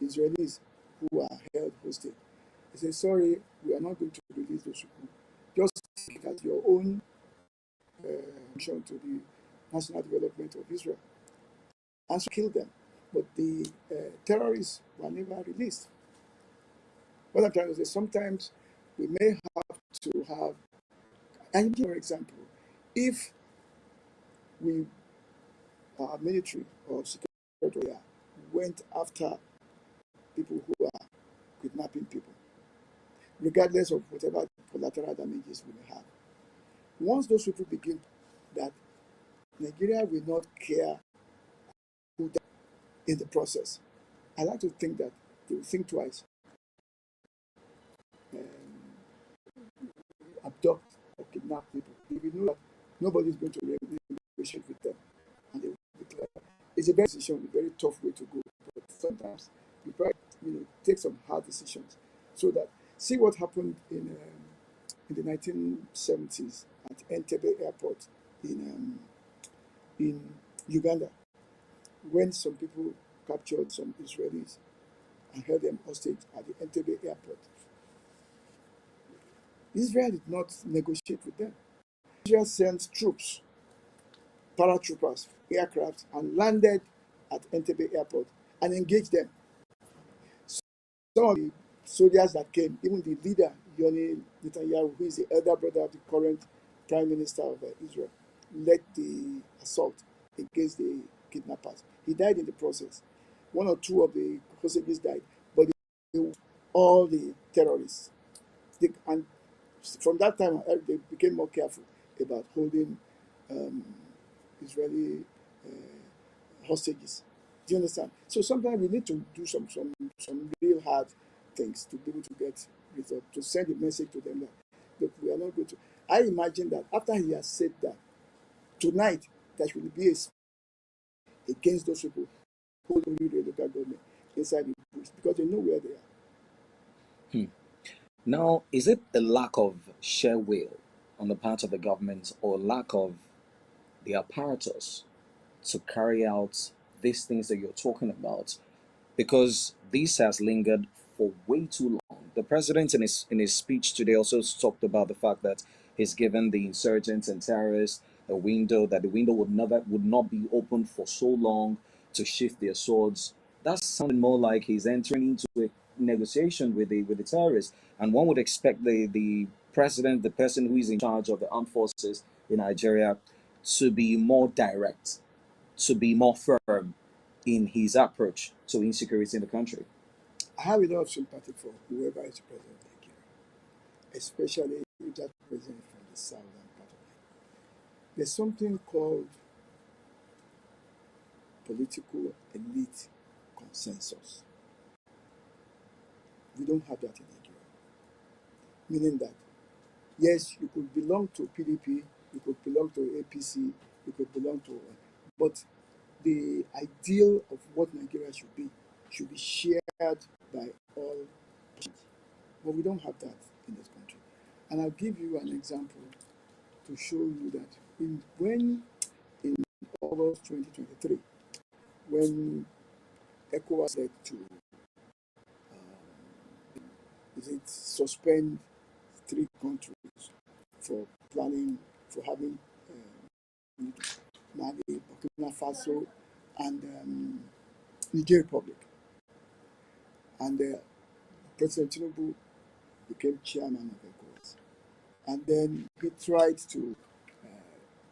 the Israelis who are held hostage, he said, sorry, we are not going to release those people. Just take it as your own mission to the national development of Israel. And so kill them. But the terrorists were never released. What I'm trying to say, sometimes we may have to have, and for example, if our military or security went after people who are kidnapping people, regardless of whatever collateral damages we may have, once those people begin that, Nigeria will not care who died in the process. I like to think that they will think twice. Abduct or kidnap people. If you know that nobody's going to negotiate with them, and they will declare. It's a very decision, a very tough way to go. But sometimes you probably take some hard decisions. So that see what happened in the 1970s at Entebbe Airport in Uganda, when some people captured some Israelis and held them hostage at the Entebbe Airport. Israel did not negotiate with them. Israel sent troops, paratroopers, aircraft, and landed at Entebbe Airport and engaged them. Some of the soldiers that came, even the leader, Yoni Netanyahu, who is the elder brother of the current Prime Minister of Israel, led the assault against the kidnappers. He died in the process. One or two of the hostages died, but all the terrorists. And from that time, they became more careful about holding Israeli hostages. Do you understand? So sometimes we need to do some real hard things to be able to get results, to send a message to them that, look, we are not going to. I imagine that after he has said that, tonight there should be a against those people who don't lead the local government inside the bush because they know where they are. Now, is it a lack of sheer will on the part of the government or lack of the apparatus to carry out these things that you're talking about? Because this has lingered for way too long. The president in his speech today also talked about the fact that he's given the insurgents and terrorists a window, that the window would not be open for so long to shift their swords. That's sounding more like he's entering into a negotiation with the terrorists. And one would expect the president, the person who is in charge of the armed forces in Nigeria, to be more direct, to be more firm in his approach to insecurity in the country. I have a lot of sympathy for whoever is president of Nigeria, especially if that president from the southern part of Nigeria. There's something called political elite consensus. We don't have that in Nigeria. Meaning that, yes, you could belong to PDP, you could belong to APC, you could belong to, but the ideal of what Nigeria should be shared by all. But we don't have that in this country. And I'll give you an example to show you that in August 2023, when ECOWAS led to suspend 3 countries for planning, for having Mali, Burkina Faso, and Niger Republic. And President Tinubu became chairman of ECOWAS. And then he tried to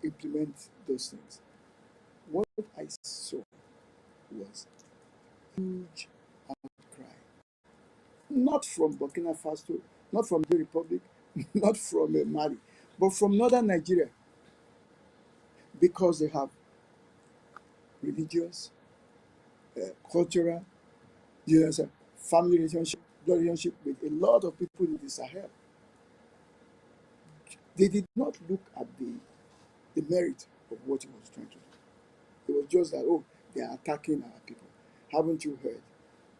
implement those things. What I saw was huge outcry. Not from Burkina Faso, not from the Republic, not from Mali, but from northern Nigeria, because they have religious, cultural, family relationship, blood relationship with a lot of people in the Sahel. They did not look at the merit of what he was trying to do. It was just that, oh, they are attacking our people. Haven't you heard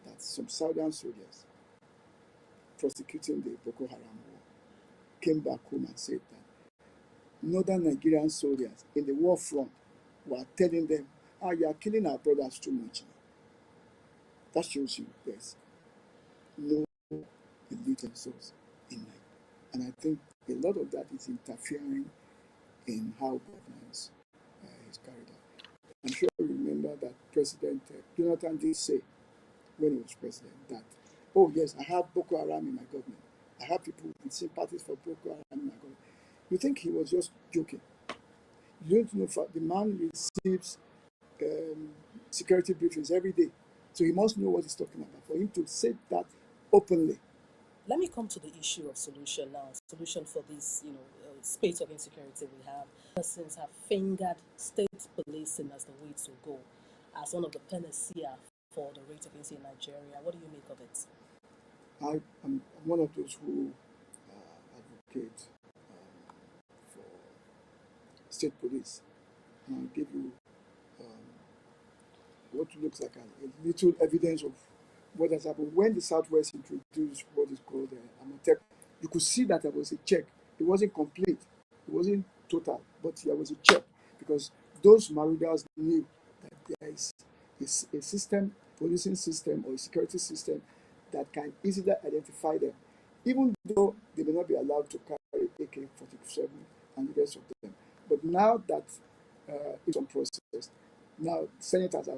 that some Southern soldiers prosecuting the Boko Haram war came back home and said that northern Nigerian soldiers in the war front were telling them, you are killing our brothers too much. That shows you there's no elite source in Nigeria. And I think a lot of that is interfering in how governance is carried out. I'm sure you remember that President Jonathan did say when he was president that, oh yes, I have Boko Haram in my government. I have people with sympathies for Boko Haram in my government. You think he was just joking? You don't know, the man receives security briefings every day. So he must know what he's talking about. For him to say that openly. Let me come to the issue of solution now. Solution for this, space of insecurity we have. Persons have fingered state policing as the way to go, as one of the panacea for the rate of insecurity in Nigeria. What do you make of it? I'm one of those who advocate for state police. And I'll give you what looks like a little evidence of what has happened. When the Southwest introduced what is called Amotek, you could see that there was a check. It wasn't complete. It wasn't total, but there was a check because those marauders knew that there is a system, policing system or a security system that can easily identify them, even though they may not be allowed to carry AK-47 and the rest of them. But now that it's on process, now senators are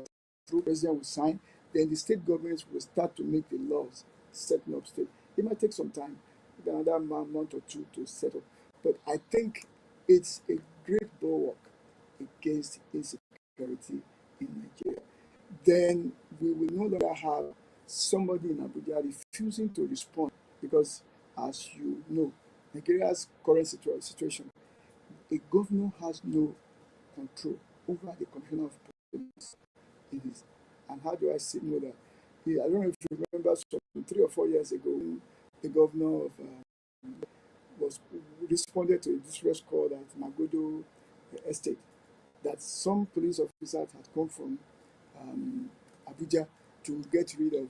through, president will sign, then the state governments will start to make the laws setting up state. It might take some time. another month or two to settle. But I think it's a great bulwark against insecurity in Nigeria. Then we will no longer have somebody in Abuja refusing to respond because, as you know, Nigeria's current situation, a governor has no control over the commissioner of police. And how do I know that? I don't know if you remember, 3 or 4 years ago, the governor of was responded to a distress call at Magodo Estate that some police officers had come from Abuja to get rid of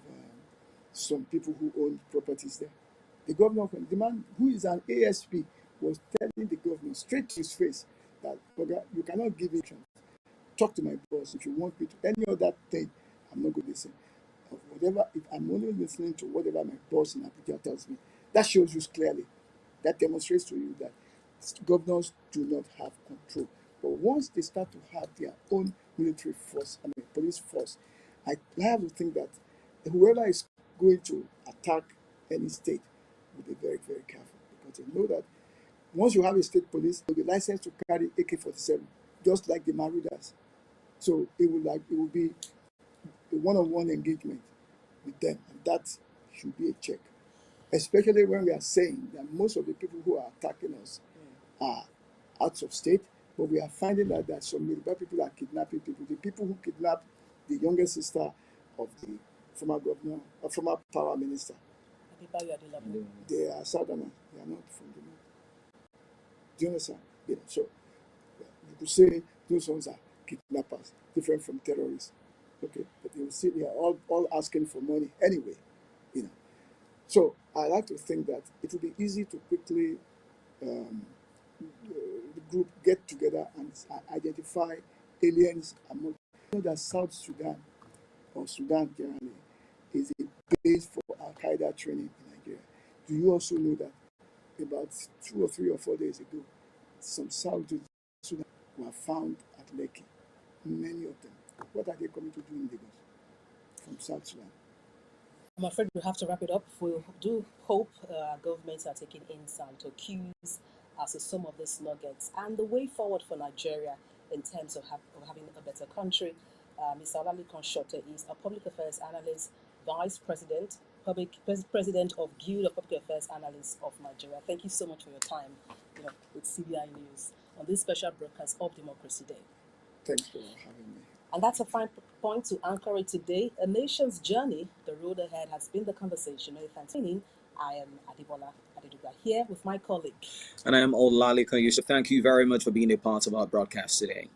some people who own properties there. The governor, the man who is an ASP, was telling the governor straight to his face that, you cannot give me chance. Talk to my boss. If you want me to any other thing, I'm not going to listen. Whatever, if I'm only listening to whatever my boss in Abuja tells me. That shows you clearly. That demonstrates to you that governors do not have control. But once they start to have their own military force, police force, I have to think that whoever is going to attack any state will be very, very careful, because they know that once you have a state police, they'll be licensed to carry AK-47, just like the Marooders. So it will be a one-on-one engagement with them, and that should be a check. Especially when we are saying that most of the people who are attacking us are out of state, but we are finding that there are some Yoruba people are kidnapping people. The people who kidnapped the younger sister of the former governor, or former power minister, they are Southerners. They are not from the north. Do you understand? So you could say those ones are kidnappers, different from terrorists. Okay, but they will see they are all asking for money anyway. So I like to think that it will be easy to quickly the group get together and identify aliens among. You know that South Sudan, or Sudan generally, is a base for Al-Qaeda training in Nigeria. Do you also know that about 2 or 3 or 4 days ago, some South Sudan were found at Lekki? Many of them. What are they coming to do in Lagos from South Sudan? I'm afraid we have to wrap it up. We do hope governments are taking insight or cues as to some of these nuggets and the way forward for Nigeria in terms of having a better country. Mr. Olalekan Shote is a public affairs analyst, vice president, president of Guild of Public Affairs Analysts of Nigeria. Thank you so much for your time with CBI News on this special broadcast of Democracy Day. Thanks for having me. And that's a fine point to anchor it today. A nation's journey, the road ahead has been the conversation. Thanks for tuning. I am Adibola Adeduga here with my colleague. And I am Olalekan Yusuf. Thank you very much for being a part of our broadcast today.